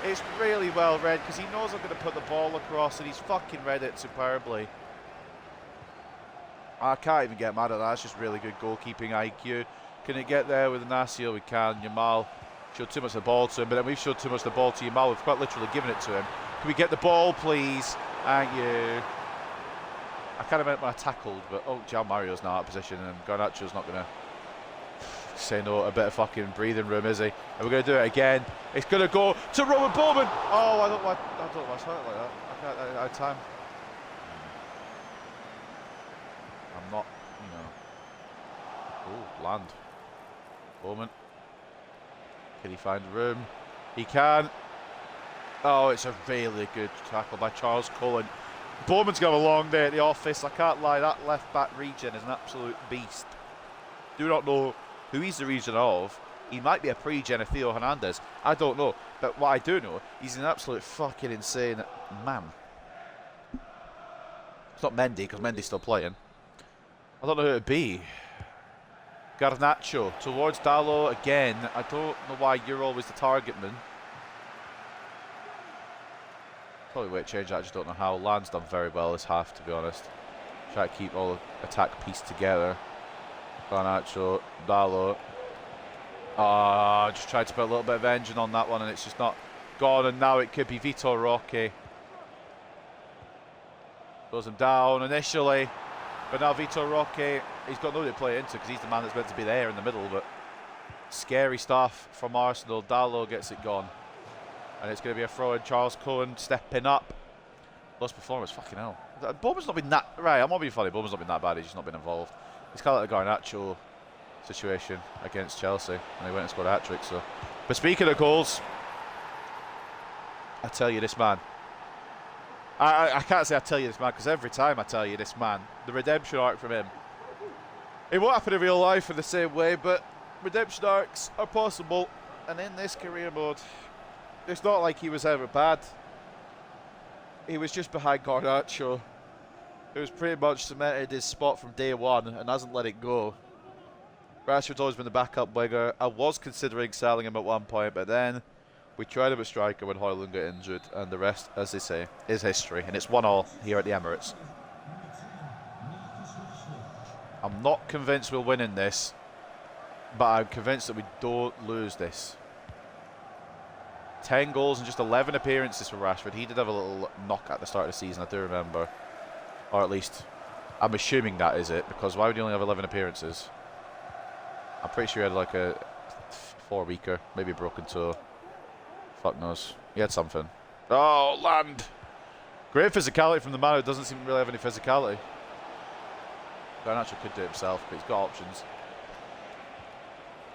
It's really well read because he knows I'm going to put the ball across, and he's fucking read it superbly. I can't even get mad at that. It's just really good goalkeeping IQ. Can it get there with Inacio? We can. Yamal showed too much of the ball to him, but then we've showed too much of the ball to Yamal. We've quite literally given it to him. Can we get the ball, please? Thank you. I kind of meant when I tackled, but oh, João Mario's now out of position, and Garnacho's not going to say no. A bit of fucking breathing room, is he? And we're going to do it again. It's going to go to Robert Bowman. Oh, I don't want to start it like that. I had time. I'm not, you know. Oh, land. Bowman. Can he find room? He can. Oh, it's a really good tackle by Charles Cullen. Bowman's got a long day at the office. I can't lie, that left back region is an absolute beast. Do not know who he's the region of. He might be a pre-gen of Theo Hernandez. I don't know. But what I do know, he's an absolute fucking insane man. It's not Mendy, because Mendy's still playing. I don't know who it would be. Garnacho towards Dalot again. I don't know why you're always the target man. Probably way to change that, I just don't know how. Land's done very well this half, to be honest. Try to keep all the attack piece together. Garnacho, Dalot. Just tried to put a little bit of engine on that one, and it's just not gone, and now it could be Vitor Roque. Goes him down initially, but now Vitor Roque, he's got nobody to play it into because he's the man that's meant to be there in the middle, but scary stuff from Arsenal. Dalot gets it gone. And it's going to be a throw in. Charles Cohen stepping up. Lost performance, fucking hell. Bowman's not been that... Right, I'm not being funny. Bowman's not been that bad. He's just not been involved. It's kind of like the Garnacho situation against Chelsea. And he went and scored a hat-trick, so... But speaking of goals, I tell you this man. I can't say I tell you this man, because every time I tell you this man, the redemption arc from him, it won't happen in real life in the same way, but redemption arcs are possible. And in this career mode... It's not like he was ever bad. He was just behind Garnacho, who's pretty much cemented his spot from day one and hasn't let it go. Rashford's always been the backup winger. I was considering selling him at one point, but then we tried him at striker when Højlund got injured, and the rest, as they say, is history. And it's 1-1 here at the Emirates. I'm not convinced we'll win in this, but I'm convinced that we don't lose this. 10 goals and just 11 appearances for Rashford. He did have a little knock at the start of the season, I do remember. Or at least, I'm assuming that is it, because why would he only have 11 appearances? I'm pretty sure he had like a 4-weeker, maybe a broken toe. Fuck knows. He had something. Oh, land! Great physicality from the man who doesn't seem to really have any physicality. Garnacho could do it himself, but he's got options.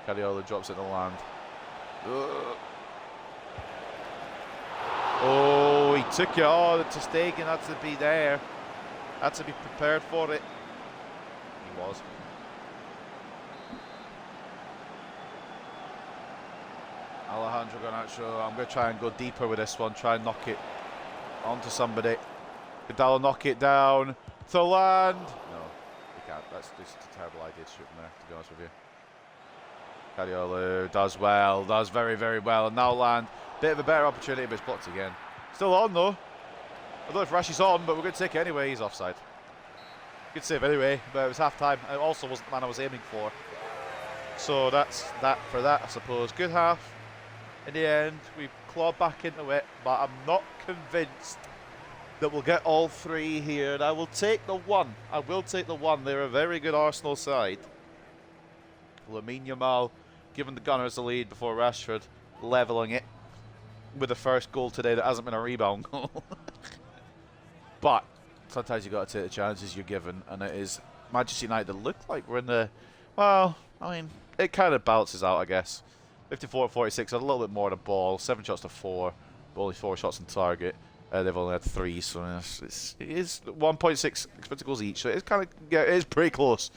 Cadiola drops it in the land. Ugh. Oh, he took it. Oh, the ter Stegen had to be there. Had to be prepared for it. was. Alejandro Garnacho, I'm going to try and go deeper with this one, try and knock it onto somebody. Vidal knock it down to land. No, you can't. That's just a terrible idea to shoot from there, to be honest with you. Cariolo does well, does very, very well. And now land. Bit of a better opportunity, but it's blocked again. Still on though. I don't know if Rashi's on, but we're going to take it anyway. He's offside. Good save anyway, but it was half time. It also wasn't the man I was aiming for. So that's that for that, I suppose. Good half. In the end, we clawed back into it, but I'm not convinced that we'll get all three here. And I will take the one. I will take the one. They're a very good Arsenal side. Lamine Yamal giving the Gunners the lead before Rashford levelling it with the first goal today that hasn't been a rebound goal. But sometimes you've got to take the chances you're given, and it is Manchester United that look like we're in the... Well, I mean, it kind of balances out, I guess. 54-46, a little bit more on the ball, 7 shots to 4, but only 4 shots on target. They've only had 3, so it is 1.6 expected goals each, so it's kind of, yeah, it is pretty close.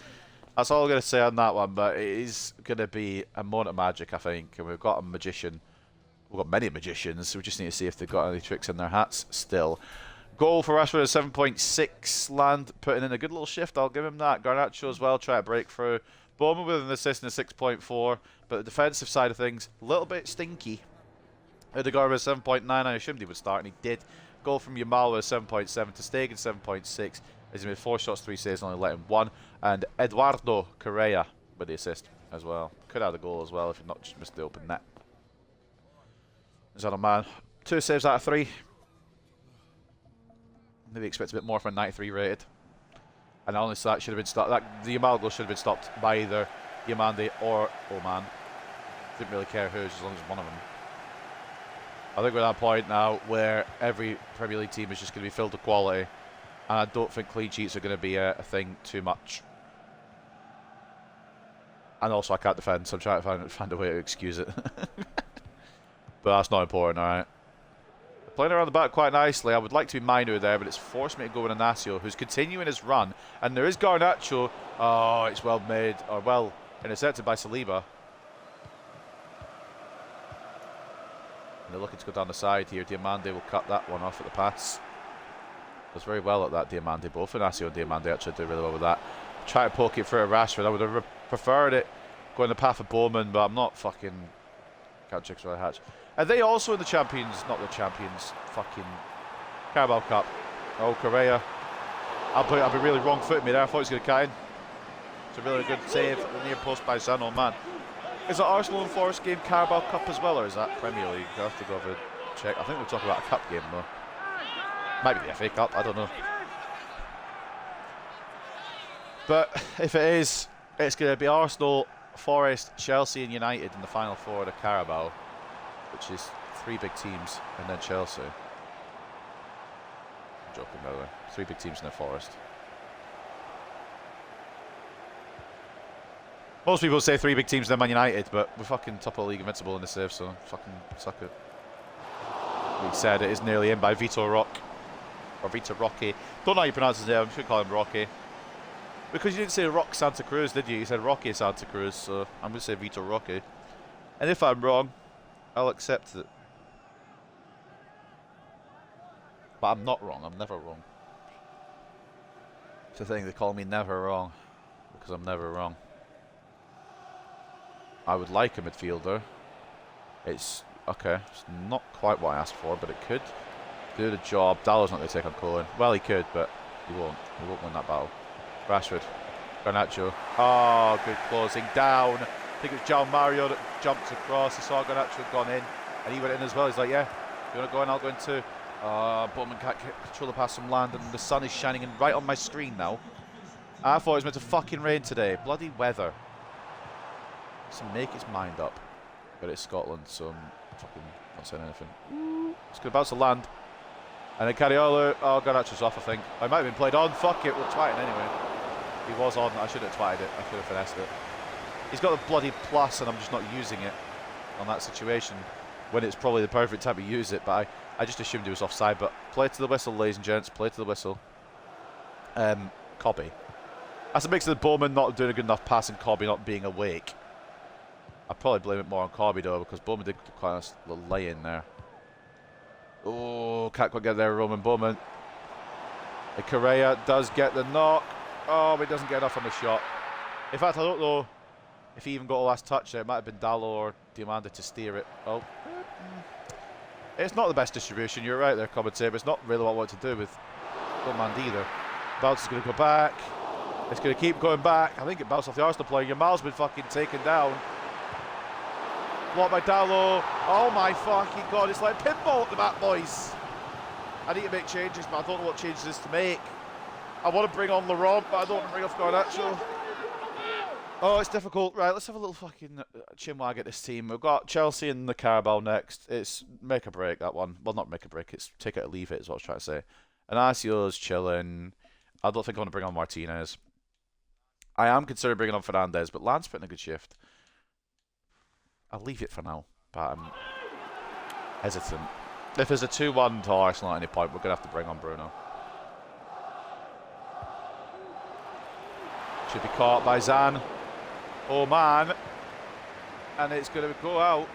That's all I'm going to say on that one, but it is going to be a moment of magic, I think, and we've got a magician. We've got many magicians, so we just need to see if they've got any tricks in their hats still. Goal for Rashford at 7.6, Land putting in a good little shift, I'll give him that. Garnacho as well, try to break through. Bowman with an assist in a 6.4, but the defensive side of things, a little bit stinky. Odegaard with 7.9, I assumed he would start, and he did. Goal from Yamal with 7.7, to Stegen 7.6, as he made 4 shots, 3 saves, and only let him 1. And Eduardo Correa with the assist as well. Could have the goal as well if he'd not just missed the open net. Is that a man? 2 saves out of 3. Maybe expect a bit more for a 93 rated. And honestly, that should have been stopped. The Yamal goal should have been stopped by either Diamande or Oman. Didn't really care who, as long as one of them. I think we're at that point now where every Premier League team is just going to be filled with quality. And I don't think clean sheets are going to be a thing too much. And also, I can't defend, so I'm trying to find a way to excuse it. But that's not important, alright. Playing around the back quite nicely. I would like to be Mino there, but it's forced me to go with Inacio, who's continuing his run. And there is Garnacho. Oh, it's well made, or well intercepted by Saliba. And they're looking to go down the side here. Diamande will cut that one off at the pass. Does very well at that, Diamande. Both Inacio and Diamande actually do really well with that. Try to poke it through to Rashford. I would have preferred it going the path of Bowman, but I'm not fucking... Can't chicks for a hatch. Are they also in the Champions, not the Champions, fucking Carabao Cup? Oh, Correa. I'll be really wrong-footed me there. I thought he was going to cut in. It's a really good save at the near post by Son. Oh, man. Is it Arsenal and Forest game Carabao Cup as well, or is that Premier League? I'll have to go over and check. I think we're talking about a cup game, though. Might be the FA Cup, I don't know. But if it is, it's going to be Arsenal, Forest, Chelsea and United in the final 4 of the Carabao, which is 3 big teams, and then Chelsea. I'm joking, by the way. 3 big teams in the Forest. Most people say 3 big teams and then Man United, but we're fucking top of the league invincible in the save, so fucking suck it. We said it is nearly in by Vitor Roque. Or Vitor Roque. Don't know how you pronounce his name, I should call him Roque. Because you didn't say Roque Santa Cruz, did you? You said Roque Santa Cruz, so I'm going to say Vitor Roque. And if I'm wrong, I'll accept it. But I'm not wrong, I'm never wrong. It's the thing, they call me never wrong. Because I'm never wrong. I would like a midfielder. It's, okay, it's not quite what I asked for, but it could do the job. Dallow's not going to take on Cohen. Well, he could, but he won't. He won't win that battle. Rashford. Garnacho. Oh, good closing down. I think it was João Mario that jumped across. He saw Garnacho had gone in, and he went in as well. He's like, yeah, you want to go in, I'll go in too. Bowman can't control the pass from Land, and the sun is shining in right on my screen now. I thought it was meant to fucking rain today. Bloody weather. So make its mind up. But it's Scotland, so I'm fucking not saying anything. It's going to bounce to Land. And then Cariolo. Oh, Garnacho's off, I think. I might have been played on. Fuck it, we'll twat it anyway. He was on. I should have twatted it. I should have finessed it. He's got the bloody plus, and I'm just not using it on that situation when it's probably the perfect time to use it. But I just assumed he was offside. But play to the whistle, ladies and gents. Play to the whistle. Copy. That's a mix of Bowman not doing a good enough pass and Cobby not being awake. I'd probably blame it more on Cobby though, because Bowman did quite a nice little lay-in there. Oh, can't quite get there, Roman Bowman. The Correa does get the knock. Oh, but he doesn't get enough on the shot. In fact, I don't know if he even got a last touch there. It might have been Dallo or Diamanda to steer it. Oh. It's not the best distribution. You're right there, commentator, but it's not really what I want to do with Bowman either. Bounce is going to go back. It's going to keep going back. I think it bounced off the Arsenal player. Yamal's been fucking taken down. Blocked by Dallo. Oh my fucking god, it's like pinball at the back, boys. I need to make changes, but I don't know what changes is to make. I want to bring on Laurent, but I don't want to bring off Garnacho. Oh, it's difficult. Right, let's have a little fucking chinwag at this team. We've got Chelsea and the Carabao next. It's make or break, that one. Well, not make or break. It's take it or leave it, is what I was trying to say. Inacio's chilling. I don't think I want to bring on Martinez. I am considering bringing on Fernandez, but Lance put in a good shift. I'll leave it for now, but I'm hesitant. If there's a 2-1 to Arsenal at any point, we're going to have to bring on Bruno. Should be caught by Zan. Oh man. And it's going to go out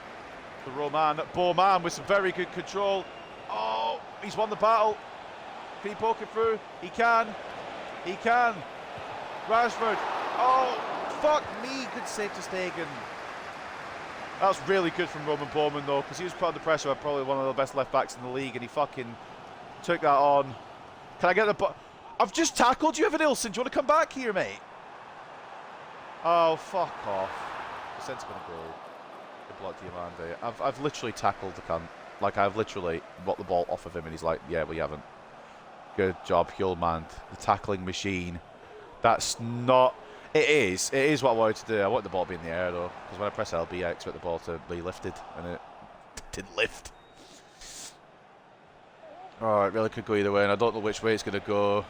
to Roman. Bowman with some very good control. Oh, he's won the battle. Can he poke it through? He can. He can. Rashford. Oh, fuck me. Good save to Stegen. That was really good from Roman Bowman though, because he was put under pressure by probably one of the best left backs in the league, and he fucking took that on. Can I get the... I've just tackled you, Evan Ilson. Do you want to come back here, mate? Oh, fuck off. The centre's going to go. Good block Diamande. I've literally tackled the cunt. Like, I've literally got the ball off of him, and he's like, yeah, we haven't. Good job, Hjulmand. The tackling machine. That's not... It is what I wanted to do. I want the ball to be in the air, though, because when I press LB, I expect the ball to be lifted, and it didn't lift. Oh, it really could go either way, and I don't know which way it's going to go.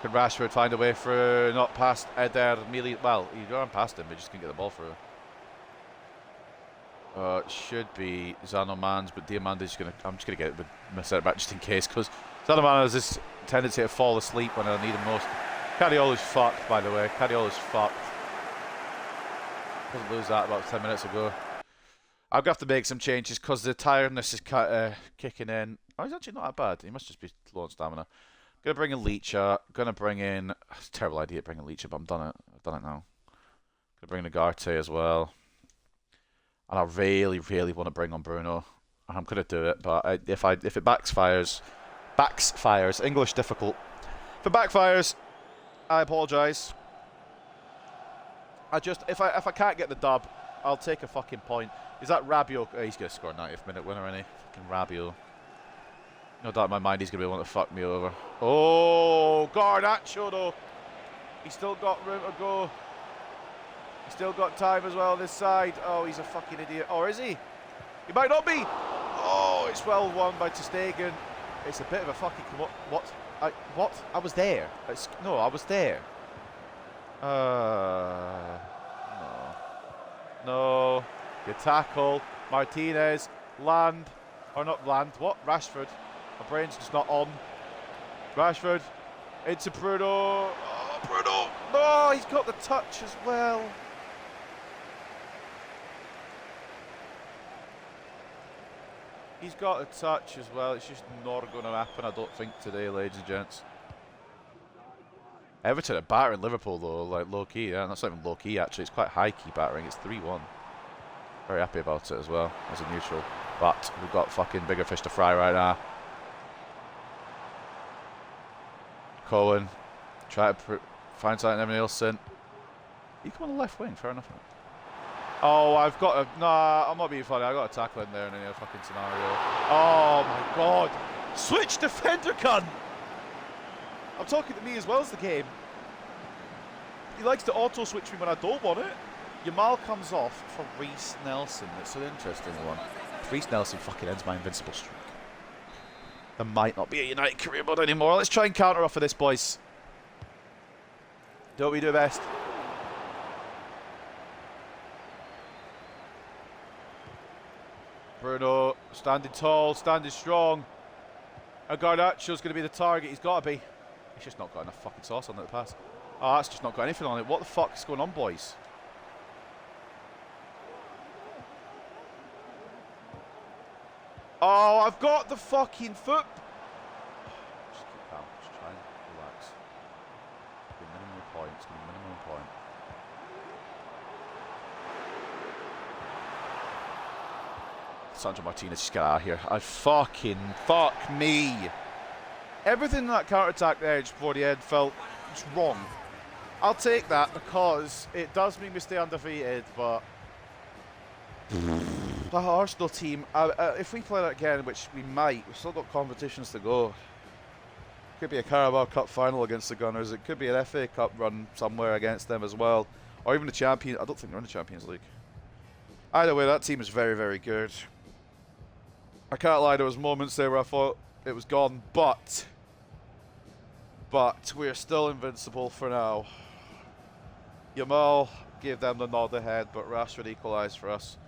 Can Rashford find a way through? Not past Eder Mili. Well, he ran past him, but just couldn't get the ball through. It should be Zanoman's, but Diamande's going to... I'm just going to get it with my centre back just in case, because Zanoman has this tendency to fall asleep when I need him most. Cadiola's fucked, by the way. Cadiola's fucked. Didn't lose that about 10 minutes ago. I'm going to have to make some changes because the tiredness is kicking in. Oh, he's actually not that bad. He must just be low on stamina. Going to bring in Leacher. Going to bring in... It's a terrible idea bringing Leacher, but I've done it now. Going to bring in Agarte as well. And I really, really want to bring on Bruno. I'm going to do it, but if it backfires... English difficult. If it backfires... I apologise. If I can't get the dub, I'll take a fucking point. Is that Rabiot? Oh, he's going to score a 90th minute winner, isn't he? Fucking Rabiot. No doubt in my mind he's going to be wanting to fuck me over. Oh, Garnacho though. He's still got room to go. He's still got time as well on this side. Oh, he's a fucking idiot. Or is he? He might not be. Oh, it's well won by ter Stegen. It's a bit of a fucking... What? I was there. No, I was there. No. No. Good tackle. Martinez. Land. Or not land. What? Rashford. My brain's just not on. Rashford. Into Bruno. Oh, Bruno. No, he's got the touch as well. He's got a touch as well. It's just not going to happen, I don't think, today, ladies and gents. Everton are battering Liverpool, though, like low-key. Yeah, that's not even low-key, actually. It's quite high-key battering. It's 3-1. Very happy about it as well, as a neutral. But we've got fucking bigger fish to fry right now. Cohen. Try to find something Evan Nielsen. You come on the left wing, fair enough. Man. Oh, I've got a... Nah, I'm not being funny. I've got a tackle in there in any fucking scenario. Oh, my God. Switch defender, cunt! I'm talking to me as well as the game. He likes to auto-switch me when I don't want it. Yamal comes off for Reece Nelson. It's an interesting one. Reece Nelson fucking ends my invincible streak. There might not be a United career mode anymore. Let's try and counter off of this, boys. Do what we do best. Bruno, standing tall, standing strong. And Garnacho's going to be the target. He's got to be. He's just not got enough fucking sauce on that pass. Oh, that's just not got anything on it. What the fuck is going on, boys? Oh, I've got the fucking foot. Just keep calm. Just try and relax. It's gonna be minimum point. It's gonna be minimum point. Sandro Martinez, just get out of here. Fuck me. Everything in that counter-attack edge before the end felt just wrong. I'll take that because it does mean we stay undefeated, but the Arsenal team, if we play that again, which we might, we've still got competitions to go. Could be a Carabao Cup final against the Gunners. It could be an FA Cup run somewhere against them as well. Or even the Champions. I don't think they're in the Champions League. Either way, that team is very, very good. I can't lie, there was moments there where I thought it was gone, but we're still invincible for now. Yamal gave them the nod ahead, but Rashford equalised for us.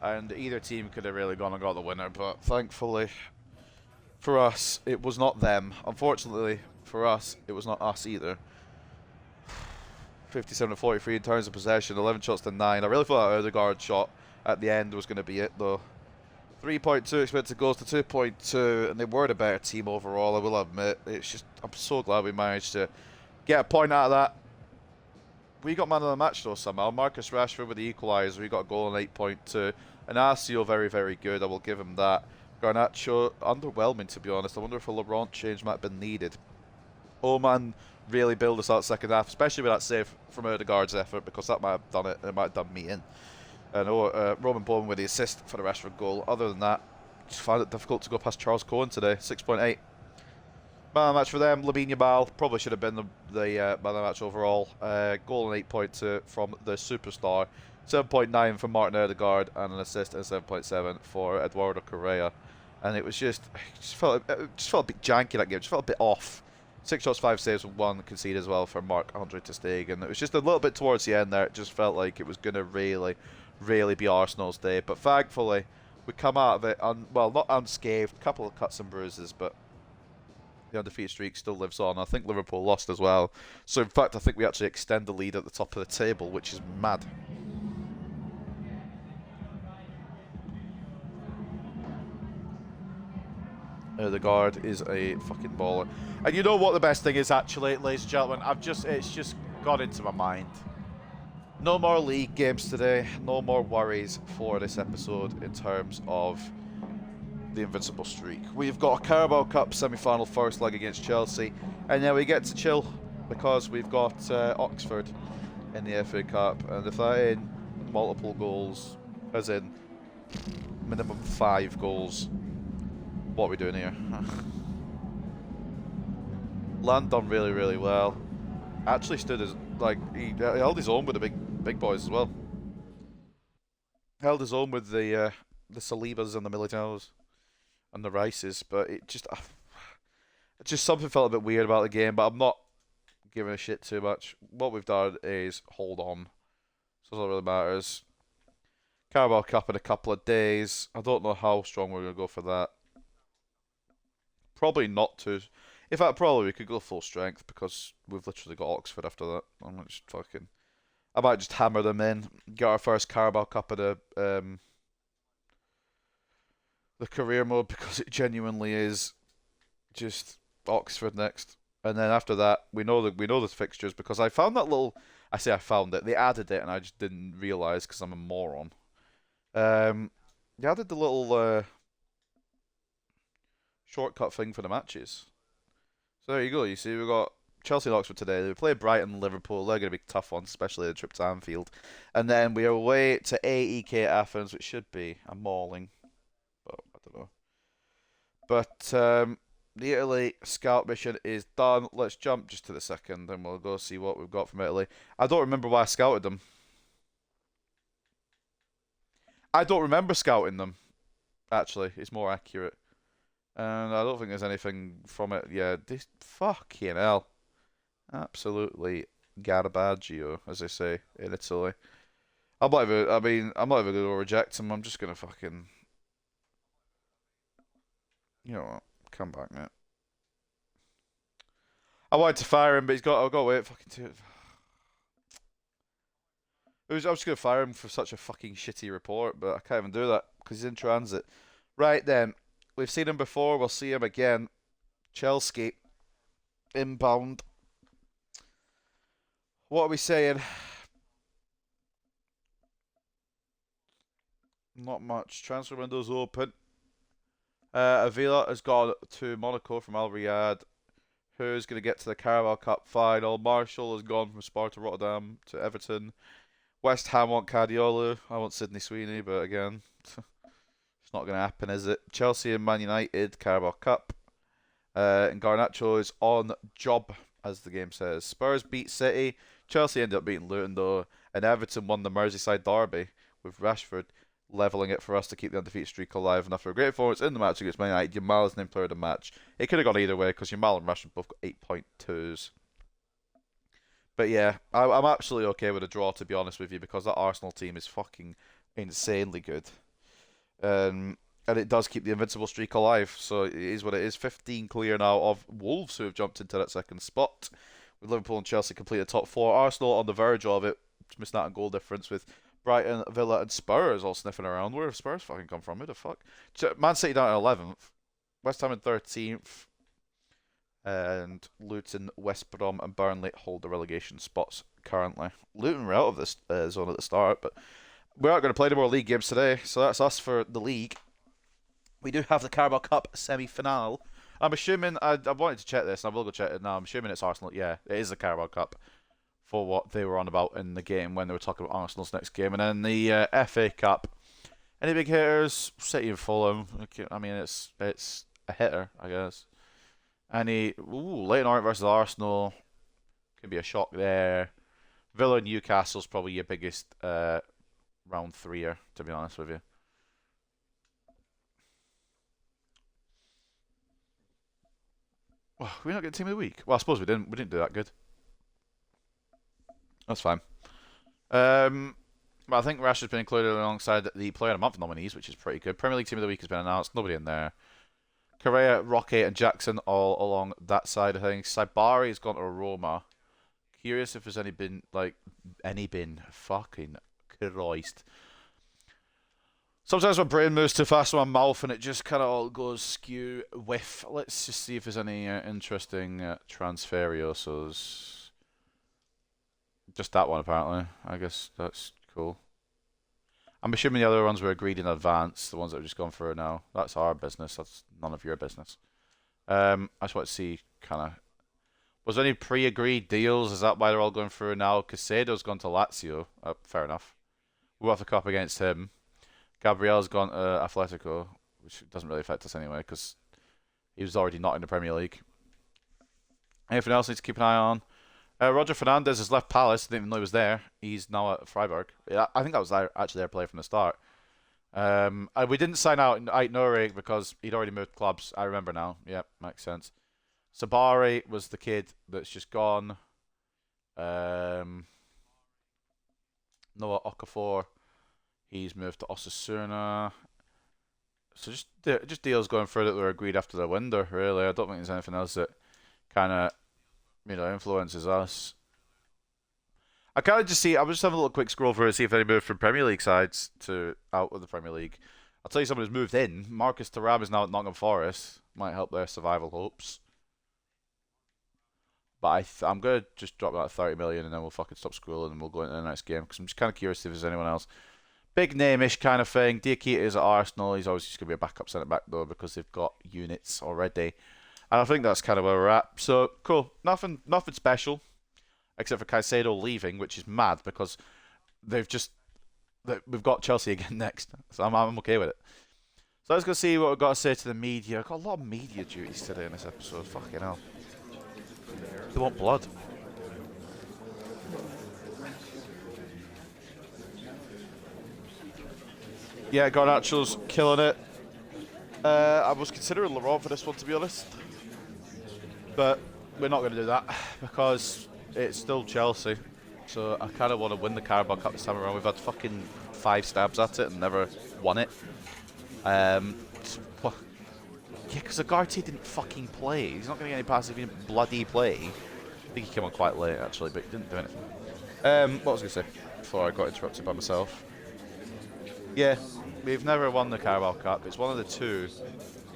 And either team could have really gone and got the winner, but thankfully for us, it was not them. Unfortunately for us, it was not us either. 57-43 in terms of possession, 11 shots to 9. I really thought that Odegaard shot at the end was going to be it though. 3.2 expected goals to 2.2, and they were the better team overall, I will admit. It's just, I'm so glad we managed to get a point out of that. We got man of the match though somehow. Marcus Rashford with the equaliser, we got a goal in 8.2. And Arsenal very, very good, I will give him that. Garnacho, underwhelming to be honest. I wonder if a Laurent change might have been needed. Oman really built us out second half, especially with that save from Odegaard's effort, because that might have done it, and it might have done me in. And Roman Bowman with the assist for the Rashford goal. Other than that, just found it difficult to go past Charles Cohen today. 6.8. Man of the match for them, Lamine Yamal. Probably should have been the man of the match overall. Goal in 8.2 from the superstar. 7.9 from Martin Odegaard, and an assist and 7.7 for Eduardo Correa. And it was it just felt a bit janky that game. It just felt a bit off. 6 shots, 5 saves, and 1 conceded as well for Marc-Andre ter Stegen. It was just a little bit towards the end there. It just felt like it was going to really be Arsenal's day. But thankfully, we come out of it, well, not unscathed. A couple of cuts and bruises, but the undefeated streak still lives on. I think Liverpool lost as well. So in fact, I think we actually extend the lead at the top of the table, which is mad. The guard is a fucking baller. And you know what the best thing is actually, ladies and gentlemen? It's just got into my mind. No more league games today. No more worries for this episode in terms of the invincible streak. We've got a Carabao Cup semi-final first leg against Chelsea, and then we get to chill because we've got Oxford in the FA Cup, and if that in multiple goals, as in minimum 5 goals, what are we doing here? Land done really, really well. Actually stood as, like, he held his own with the big boys as well. Held his own with the Salibas and the Militaos and the Rices, but it just something felt a bit weird about the game, but I'm not giving a shit too much. What we've done is hold on. So that's all that really matters. Carabao Cup in a couple of days. I don't know how strong we're going to go for that. Probably not too. In fact, probably we could go full strength because we've literally got Oxford after that. I might just hammer them in. Get our first Carabao Cup at the career mode because it genuinely is just Oxford next, and then after that we know the fixtures because I found that little. I say I found it. They added it and I just didn't realise because I'm a moron. They added the little shortcut thing for the matches. So there you go. You see, we've got Chelsea and Oxford today. They play Brighton and Liverpool. They're going to be tough ones, especially the trip to Anfield. And then we are away to AEK Athens, which should be a mauling. But I don't know. But the Italy scout mission is done. Let's jump just to the second and we'll go see what we've got from Italy. I don't remember why I scouted them. I don't remember scouting them, actually. It's more accurate. And I don't think there's anything from it. Yeah, this fucking hell. Absolutely garbaggio, as they say in Italy. I'm not even going to reject him. I'm just going to fucking... You know what? Come back, mate. I wanted to fire him, but I've got to wait fucking two. I was just going to fire him for such a fucking shitty report, but I can't even do that because he's in transit. Right then, we've seen him before, we'll see him again. Chelsea, inbound. What are we saying? Not much. Transfer window's open. Avila has gone to Monaco from Al Riyadh. Who's going to get to the Carabao Cup final? Marshall has gone from Sparta Rotterdam to Everton. West Ham want Cadiolo. I want Sydney Sweeney, but again, it's not going to happen, is it? Chelsea and Man United, Carabao Cup. And Garnacho is on job, as the game says. Spurs beat City. Chelsea ended up beating Luton, though. And Everton won the Merseyside derby, with Rashford levelling it for us to keep the undefeated streak alive. And after a great performance in the match against Man United, Yamal is named player of the match. It could have gone either way, because Yamal and Rashford both got 8.2s. But yeah, I'm absolutely okay with a draw, to be honest with you, because that Arsenal team is fucking insanely good. And it does keep the invincible streak alive, so it is what it is. 15 clear now of Wolves, who have jumped into that second spot. With Liverpool and Chelsea completed top four. Arsenal on the verge of it, missing out on goal difference with Brighton, Villa and Spurs all sniffing around. Where have Spurs fucking come from? Who the fuck? Man City down at 11th. West Ham in 13th. And Luton, West Brom and Burnley hold the relegation spots currently. Luton were out of this zone at the start, but we aren't going to play any more league games today, so that's us for the league. We do have the Carabao Cup semi-finale. I'm assuming, I wanted to check this, and I will go check it now. I'm assuming it's Arsenal. Yeah, it is the Carabao Cup for what they were on about in the game when they were talking about Arsenal's next game. And then the FA Cup. Any big hitters? City and Fulham. I mean, it's a hitter, I guess. Leyton Orient versus Arsenal. Could be a shock there. Villa and Newcastle's probably your biggest round threer, to be honest with you. Well, we're not getting team of the week. Well, I suppose we didn't. We didn't do that good. That's fine. But I think Rash has been included alongside the Player of the Month nominees, which is pretty good. Premier League Team of the Week has been announced. Nobody in there. Correa, Roque, and Jackson all along that side of things. Saibari has gone to Roma. Curious if there's any been fucking Christ. Sometimes my brain moves too fast in my mouth and it just kind of all goes skew whiff. Let's just see if there's any interesting transferiosos. Just that one, apparently. I guess that's cool. I'm assuming the other ones were agreed in advance, the ones that have just gone through now. That's our business. That's none of your business. I just want to see, kind of... Was there any pre-agreed deals? Is that why they're all going through now? Casado's gone to Lazio. Fair enough. We'll have to cop against him. Gabriel's gone to Atletico, which doesn't really affect us anyway, because he was already not in the Premier League. Anything else I need to keep an eye on? Roger Fernandez has left Palace. Didn't even know he was there. He's now at Freiburg. Yeah, I think that was actually their player from the start. We didn't sign out Ait Nouri because he'd already moved clubs. I remember now. Yep, makes sense. Sabari was the kid that's just gone. Noah Okafor, he's moved to Osasuna. So just deals going through that were agreed after the window, really. I don't think there's anything else that kind of influences us. I kind of just see. I was just having a little quick scroll through to see if any moved from Premier League sides to out of the Premier League. I'll tell you someone who's moved in. Marcus Thuram is now at Nottingham Forest. Might help their survival hopes. But I'm gonna just drop that 30 million and then we'll fucking stop scrolling and we'll go into the next game because I'm just kind of curious if there's anyone else. Big name-ish kind of thing. Diakite is at Arsenal. He's always just gonna be a backup centre back though because they've got units already. And I think that's kind of where we're at. So, cool. Nothing special. Except for Caicedo leaving, which is mad because we've got Chelsea again next. So I'm okay with it. So let's go see what we've got to say to the media. I've got a lot of media duties today in this episode. Fucking hell. They want blood. Yeah, Garnacho's killing it. I was considering Laurent for this one, to be honest. But we're not going to do that because it's still Chelsea. So I kind of want to win the Carabao Cup this time around. We've had fucking 5 stabs at it and never won it. Yeah, because Ugarte didn't fucking play. He's not going to get any passes if he didn't bloody play. I think he came on quite late, actually, but he didn't do anything. What was I going to say before I got interrupted by myself? Yeah, we've never won the Carabao Cup. It's one of the two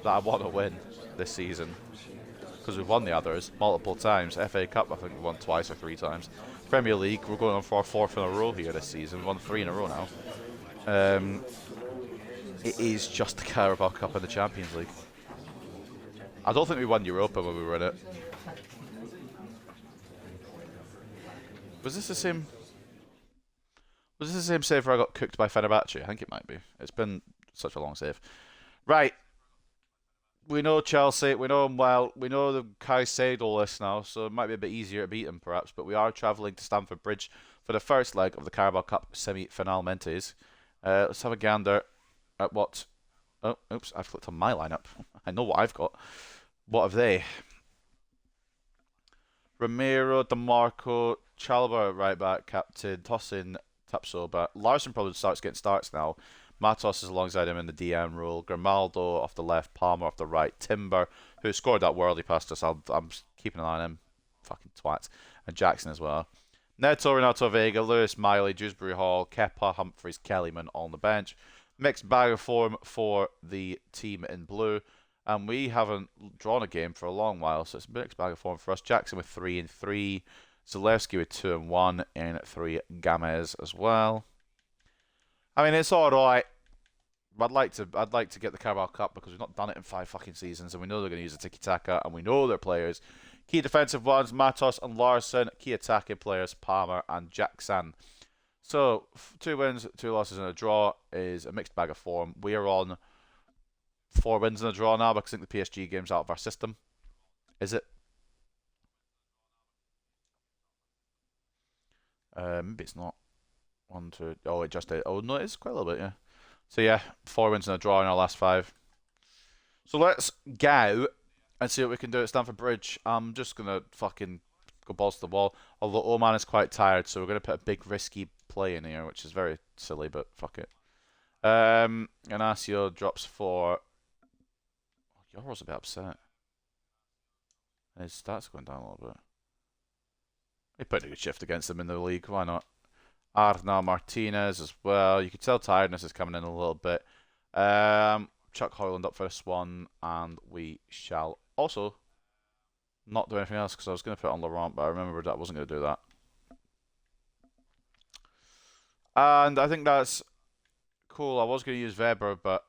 that I want to win this season. Because we've won the others multiple times. FA Cup, I think we've won twice or 3 times. Premier League, we're going on for our 4th in a row here this season. We've won 3 in a row now. It is just the Carabao Cup and the Champions League. I don't think we won Europa when we were in it. Was this the same save where I got cooked by Fenerbahce? I think it might be. It's been such a long save. Right. We know Chelsea. We know them well. We know the Caicedo list now, so it might be a bit easier to beat them, perhaps. But we are travelling to Stamford Bridge for the first leg of the Carabao Cup semi-finalmente. Let's have a gander at what... Oh, oops, I've clicked on my lineup. I know what I've got. What have they? Romero, DeMarco, Chalobah right back, captain, Tosin, Tapsoba. Larson probably starts getting starts now. Matos is alongside him in the DM role. Grimaldo off the left, Palmer off the right. Timber, who scored that worldie past us. I'm keeping an eye on him. Fucking twat. And Jackson as well. Neto, Renato Vega, Lewis, Miley, Dewsbury Hall, Kepa, Humphries, Kellyman on the bench. Mixed bag of form for the team in blue. And we haven't drawn a game for a long while, so it's a mixed bag of form for us. Jackson with 3 and 3. Zalewski with 2 and 1 in 3 Gamez as well. I mean, it's all right. I'd like to get the Carabao Cup because we've not done it in 5 fucking seasons, and we know they're going to use a tiki-taka, and we know their players. Key defensive ones: Matos and Larson. Key attacking players: Palmer and Jackson. So 2 wins, 2 losses, and a draw is a mixed bag of form. We are on 4 wins and a draw now because I think the PSG game's out of our system. Is it? Maybe it's not. 1, 2. Oh, it just did. Oh, no, it's quite a little bit, yeah. So, yeah, 4 wins and a draw in our last 5. So, let's go and see what we can do at Stamford Bridge. I'm just going to fucking go balls to the wall. Although Oman is quite tired, so we're going to put a big risky play in here, which is very silly, but fuck it. Inacio drops for... Oh, Yoro's a bit upset. His stats are going down a little bit. He put a good shift against them in the league. Why not? Arna Martinez as well. You can tell tiredness is coming in a little bit. Chuck Hoyland up for this one. And we shall also not do anything else because I was going to put on Laurent, but I remembered that I wasn't going to do that. And I think that's cool. I was going to use Weber, but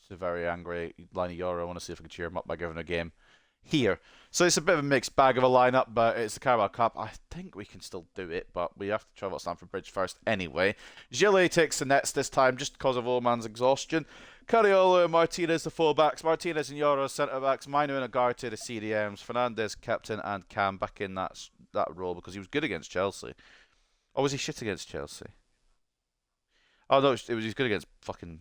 it's a very angry Liny Yoro. I want to see if I can cheer him up by giving a game here. So it's a bit of a mixed bag of a lineup, but it's the Carabao Cup. I think we can still do it, but we have to travel to Stamford Bridge first anyway. Gillet takes the nets this time just because of Oman's exhaustion. Cariolo and Martinez the fullbacks. Martinez and Yoro centre-backs. Minu and Ugarte the CDMs. Fernandez captain and Cam back in that role because he was good against Chelsea. Or was he shit against Chelsea? Oh no, he's good against fucking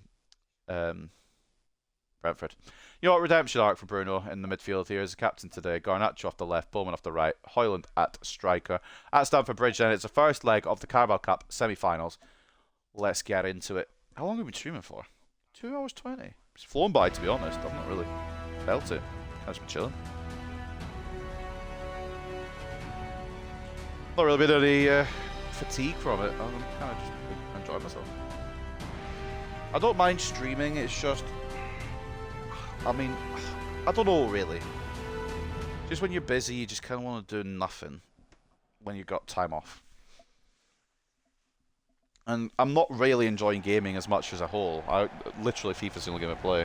Brentford. You know what? Redemption arc for Bruno in the midfield here as a captain today. Garnacho off the left, Bowman off the right, Hoyland at striker. At Stamford Bridge then, it's the first leg of the Carabao Cup semi-finals. Let's get into it. How long have we been streaming for? 2 hours 20. It's flown by, to be honest. I've not really felt it. I've just been chilling. Not really been any fatigue from it. I'm kind of just enjoying myself. I don't mind streaming, it's just... I mean, I don't know really. Just when you're busy, you just kind of want to do nothing when you've got time off. And I'm not really enjoying gaming as much as a whole. Literally, FIFA's the only game I play.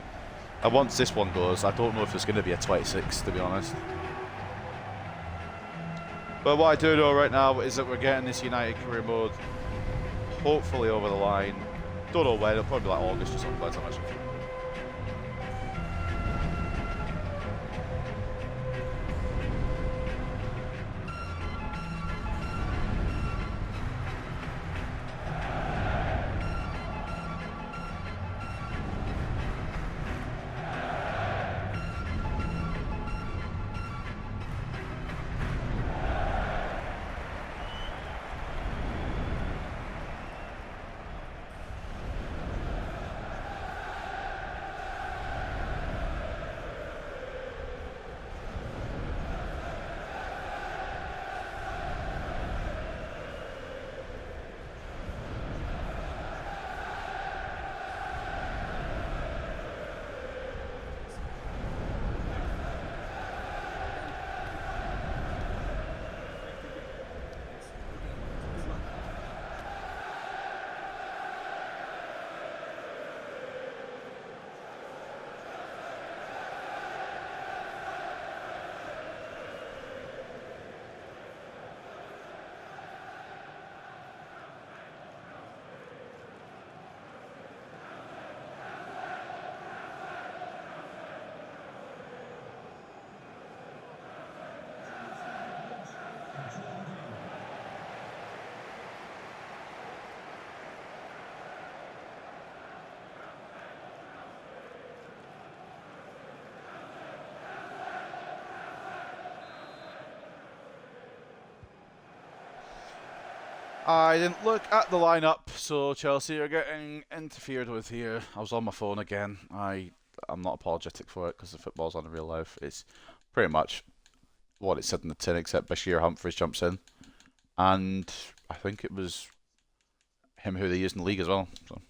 And once this one goes, I don't know if there's going to be a 26, to be honest. But what I do know right now is that we're getting this United career mode hopefully over the line. Don't know when, it'll probably be like August or something by the time I should. I didn't look at the lineup, so Chelsea are getting interfered with here. I was on my phone again. I'm not apologetic for it because the football's on in real life. It's pretty much what it said in the tin, except Bashir Humphries jumps in, and I think it was him who they used in the league as well. So.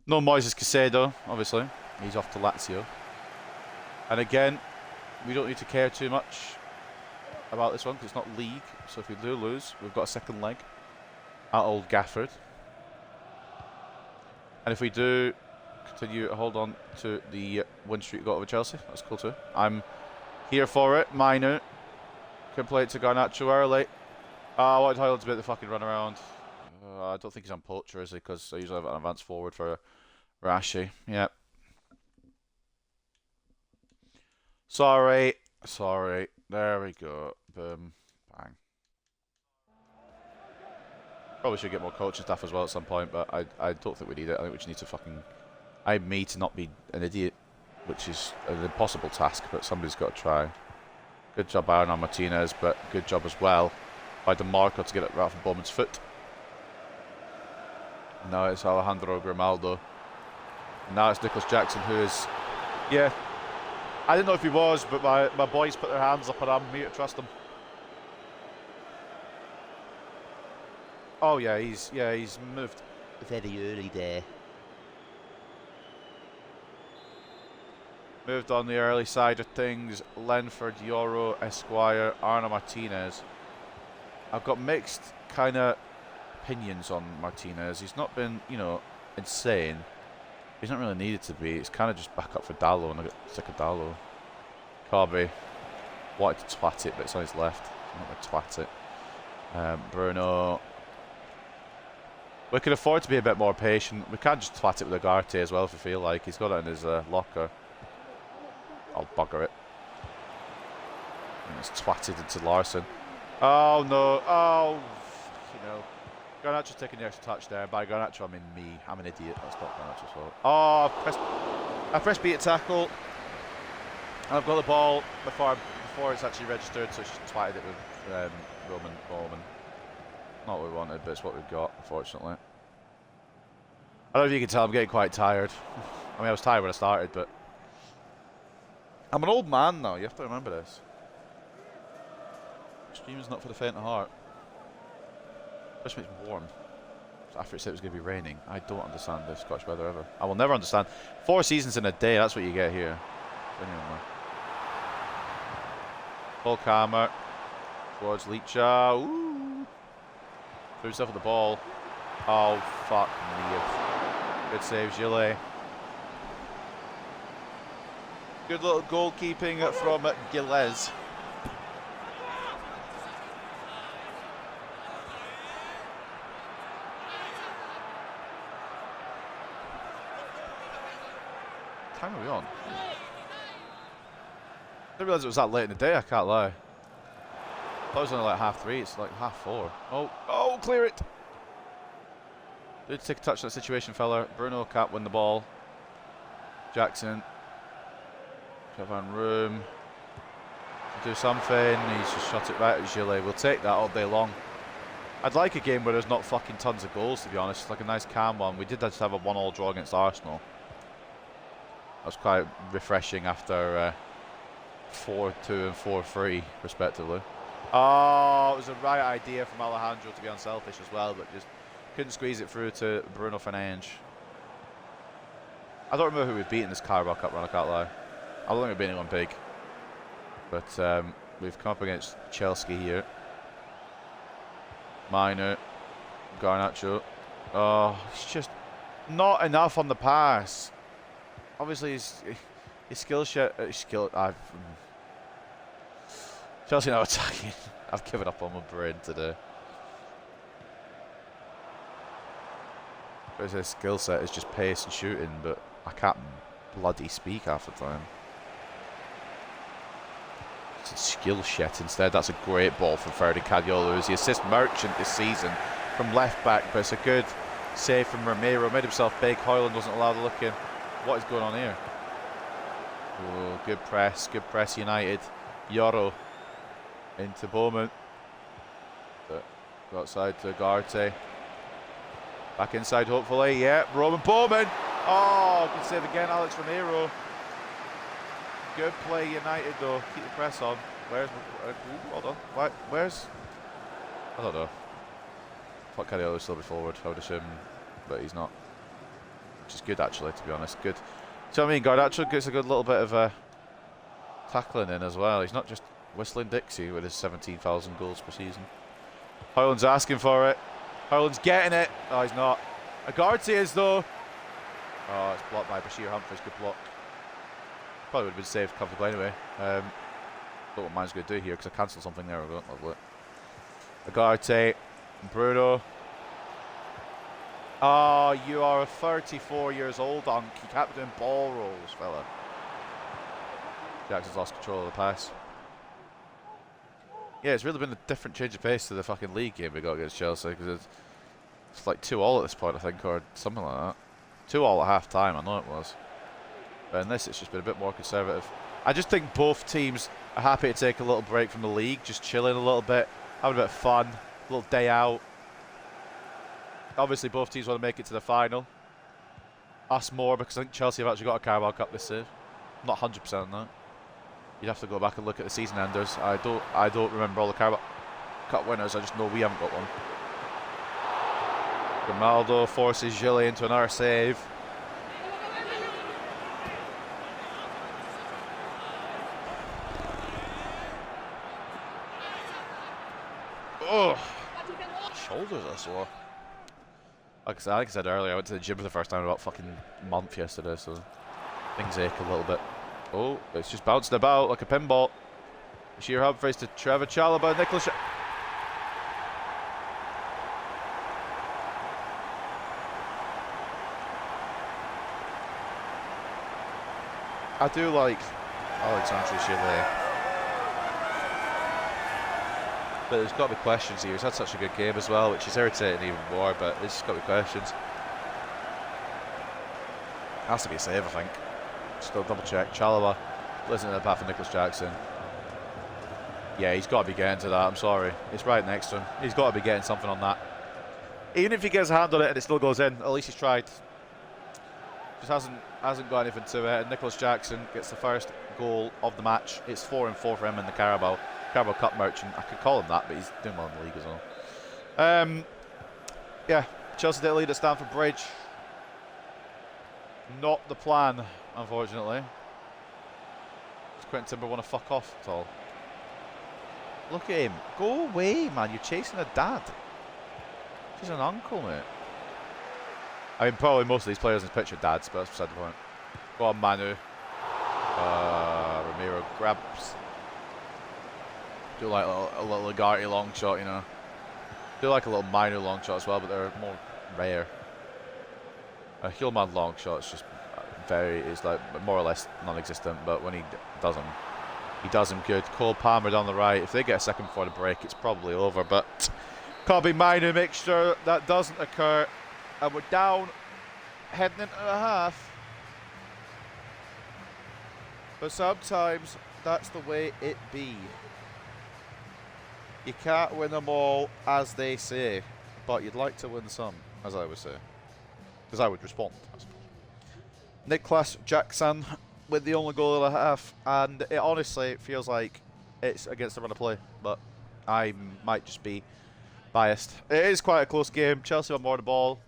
No Moises Caicedo, obviously. He's off to Lazio. And again, we don't need to care too much about this one because it's not league. So if we do lose, we've got a second leg at Old Gafford. And if we do continue to hold on to the win streak we got over Chelsea, that's cool too. I'm here for it. Minu can play it to Garnacho early. I wanted Highland to be the fucking run around. I don't think he's on poacher, is he? Because I usually have an advance forward for Rashi. Yep. Sorry. There we go. Boom. Bang. Probably should get more coaching staff as well at some point, but I don't think we need it. I think we just need to fucking... me to not be an idiot, which is an impossible task, but somebody's got to try. Good job, Aaron Martinez, but good job as well by DeMarco to get it right off Bowman's foot. Now it's Alejandro Grimaldo. Now it's Nicholas Jackson, who is... Yeah. I didn't know if he was, but my boys put their hands up and I'm here to trust them. Oh yeah, he's moved very early there. Moved on the early side of things. Lenford, Yoro, Esquire, Arna Martinez. I've got mixed kind of opinions on Martinez. He's not been, insane. He's not really needed to be. It's kind of just back up for Dallo, and I get sick of Dallo. Carby wanted to twat it, but it's on his left. I'm not going to twat it. Bruno. We can afford to be a bit more patient. We can't just twat it with Ugarte as well if we feel like. He's got it in his locker. I'll bugger it. And it's twatted into Larson. Oh no. Oh, Garnacho's taking the extra touch there. By Garnacho, I mean me. I'm an idiot. That's not Garnacho's fault. Oh, I pressed B at tackle. And I've got the ball before it's actually registered, so she's twatted it with Roman Bowman. Not what we wanted, but it's what we've got, unfortunately. I don't know if you can tell, I'm getting quite tired. I mean, I was tired when I started, but... I'm an old man now, you have to remember this. Streaming's not for the faint of heart. Especially when it's warm. After it said it was going to be raining. I don't understand the Scottish weather ever. I will never understand. 4 seasons in a day, that's what you get here. Anyway. Paul Kammer. Towards Leacha. Ooh. Threw himself at the ball. Oh, fuck me. Good save, Gillet. Good little goalkeeping from Gilles. What time are we on? I didn't realise it was that late in the day, I can't lie. I thought it was only like 3:30, it's like 4:30. Oh, clear it! Did take a touch on that situation, fella. Bruno can't win the ball. Jackson. Van Room. Do something. He's just shot it right at Gillet. We'll take that all day long. I'd like a game where there's not fucking tons of goals, to be honest. It's like a nice calm one. We did just have a 1-1 draw against Arsenal. That was quite refreshing after 4-2 and 4-3, respectively. Oh, it was a right idea from Alejandro to be unselfish as well, but just couldn't squeeze it through to Bruno Fernandes. I don't remember who we've beaten this Carabao Cup run, I can't lie. I don't think we've beaten anyone big. But we've come up against Chelsea here. Minor, Garnacho. Oh, it's just not enough on the pass. Obviously, his skill set. Chelsea now attacking. I've given up on my brain today. His skill set is just pace and shooting, but I can't bloody speak half the time. It's a skill shit instead. That's a great ball from Ferdi Cadiolo, who's the assist merchant this season from left back, but it's a good save from Romero. Made himself big. Hoyland wasn't allowed to look in. What is going on here? Oh, good press United. Yoro into Bowman. But Go outside to Ugarte. Back inside, hopefully. Yeah, Roman Bowman. Oh, good save again, Alex Romero. Good play, United, though. Keep the press on. Where's... hold on. Where's... I don't know. I thought Carriolo would still be forward, I would assume. But he's not. Which is good, actually, to be honest. Good. So, I mean, Garnacho gets a good little bit of tackling in as well. He's not just whistling Dixie with his 17,000 goals per season. Howland's asking for it. Howland's getting it. Oh, he's not. Ugarte is, though. Oh, it's blocked by Bashir Humphries. Good block. Probably would have been saved comfortably anyway. Don't know what mine's going to do here because I cancelled something there. Lovely. Ugarte. Bruno. Oh, you are 34 years old, Unk. You can't be doing ball rolls, fella. Jackson's lost control of the pass. Yeah, it's really been a different change of pace to the fucking league game we got against Chelsea because it's like 2-2 at this point, I think, or something like that. 2-2 at half time, I know it was. But in this, it's just been a bit more conservative. I just think both teams are happy to take a little break from the league, just chilling a little bit, having a bit of fun, a little day out. Obviously, both teams want to make it to the final. Us more because I think Chelsea have actually got a Carabao Cup this year. I'm not 100% on that. You'd have to go back and look at the season enders. I don't remember all the Carabao Cup winners. I just know we haven't got one. Grimaldo forces Gilly into another save. Oh, shoulders are sore. Like I said earlier, I went to the gym for the first time in about fucking month yesterday, so things ache a little bit. Oh, it's just bouncing about like a pinball. Bashir Humphries to Trevor Chalobah, Nicholas. I do like Alexandre Gillet, but there's got to be questions here. He's had such a good game as well, which is irritating even more, but there's just got to be questions. Has to be a save, I think. Still double check. Chalobah listening to the path of Nicholas Jackson. Yeah, he's got to be getting to that. I'm sorry. It's right next to him. He's got to be getting something on that. Even if he gets a hand on it and it still goes in, at least he's tried. Just hasn't got anything to it. And Nicholas Jackson gets the first goal of the match. It's 4-4 for him in the Carabao Cup merchant. I could call him that, but he's doing well in the league as well. Yeah, Chelsea did lead at Stamford Bridge. Not the plan, unfortunately. Does Quentin Timber want to fuck off at all? Look at him. Go away, man. You're chasing a dad. She's an uncle, mate. I mean, probably most of these players in this pitch are dads, but that's beside the point. Go on, Manu. Romero grabs. Do like a little Ugarte long shot, you know. Do like a little Manu long shot as well, but they're more rare. A Hillman long shot is just is like more or less non-existent, but when he does them good. Cole Palmer down the right. If they get a second before the break, it's probably over, but can't be Manu mixture. That doesn't occur. And we're down, heading into the half. But sometimes that's the way it be. You can't win them all, as they say, but you'd like to win some, as I would say. Because I would respond, I suppose. Nicholas Jackson with the only goal of the half, and it honestly feels like it's against the run of play, but I might just be biased. It is quite a close game. Chelsea on more of the ball.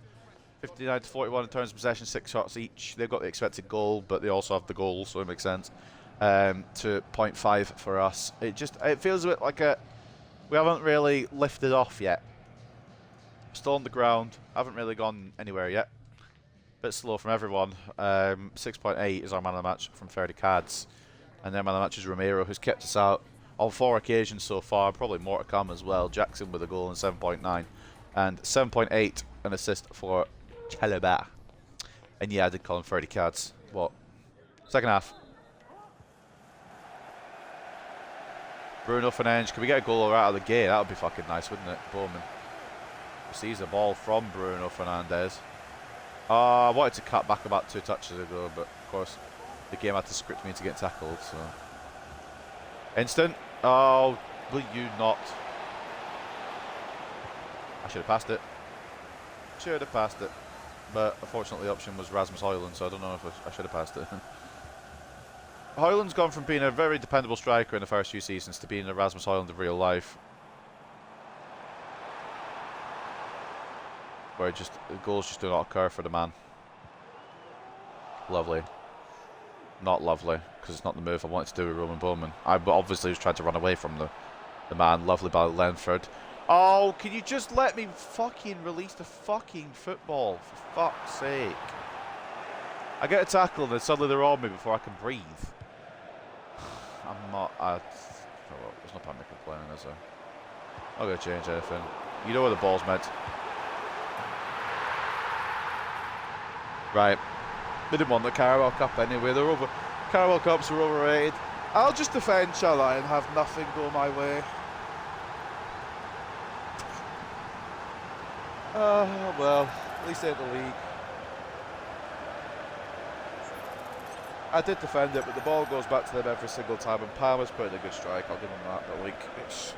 59-41 in terms of possession, 6 shots each. They've got the expected goal, but they also have the goal, so it makes sense. To 0.5 for us. It feels a bit like we haven't really lifted off yet. Still on the ground, haven't really gone anywhere yet. Bit slow from everyone. 6.8 is our man of the match from 30 Cads. And their man of the match is Romero, who's kept us out on 4 occasions so far. Probably more to come as well. Jackson with a goal in 7.9. And 7.8 an assist for Chalobah. And yeah, I did call him 30 Cads. What? Second half. Bruno Fernandes. Can we get a goal right out of the gate? That would be fucking nice, wouldn't it? Bowman receives the ball from Bruno Fernandes. I wanted to cut back about 2 touches ago, but of course the game had to script me to get tackled. So instant. Oh, will you not? I should have passed it. Should have passed it. But unfortunately the option was Rasmus Højlund, so I don't know if I should have passed it. Højlund's gone from being a very dependable striker in the first few seasons to being a Rasmus Højlund of real life. Where just the goals just do not occur for the man. Lovely. Not lovely, because it's not the move I wanted to do with Roman Bowman. I obviously was trying to run away from the man. Lovely by Lenford. Oh, can you just let me fucking release the fucking football, for fuck's sake. I get a tackle and then suddenly they're on me before I can breathe. I'm not, oh, well, there's no point in me complaining, is there? I'm not going to change anything. You know where the ball's meant. Right. They didn't want the Carabao Cup anyway. They're over. Carabao Cups are overrated. I'll just defend, shall I, and have nothing go my way. Well, at least they had the league. I did defend it, but the ball goes back to them every single time, and Palmer's putting a good strike, I'll give him that, but like, it's...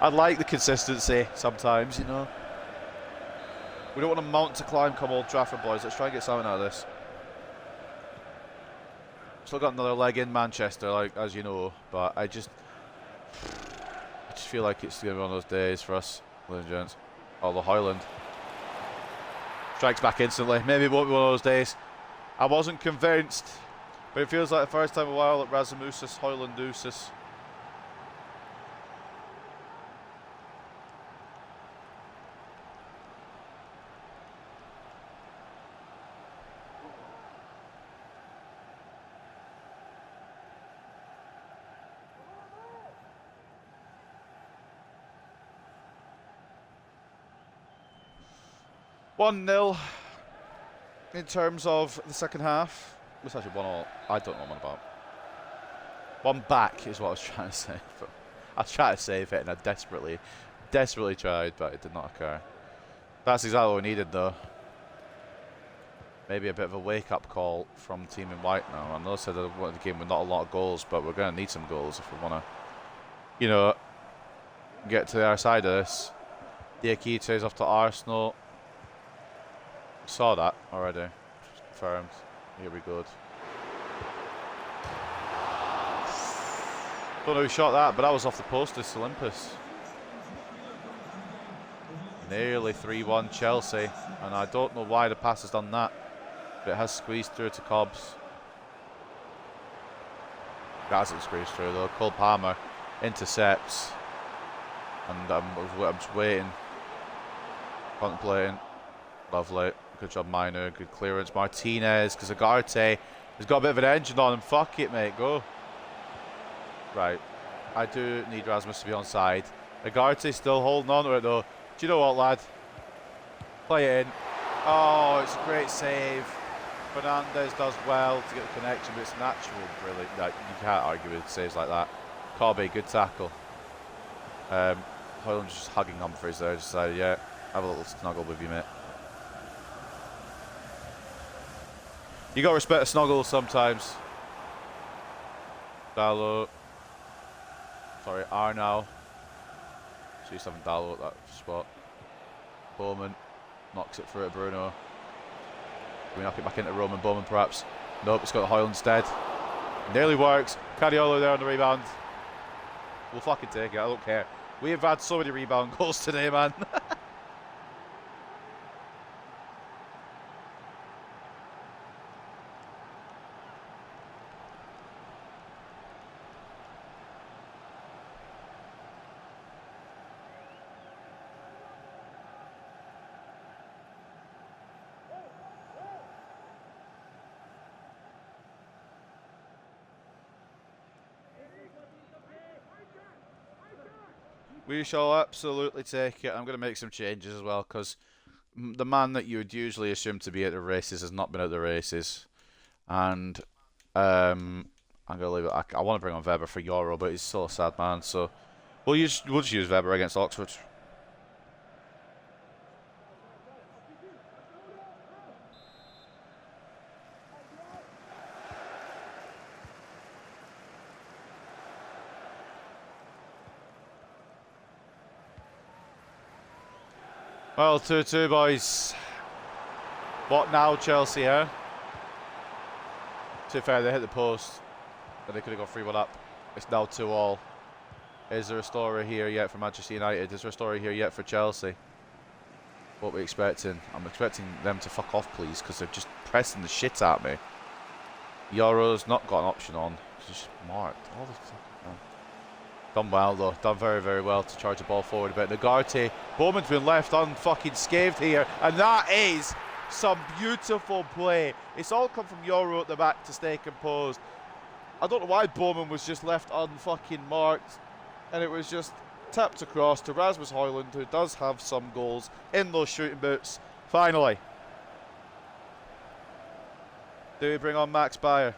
I'd like the consistency sometimes, you know. We don't want to mount to climb come Old Trafford, boys. Let's try and get something out of this. Still got another leg in Manchester, like as you know, but I just feel like it's going to be one of those days for us, ladies and gents. Oh, the Højlund strikes back instantly. Maybe it won't be one of those days. I wasn't convinced, but it feels like the first time in a while that Rasmusus Højlundusis. (1-0) in terms of the second half. It's actually 1-1. I don't know what I'm on about. One back is what I was trying to say. But I was trying to save it and I desperately tried, but it did not occur. That's exactly what we needed though. Maybe a bit of a wake-up call from Team in White now. I know I said I wanted the game with not a lot of goals, but we're going to need some goals if we want to, you know, get to the other side of this. Diakite is off to Arsenal. Saw that already. Confirmed. Here we go. Don't know who shot that, but that was off the post. This Olympus. Nearly 3-1 Chelsea, and I don't know why the pass has done that, but it has squeezed through to Cobbs. It hasn't squeezed through though. Cole Palmer intercepts, and I'm just waiting, contemplating. Lovely. Good job, Minor. Good clearance. Martinez, because Agarte has got a bit of an engine on him. Fuck it, mate. Go. Right. I do need Rasmus to be on side. Agarte still holding on to it, though. Do you know what, lad? Play it in. Oh, it's a great save. Fernandez does well to get the connection, but it's natural, brilliant. You can't argue with saves like that. Cobby, good tackle. Højlund's just hugging Humphries there. Just decided, yeah, have a little snuggle with you, mate. You got to respect a snuggle sometimes. Dalot. Sorry, Arnau. So he's having Dalot at that spot. Bowman knocks it through to Bruno. Can we knock it back into Roman Bowman perhaps? Nope, it's got Højlund instead. Nearly works. Cadiolo there on the rebound. We'll fucking take it, I don't care. We have had so many rebound goals today, man. We shall absolutely take it. I'm going to make some changes as well, because the man that you would usually assume to be at the races has not been at the races. And I'm going to leave it. I want to bring on Weber for Euro, but he's still a sad man. So we'll just use Weber against Oxford. Well, 2-2, boys. What now, Chelsea, eh? To be fair, they hit the post, and they could have got 3-1 up. It's now 2-2. Is there a story here yet for Manchester United? Is there a story here yet for Chelsea? What are we expecting? I'm expecting them to fuck off, please, because they're just pressing the shit at me. Euro's not got an option on. It's just marked. All the fucking done well, though. Done very, very well to charge the ball forward a bit. Nagarte, Bowman's been left unfucking scathed here, and that is some beautiful play. It's all come from Euro at the back to stay composed. I don't know why Bowman was just left unfucking marked, and it was just tapped across to Rasmus Højlund, who does have some goals in those shooting boots. Finally. Do we bring on Max Bayer?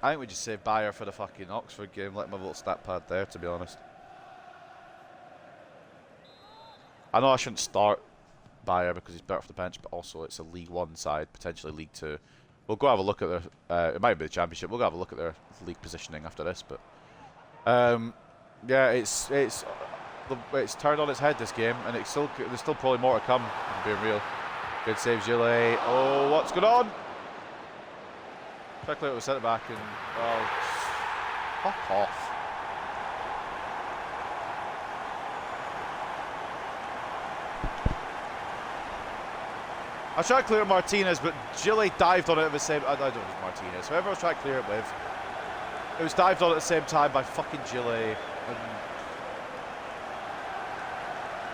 I think we just save Bayer for the fucking Oxford game. Let him have a little stat pad there, to be honest. I know I shouldn't start Bayer because he's better off the bench, but also it's a League One side, potentially League Two. We'll go have a look at their. It might be the Championship. We'll go have a look at their league positioning after this, but yeah, it's turned on its head, this game, and there's still probably more to come. If I'm being real. Good save, Gillet. Oh, what's going on? Quickly, it was centre back, and oh, fuck off. I tried to clear Martinez, but Gillet dived on it at the same. I don't know if it was Martinez. Whoever I was trying to clear it with, it was dived on at the same time by fucking Gillet. And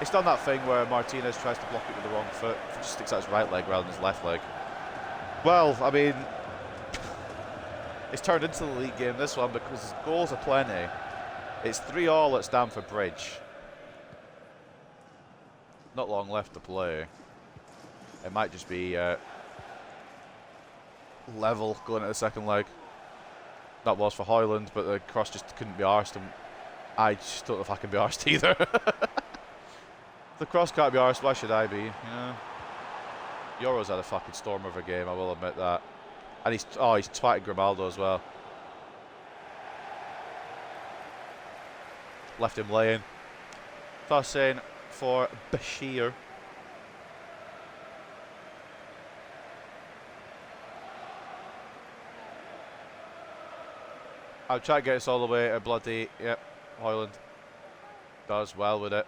it's done that thing where Martinez tries to block it with the wrong foot, just sticks out his right leg rather than his left leg. Well, I mean, it's turned into the league game, this one, because goals are plenty. It's 3-3 at Stamford Bridge. Not long left to play. It might just be level going into the second leg. That was for Højlund, but the cross just couldn't be arsed, and I just don't know if I can be arsed either. The cross can't be arsed, why should I be? Yeah. Euro's had a fucking storm of a game, I will admit that. And he's twatted Grimaldo as well. Left him laying. Tossing for Bashir. I'll try to get us all the way to bloody, yep, Højlund. Does well with it.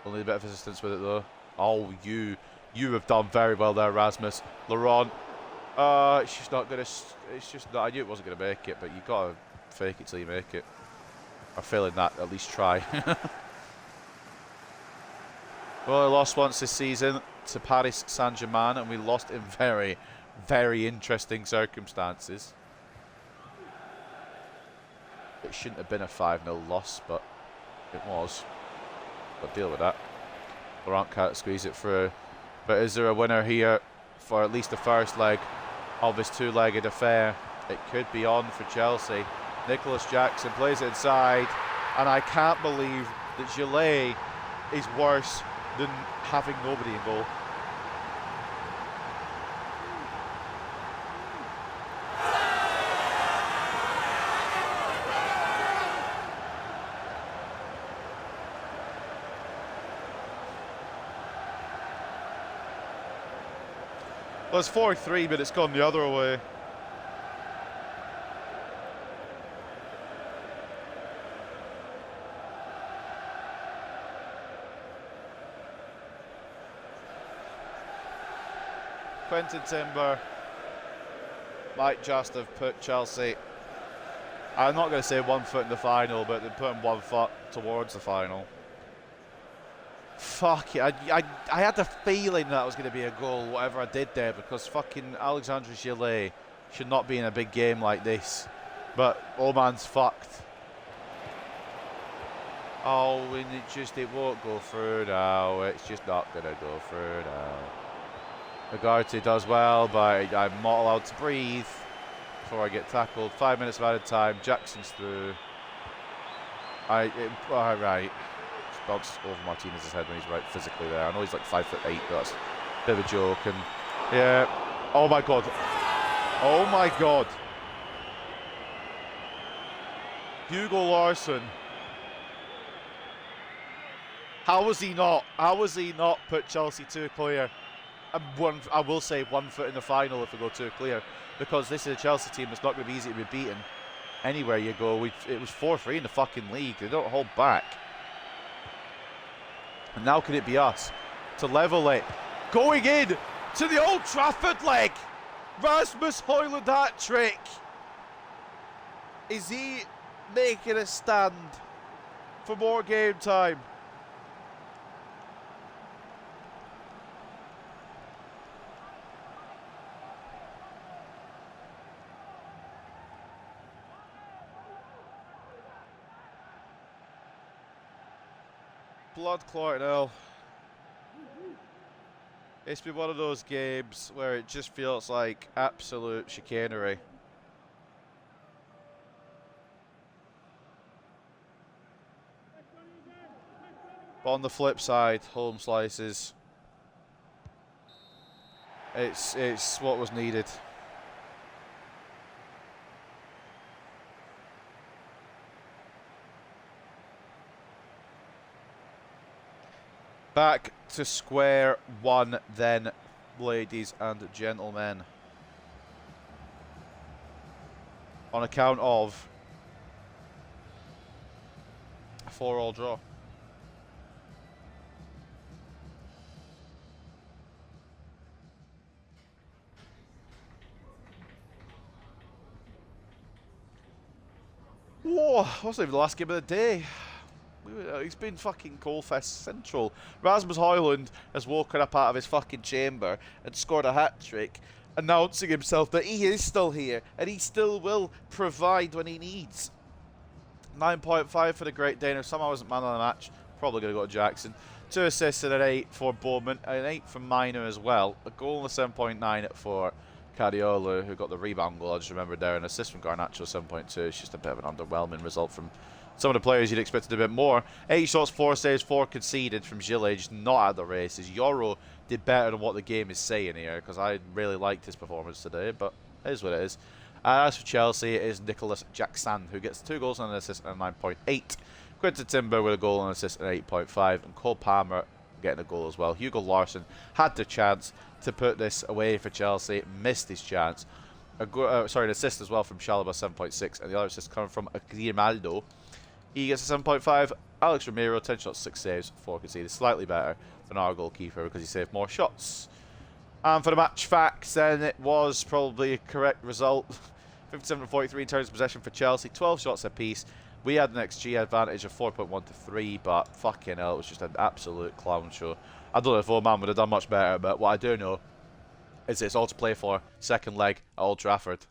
We'll need a bit of assistance with it though. Oh, you have done very well there, Rasmus. Laurent. It's just not gonna. It's just not. I knew it wasn't gonna make it, but you gotta fake it till you make it. Or failing that, at least try. Well, I lost once this season to Paris Saint-Germain, and we lost in very, very interesting circumstances. It shouldn't have been a 5-0 loss, but it was. But deal with that. Laurent can't squeeze it through. But is there a winner here for at least the first leg of this two-legged affair? It could be on for Chelsea. Nicholas Jackson plays it inside, and I can't believe that Gillet is worse than having nobody in goal. Well, it's 4-3, but it's gone the other way. Quentin Timber might just have put Chelsea, I'm not going to say 1 foot in the final, but they're putting 1 foot towards the final. Fuck it, I had the feeling that was going to be a goal, whatever I did there, because fucking Alexandre Gillet should not be in a big game like this. But Oman's fucked. Oh, and it won't go through now. It's just not going to go through now. Nagarte does well, but I'm not allowed to breathe before I get tackled. 5 minutes of added time. Jackson's through. Right. Bounced over Martinez's head when he's right physically there. I know he's like 5'8", but that's a bit of a joke. And yeah, oh my god, Hugo Larsson. How was he not? How was he not put Chelsea too clear? And I will say 1 foot in the final if we go too clear, because this is a Chelsea team that's not going to be easy to be beaten. Anywhere you go, it was 4-3 in the fucking league. They don't hold back. And now can it be us to level it? Going in to the Old Trafford leg. Rasmus Højlund hat-trick. Is he making a stand for more game time? Blood clotting hell. It's been one of those games where it just feels like absolute chicanery. But on the flip side, home slices. It's what was needed. Back to square one then, ladies and gentlemen. On account of a 4-4 draw. Whoa, wasn't even the last game of the day. He's been fucking Coalfest Central. Rasmus Højlund has woken up out of his fucking chamber and scored a hat-trick, announcing himself that he is still here and he still will provide when he needs. 9.5 for the Great Dane, who somehow wasn't man of the match. Probably going to go to Jackson. 2 assists and an 8 for Bowman, an 8 from Minor as well. A goal and a 7.9 for Cariola, who got the rebound goal. I just remembered there. An assist from Garnacho, 7.2. It's just a bit of an underwhelming result from some of the players you'd expected a bit more. 8 shots, 4 saves, 4 conceded from Gilles, just not out of the races. Yoro did better than what the game is saying here, because I really liked his performance today, but it is what it is. As for Chelsea, it is Nicholas Jackson, who gets 2 goals and an assist and a 9.8. Quinton Timber with a goal and an assist and an 8.5. And Cole Palmer getting a goal as well. Hugo Larsson had the chance to put this away for Chelsea, missed his chance. An assist as well from Chalobah, 7.6. And the other assist coming from Grimaldo. He gets a 7.5. Alex Ramiro, 10 shots, 6 saves, 4 conceded. Slightly better than our goalkeeper because he saved more shots. And for the match facts, then it was probably a correct result. 57-43 in terms of possession for Chelsea. 12 shots apiece. We had an XG advantage of 4.1 to 3, but fucking hell, it was just an absolute clown show. I don't know if Oman would have done much better, but what I do know is it's all to play for. Second leg at Old Trafford.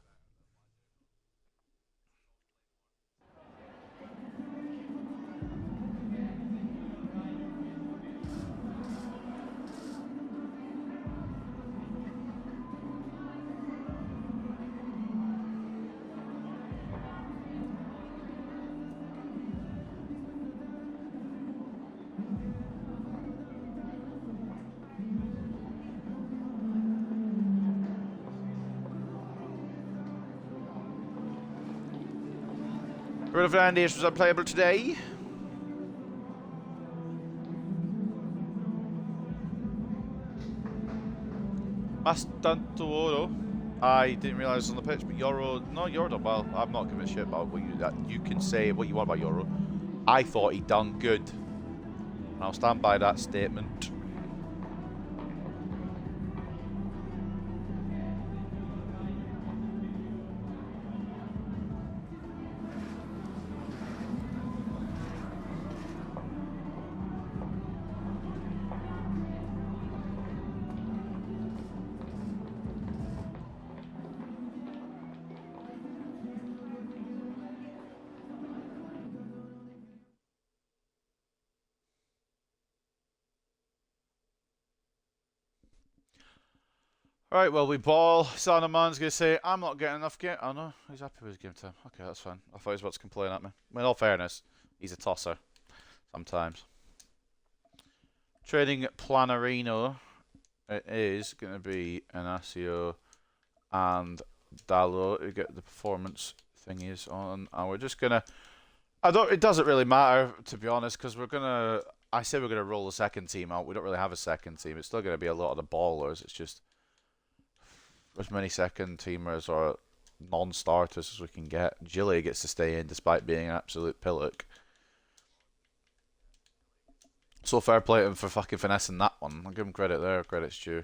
Bruno Fernandes was unplayable today. Mastantuoro. I didn't realise it was on the pitch, but Yoro... No, Yoro done well. I'm not giving a shit about what you can say what you want about Yoro. I thought he done good. And I'll stand by that statement. Right, well, we ball. Sanaman's going to say, I'm not getting enough game. Oh, no, he's happy with his game time. Okay, that's fine. I thought he was about to complain at me. In all fairness, he's a tosser. Sometimes. Trading Planarino. It is going to be Inacio and Dallo who get the performance thingies on. And we're just going to I don't. It doesn't really matter, to be honest, because we're gonna. I say we're gonna roll the second team out. We don't really have a second team. It's still gonna be a lot of the ballers. It's just as many second teamers or non-starters as we can get. Gilly gets to stay in despite being an absolute pillock. So fair play to him for fucking finessing that one. I'll give him credit there. Credit's due.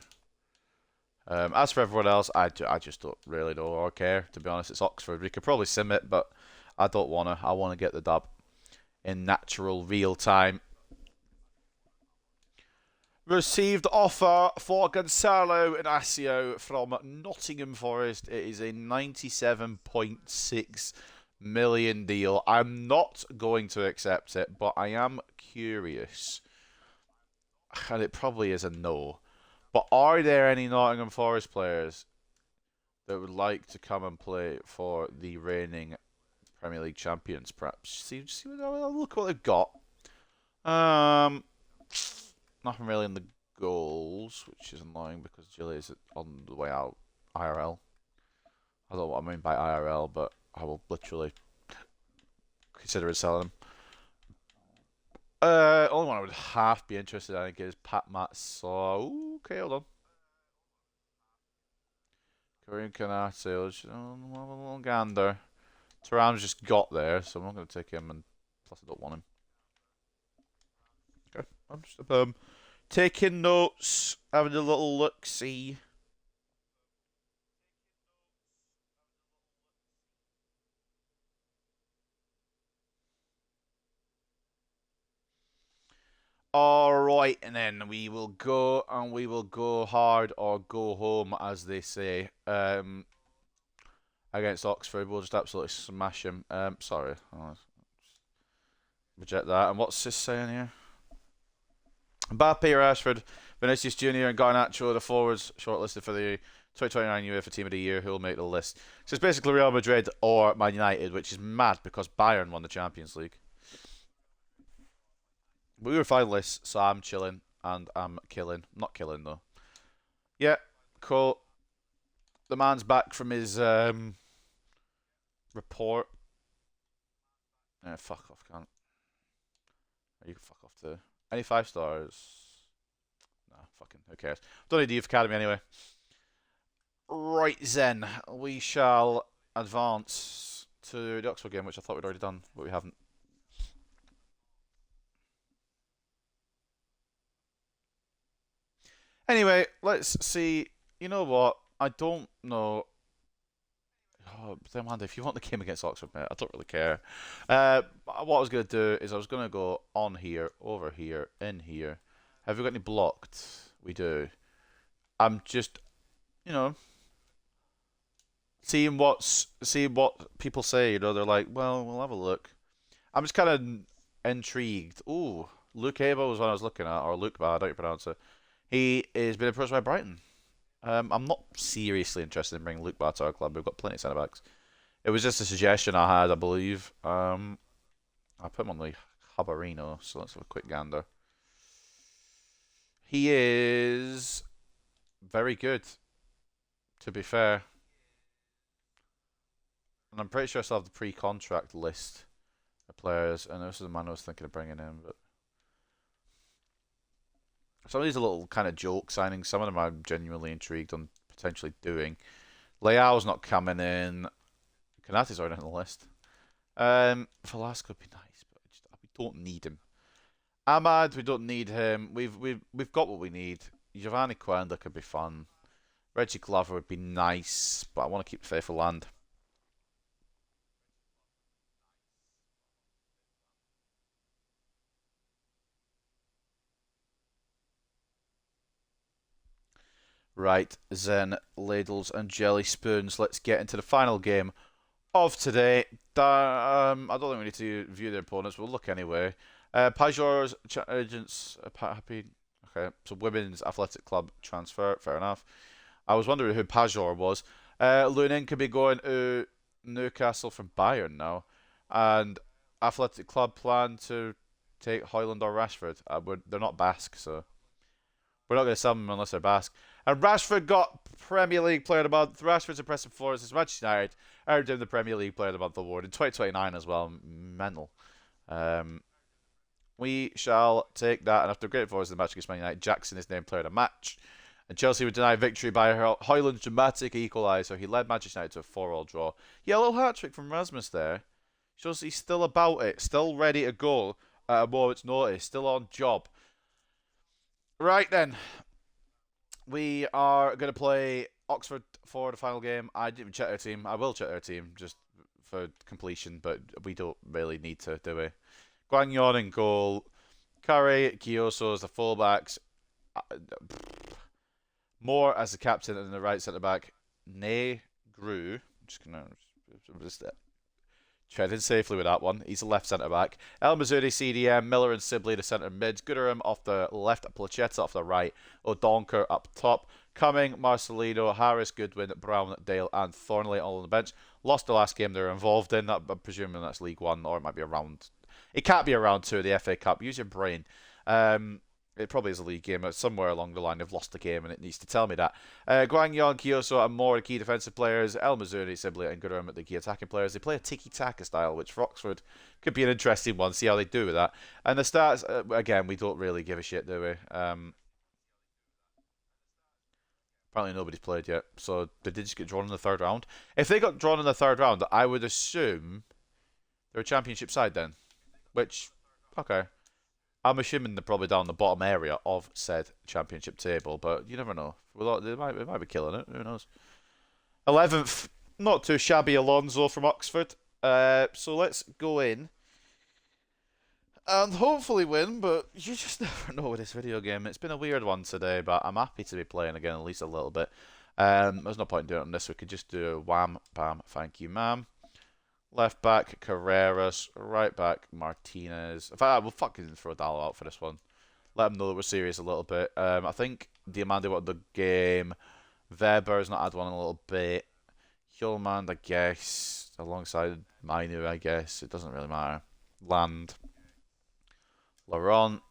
As for everyone else, I just don't really know or care, to be honest. It's Oxford. We could probably sim it, but I don't want to. I want to get the dub in natural, real time. Received offer for Gonzalo Inacio from Nottingham Forest. It is a 97.6 million deal. I'm not going to accept it, but I am curious. And it probably is a no. But are there any Nottingham Forest players that would like to come and play for the reigning Premier League champions? Perhaps see look what they've got. Nothing really in the goals, which is annoying because Gilly is on the way out. IRL. I don't know what I mean by IRL, but I will literally consider selling him. Only one I would half be interested in, I think, is Pat Matsaw. Okay, hold on. Korean Kanate, let's have a little gander. Turan's just got there, so I'm not going to take him, and plus I don't want him. Okay, I'm just taking notes, having a little look-see. Alright, and then we will go, and we will go hard or go home, as they say, against Oxford. We'll just absolutely smash them. Sorry. I'll reject that. And what's this saying here? Mbappe, Rashford, Vinicius Jr. and Garnacho, the forwards shortlisted for the 2029 UEFA Team of the Year, who will make the list. So it's basically Real Madrid or Man United, which is mad because Bayern won the Champions League. We were finalists, so I'm chilling and I'm killing. Not killing though. Yeah, cool. The man's back from his report. Yeah, fuck off, can't. You can fuck off too. Any 5 stars? Nah, fucking, who cares? Don't need the Youth Academy anyway. Right then, we shall advance to the Oxford game, which I thought we'd already done, but we haven't. Anyway, let's see. You know what? I don't know. Oh, damn, Andy, if you want the game against Oxford, mate, I don't really care. What I was going to do is I was going to go on here, over here, in here. Have we got any blocked? We do. I'm just, you know, seeing what people say. You know, they're like, well, we'll have a look. I'm just kind of intrigued. Ooh, Luke Abel was one I was looking at, or Luke, I don't know how you pronounce it. He is being approached by Brighton. I'm not seriously interested in bringing Luke Barr to our club. We've got plenty of centre backs. It was just a suggestion I had, I believe. I put him on the Habarino, so let's have a quick gander. He is very good, to be fair. And I'm pretty sure I still have the pre-contract list of players, and this is the man I was thinking of bringing in, but some of these are little kind of joke signings. Some of them I'm genuinely intrigued on potentially doing. Leao's not coming in. Kanate's already on the list. Velasco would be nice, but we don't need him. Ahmad, we don't need him. We've got what we need. Giovanni Quenda could be fun. Reggie Glover would be nice, but I want to keep Faithful Land. Right, then, ladles and jelly spoons. Let's get into the final game of today. I don't think we need to view their opponents. We'll look anyway. Pajor's agents happy. Okay, so women's athletic club transfer. Fair enough. I was wondering who Pajor was. Lunin could be going to Newcastle from Bayern now, and athletic club plan to take Hoyland or Rashford. They're not Basque, so we're not going to sell them unless they're Basque. And Rashford got Premier League Player of the Month. Rashford's impressive performance as Manchester United earned him the Premier League Player of the Month award in 2029 as well. Mental. We shall take that, and after a great performance in the match against Man United, Jackson is named Player of the Match. And Chelsea were denied victory by Højlund's dramatic equaliser. He led Manchester United to a 4-4 draw. Yeah, a little hat-trick from Rasmus there. Shows he's still about it, still ready to go at a moment's notice, still on job. Right then, we are going to play Oxford for the final game. I didn't even check their team. I will check their team just for completion, but we don't really need to, do we? Guangyon in goal. Kare, Kyoso as the fullbacks. Moore as the captain and the right centre-back. Ne Gru. I'm just going to treading safely with that one. He's the left centre-back. El Mazzoudi, CDM. Miller and Sibley, the centre mids. Gooderham off the left. Placheta off the right. O'Donker up top. Cumming, Marcelino, Harris, Goodwin, Brown, Dale, and Thornley all on the bench. Lost the last game they were involved in. I'm presuming that's League One, or it might be a round. It can't be a round 2 of the FA Cup. Use your brain. It probably is a league game. Somewhere along the line, they've lost the game, and it needs to tell me that. Guangyon, Kyoso, and Moore, the key defensive players. El Mazzoudi, Sibley, and Gooderham, the key attacking players. They play a tiki-taka style, which for Oxford could be an interesting one. See how they do with that. And the stats, again, we don't really give a shit, do we? Apparently nobody's played yet, so they did just get drawn in the third round. If they got drawn in the third round, I would assume they're a championship side then. Which, okay. I'm assuming they're probably down the bottom area of said championship table, but you never know. They might be killing it. Who knows? 11th, not too shabby Alonso from Oxford. So let's go in and hopefully win, but you just never know with this video game. It's been a weird one today, but I'm happy to be playing again at least a little bit. There's no point in doing it on this. We could just do wham, bam, thank you, ma'am. Left back, Carreras. Right back, Martinez. In fact, we'll fucking throw Dallo out for this one. Let them know that we're serious a little bit. I think Diamande wanted the game. Weber's not had one in a little bit. Hjulmand, I guess. Alongside Mainu, I guess. It doesn't really matter. Land. Laurent.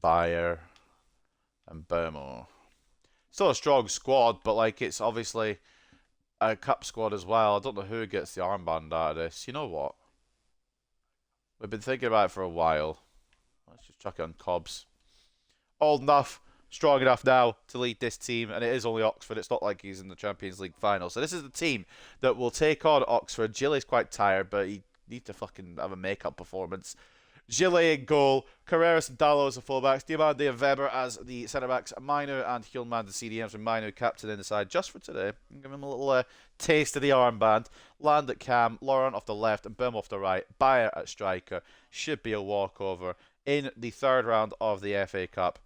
Bayer. And Burmo. Still a strong squad, but like it's obviously a cup squad as well. I don't know who gets the armband out of this. You know what? We've been thinking about it for a while. Let's just chuck it on Cobbs. Old enough, strong enough now to lead this team, and it is only Oxford. It's not like he's in the Champions League final. So this is the team that will take on Oxford. Gilly's quite tired, but he needs to fucking have a make-up performance. Gilly in goal, Carreras and Dallo as the fullbacks, Diamande and Weber as the centre-backs, Mainu and Hjulmand the CDMs, with Mainu captain in the side just for today. Give him a little taste of the armband. Land at cam, Laurent off the left and Bim off the right. Bayer at striker. Should be a walkover. In the third round of the FA Cup,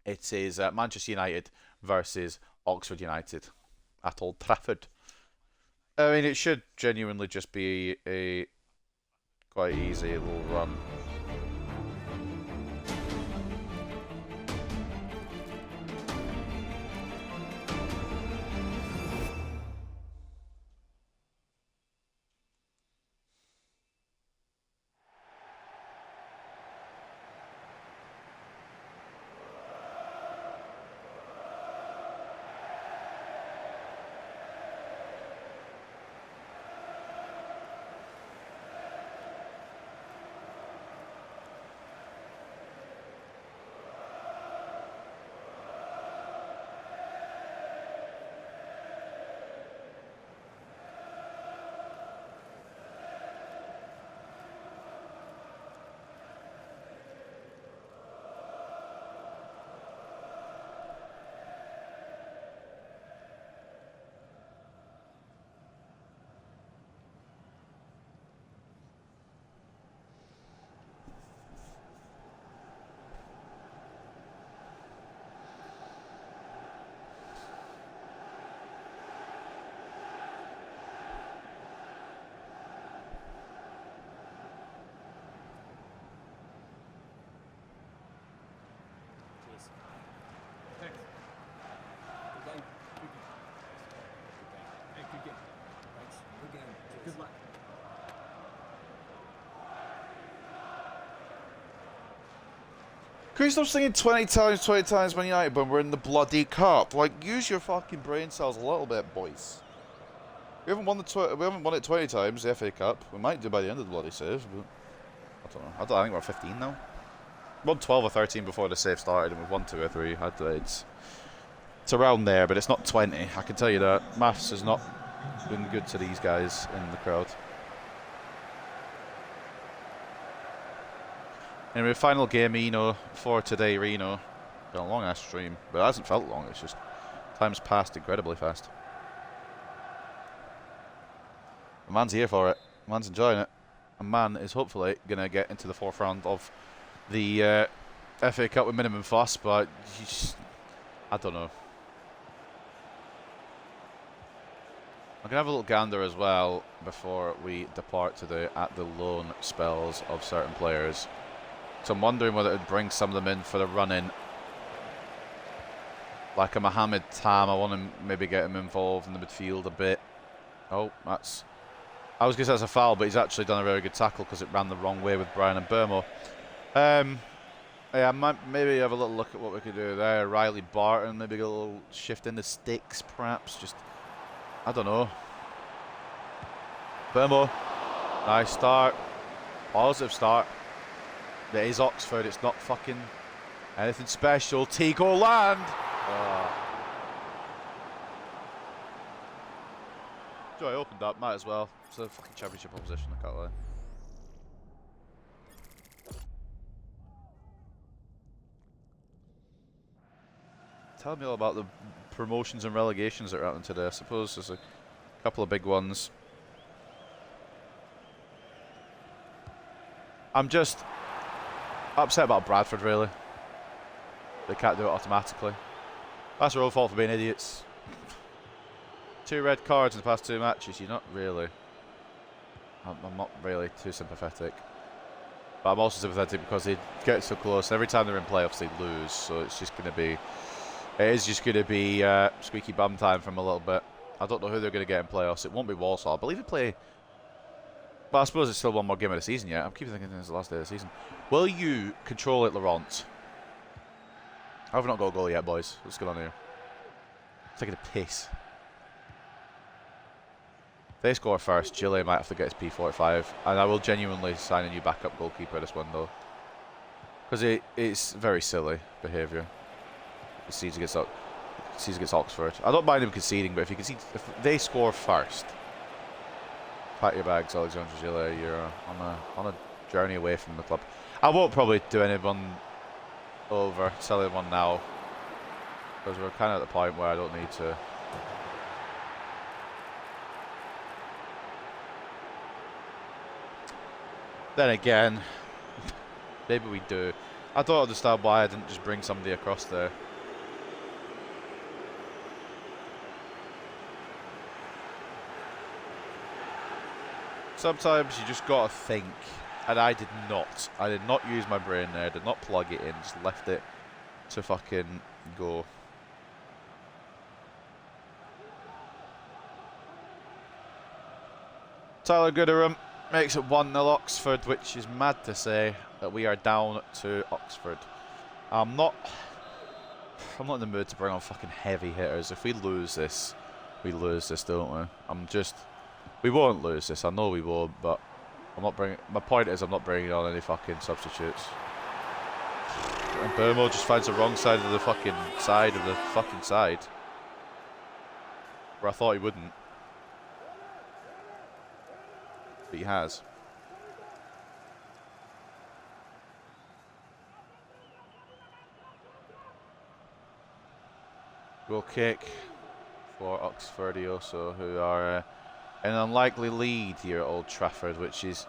it is Manchester United versus Oxford United at Old Trafford. I mean, it should genuinely just be a quite easy little run. Can you stop singing 20 times Man United when we're in the bloody cup? Like, use your fucking brain cells a little bit, boys. We haven't won it 20 times, the FA Cup. We might do by the end of the bloody save, but I don't know. I think we're 15 now. We won 12 or 13 before the save started, and we've won 2 or 3. It's around there, but it's not 20. I can tell you that. Maths has not been good to these guys in the crowd. Anyway, final game, Eno, for today, Reno. Been a long-ass stream, but it hasn't felt long. It's just time's passed incredibly fast. The man's here for it. The man's enjoying it. A man is hopefully going to get into the forefront of the FA Cup with minimum fuss, but I don't know. I'm going to have a little gander as well before we depart today at the loan spells of certain players. So I'm wondering whether it would bring some of them in for the run-in. Like a Mohamed Tam, I want to maybe get him involved in the midfield a bit. Oh, that's... I was going to say that's a foul, but he's actually done a very good tackle because it ran the wrong way with Brian and Burmo. Yeah, maybe have a little look at what we could do there. Riley Barton, maybe get a little shift in the sticks, perhaps. Just, I don't know. Burmo, nice start. Positive start. It is Oxford, it's not fucking anything special. Tigo land! So I opened up, might as well. It's a fucking championship opposition, I can't lie. Tell me all about the promotions and relegations that are happening today. I suppose there's a couple of big ones. I'm just upset about Bradford, really. They can't do it automatically. That's their own fault for being idiots. 2 red cards in the past 2 matches. You're not really... I'm not really too sympathetic. But I'm also sympathetic because they get so close. Every time they're in playoffs, they lose. So it's just going to be... It is just going to be squeaky bum time from a little bit. I don't know who they're going to get in playoffs. It won't be Walsall. I believe they play... But I suppose it's still one more game of the season yet. I'm keeping thinking it's the last day of the season. Will you control it, Laurent? I've not got a goal yet, boys. What's going on here? Taking a piss. If they score first, Chile might have to get his P45. And I will genuinely sign a new backup goalkeeper this window. Because it's very silly behaviour. Sees against Oxford. I don't mind him conceding, but if they score first, pack your bags, Alexandre Gillet. You're on a journey away from the club. I won't probably do anyone over, sell anyone now, because we're kind of at the point where I don't need to. Then again, maybe we do. I don't understand why I didn't just bring somebody across there. Sometimes you just gotta think, and I did not. I did not use my brain there, did not plug it in, just left it to fucking go. Tyler Gooderham makes it 1-0 Oxford, which is mad to say that we are down to Oxford. I'm not in the mood to bring on fucking heavy hitters. If we lose this, don't we? We won't lose this. I know we won't, but I'm not bringing. My point is, I'm not bringing on any fucking substitutes. And Burmo just finds the wrong side of the fucking side. Where I thought he wouldn't, but he has. Goal kick for Oxfordioso, who are an unlikely lead here at Old Trafford, which is...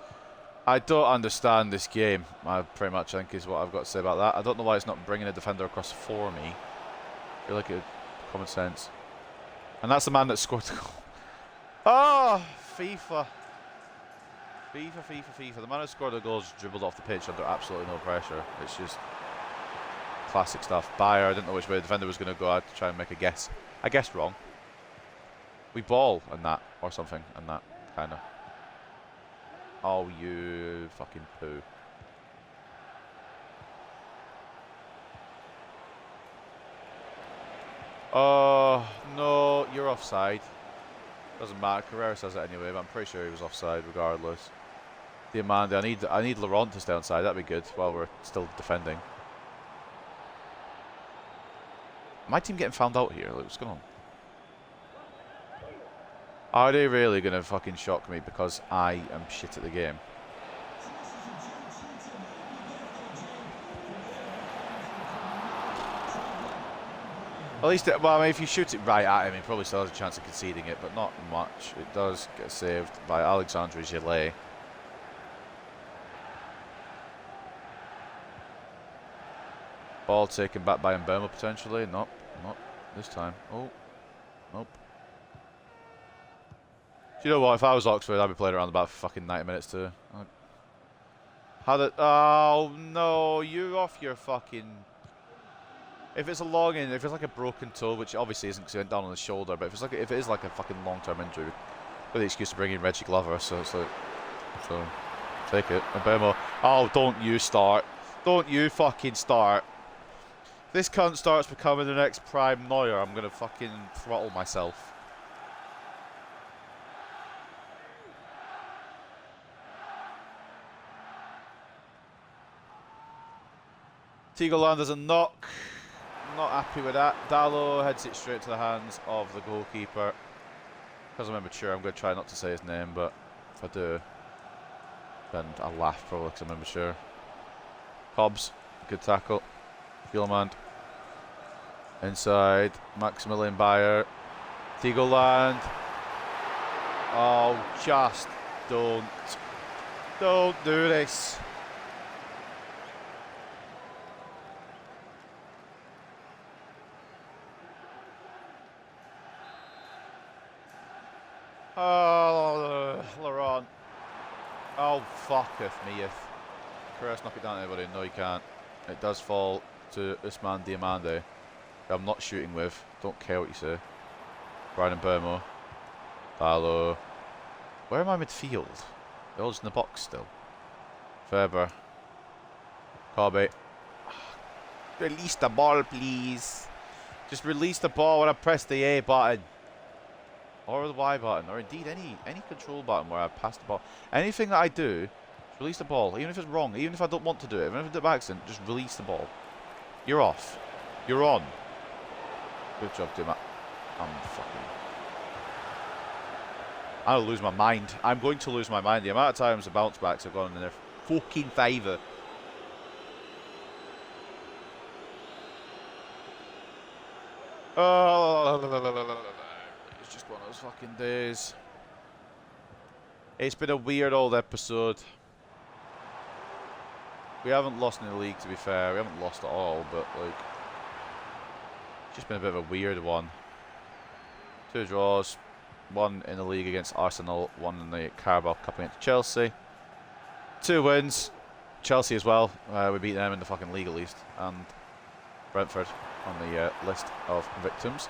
I don't understand this game, I pretty much think is what I've got to say about that. I don't know why it's not bringing a defender across for me. I feel like it common sense. And that's the man that scored the goal. Oh, FIFA. FIFA. The man who scored the goal just dribbled off the pitch under absolutely no pressure. It's just classic stuff. Bayer, I didn't know which way the defender was going to go. I had to try and make a guess. I guessed wrong. We ball and that, or something, and that, kind of. Oh, you fucking poo. Oh, no, you're offside. Doesn't matter. Carrera says it anyway, but I'm pretty sure he was offside regardless. Diamande, I need Laurent to stay onside. That'd be good while we're still defending. My team getting found out here. Like, what's going on? Are they really going to fucking shock me because I am shit at the game? At least, well, I mean, if you shoot it right at him, he probably still has a chance of conceding it, but not much. It does get saved by Alexandre Gillet. Ball taken back by Mbeumo potentially. Nope, not this time. Oh, nope. Do you know what? If I was Oxford, I'd be playing around about fucking 90 minutes too. How did? Oh no! You're off your fucking. If it's a long in, if it's like a broken toe, which obviously isn't because he went down on his shoulder, but if it is like a fucking long-term injury, with the excuse to bring in Reggie Glover, so it's like, so take it. Mbeumo. Oh, don't you start! Don't you fucking start! If this cunt starts becoming the next prime Neuer, I'm gonna fucking throttle myself. Tigoland has a knock. Not happy with that. Dallo heads it straight to the hands of the goalkeeper. Because I'm immature, I'm going to try not to say his name, but if I do, then I'll laugh probably because I'm immature. Hobbs, good tackle. Fielman. Inside, Maximilian Bayer. Tigoland. Oh, just don't do this. Oh, Laurent. Oh, fucketh me if Carreras knock it down to anybody. No, he can't. It does fall to Ousmane Diamande, who I'm not shooting with. Don't care what you say. Brian Mbeumo. Dallo. Where am I midfield? They're all just in the box still. Ferber. Corby. Release the ball, please. Just release the ball when I press the A button. Or the Y button, or indeed any control button where I pass the ball. Anything that I do, just release the ball, even if it's wrong, even if I don't want to do it, even if I do it by accident, just release the ball. You're off. You're on. Good job, Tim. I'll lose my mind. I'm going to lose my mind. The amount of times the bounce backs have gone in their fucking favour. Oh. It's just one of those fucking days. It's been a weird old episode. We haven't lost in the league, to be fair. We haven't lost at all, but like, it's just been a bit of a weird one. 2 draws, 1 in the league against Arsenal, 1 in the Carabao Cup against Chelsea. 2 wins, Chelsea as well. We beat them in the fucking league at least, and Brentford on the list of victims.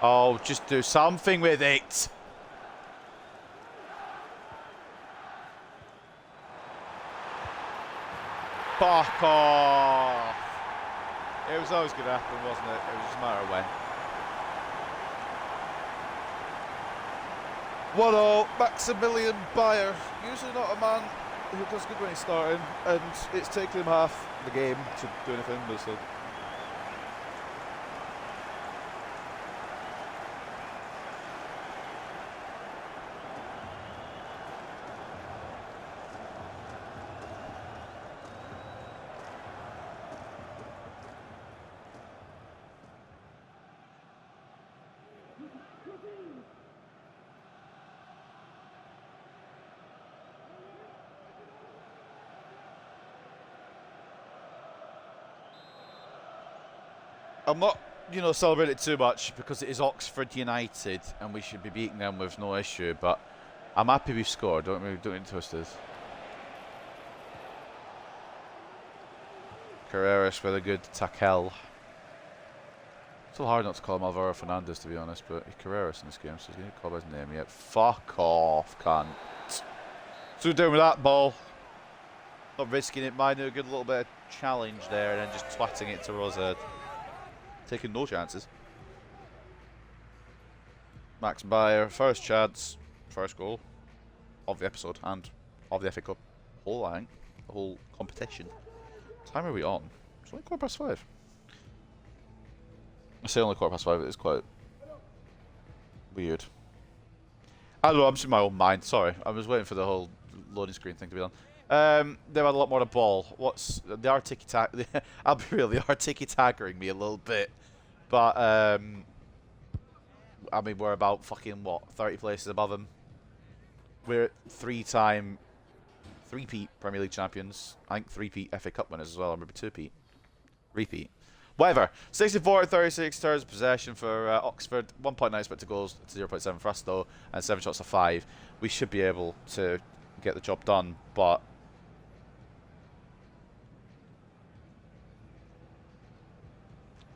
Oh, just do something with it. Fuck off. It was always going to happen, wasn't it? It was just a matter of when. 1-0, Maximilian Bayer. Usually not a man who does good when he's starting, and it's taken him half the game to do anything, but so. I'm not, celebrating it too much because it is Oxford United and we should be beating them with no issue, but I'm happy we've scored. Don't get twisted. Carreras with a good tackle. It's so hard not to call him Alvaro Fernandez, to be honest, but he's Carreras in this game, so he's going to call his name yet. Fuck off, cunt. So we're doing with that ball. Not risking it. Mine a good little bit of challenge there and then just twatting it to Rosehead. Taking no chances. Max Bayer, first chance, first goal of the episode and of the FA Cup whole, I think. The whole competition. What time are we on? It's only 5:15. I say only 5:15, it's quite weird. I don't know, I'm just in my own mind, sorry. I was waiting for the whole loading screen thing to be done. They've had a lot more of the ball. What's the tiki-tack? I'll be real, they are tiki-tackering me a little bit. But, I mean, we're about fucking, what, 30 places above them. We're three-peat Premier League champions. I think three-peat FA Cup winners as well, or maybe two-peat. Repeat. Whatever. 64-36 turns of possession for Oxford. 1.9 expected goals to 0.7 for us, though, and 7 shots to 5. We should be able to get the job done, but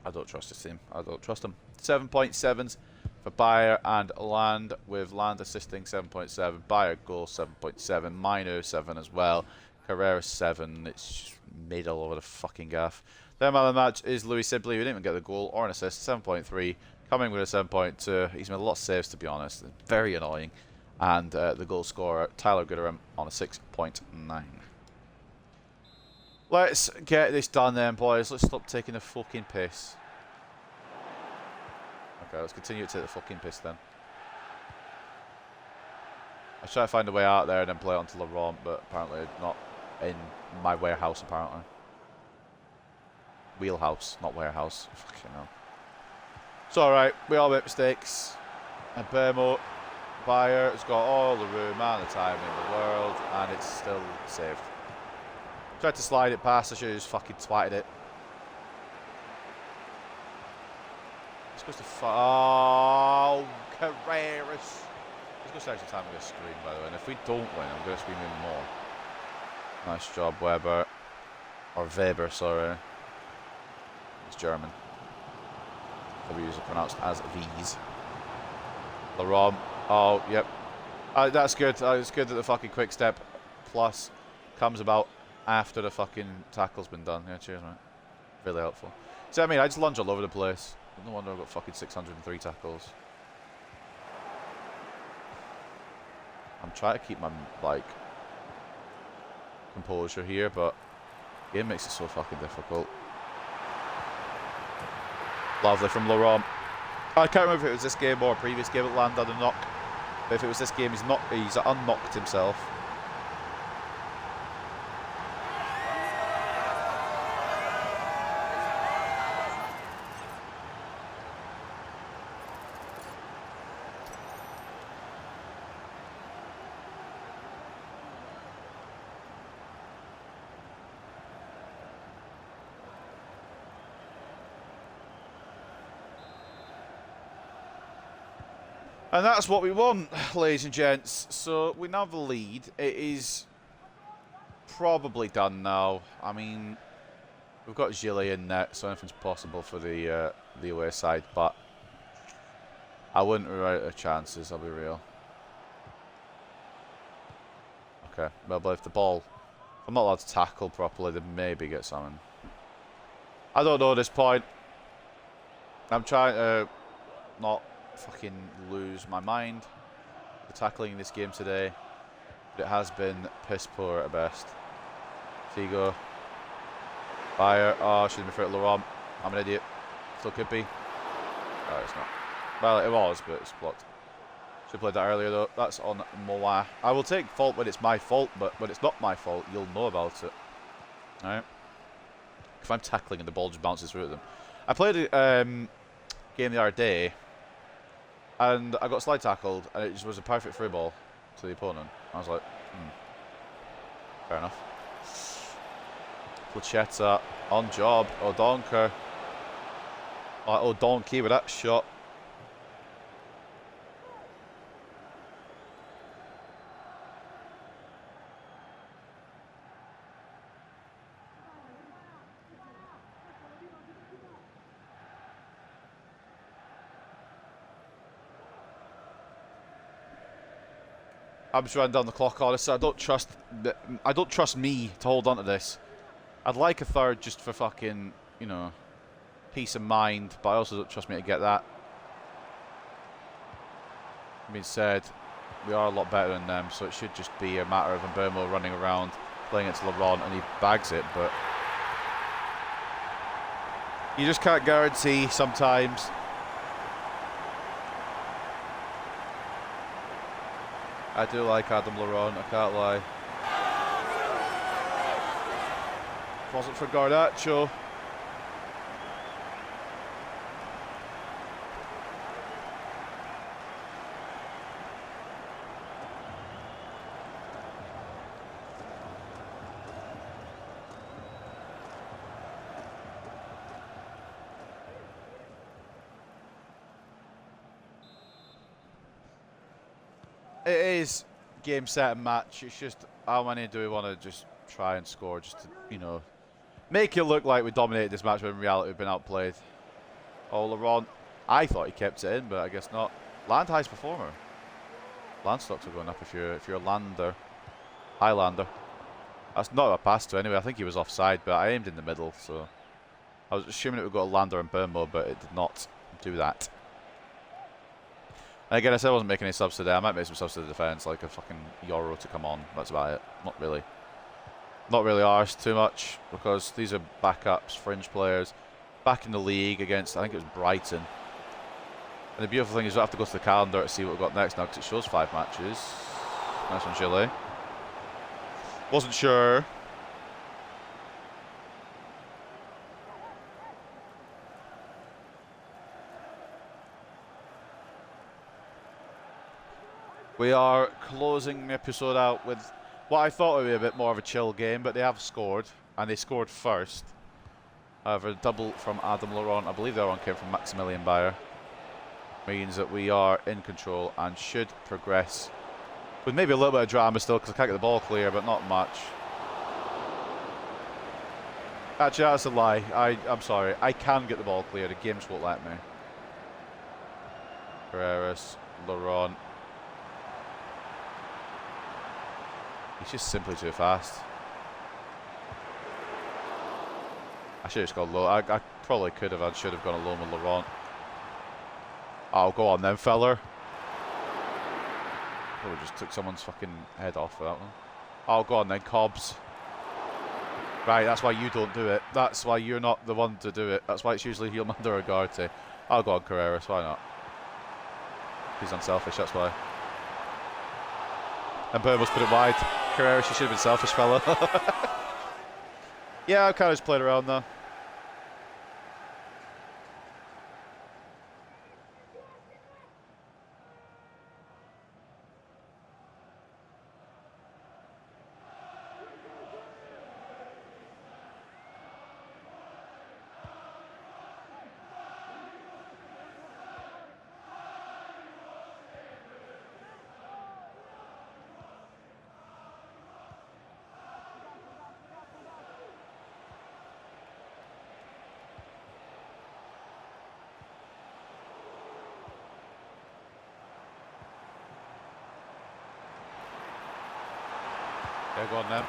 I don't trust this team. I don't trust them. 7.7s for Bayer and Land, with Land assisting 7.7. Bayer goal 7.7. Mino 7 as well. Carrera 7. It's just middle over the fucking gaff. Their man of the match is Louis Sibley, who didn't even get the goal or an assist. 7.3. Coming with a 7.2. He's made a lot of saves, to be honest. Very annoying. And the goal scorer, Tyler Gooderham, on a 6.9. Let's get this done then, boys. Let's stop taking the fucking piss. Okay, let's continue to take the fucking piss then. I try to find a way out there and then play it onto Laurent, but apparently not in my warehouse, apparently. Wheelhouse, not warehouse. Fucking hell. It's alright, we all make mistakes. And Bermo, Bayer has got all the room and the time in the world, and it's still saved. Tried to slide it past, I should have just fucking twatted it. It's supposed to oh, Carreras. Let's go start the time with a scream, by the way, and if we don't win, I'm going to scream even more. Nice job, Weber. Or Weber, sorry. It's German. W's are pronounced as V's. Laurent. Oh, yep. That's good. It's good that the fucking quick step plus comes about after the fucking tackle's been done. Yeah, cheers, mate. Really helpful. See what I mean? I just lunge all over the place. No wonder I've got fucking 603 tackles. I'm trying to keep my, like, composure here, but the game makes it so fucking difficult. Lovely from Laurent. I can't remember if it was this game or a previous game that landed a knock. But if it was this game, he's unknocked himself. And that's what we want, ladies and gents. So we now have the lead. It is probably done now. I mean, we've got Gilly in net, so anything's possible for the away side. But I wouldn't rule out the chances, I'll be real. Okay, well, but if the ball, if I'm not allowed to tackle properly, then maybe get something. I don't know at this point. I'm trying to not fucking lose my mind. The tackling in this game today, but it has been piss poor at best. Figo. Bayer. Oh, shouldn't be fair to Laurent. I'm an idiot. Still could be. Oh, it's not. Well, it was, but it's blocked. Should have played that earlier, though. That's on Moa. I will take fault when it's my fault, but when it's not my fault, you'll know about it. Alright? If I'm tackling and the ball just bounces through at them. I played a game the other day, and I got slide tackled, and it just was a perfect through ball to the opponent. I was like, fair enough. Plachetta on job. O'Donker. O'Donkey with that shot. I'm just running down the clock, honestly. I don't trust me to hold on to this. I'd like a third just for fucking, you know, peace of mind, but I also don't trust me to get that. being said, we are a lot better than them, so it should just be a matter of Mbermo running around, playing it to LeBron, and he bags it, but you just can't guarantee sometimes. I do like Adam Laron, I can't lie. If it wasn't for Garnacho. It is game, set, and match. It's just how many do we want to just try and score, just to, you know, make it look like we dominated this match when in reality we've been outplayed. Oh, LeBron, I thought he kept it in, but I guess not. Land highest performer. Land stocks are going up if you're a lander, Highlander. That's not a pass to anyway. I think he was offside, but I aimed in the middle, so I was assuming it would go to Lander and Burnmo, but it did not do that. And again, I said I wasn't making any subs today. I might make some subs to the defence, like a fucking Euro to come on. That's about it. Not really arsed too much, because these are backups, fringe players. Back in the league against, I think it was Brighton. And the beautiful thing is we have to go to the calendar to see what we've got next now, because it shows 5 matches. Nice one, Chile. Wasn't sure. We are closing the episode out with what I thought would be a bit more of a chill game, but they have scored, and they scored first. However, a double from Adam Laron, I believe the other one came from Maximilian Bayer, means that we are in control and should progress with maybe a little bit of drama still, because I can't get the ball clear, but not much. Actually, that's a lie. I'm sorry. I can get the ball clear. The games won't let me. Carreras, Laron. He's just simply too fast. I should have just gone low. I probably could have. I should have gone alone with Laurent. Oh, go on then, feller. Oh, we just took someone's fucking head off for that one. Oh, go on then, Cobbs. Right, that's why you don't do it. That's why you're not the one to do it. That's why it's usually Yilmando Ugarte. I'll go on Carreras, why not? He's unselfish, that's why. And Burr must put it wide. Carreras, you should have been selfish, fella. Yeah, I've kind of just played around there. Yeah, go on then.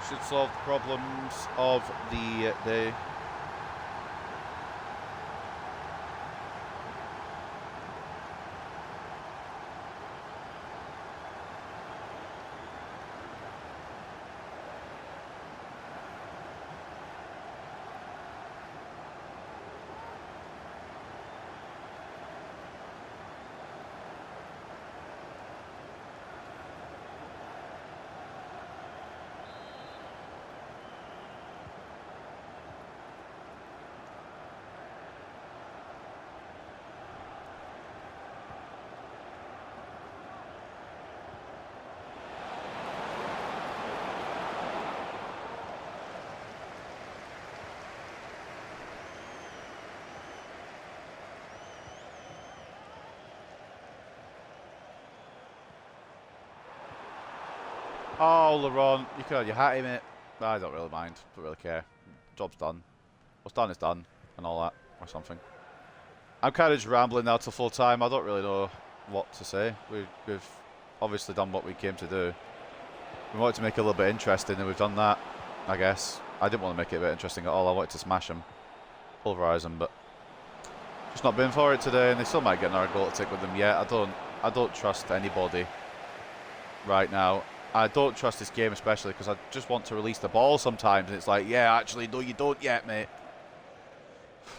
Should solve the problems of the day. Oh, Laurent, you could have your hat in it. I don't really mind. Don't really care. Job's done. What's done is done, and all that, or something. I'm kind of just rambling now till full time. I don't really know what to say. We've obviously done what we came to do. We wanted to make it a little bit interesting, and we've done that, I guess. I didn't want to make it a bit interesting at all. I wanted to smash them, pulverise them, but Just not been for it today, and they still might get another goal to take with them yet. I don't trust anybody right now. I don't trust this game especially because I just want to release the ball sometimes, and it's like, yeah, actually, no, you don't yet, mate.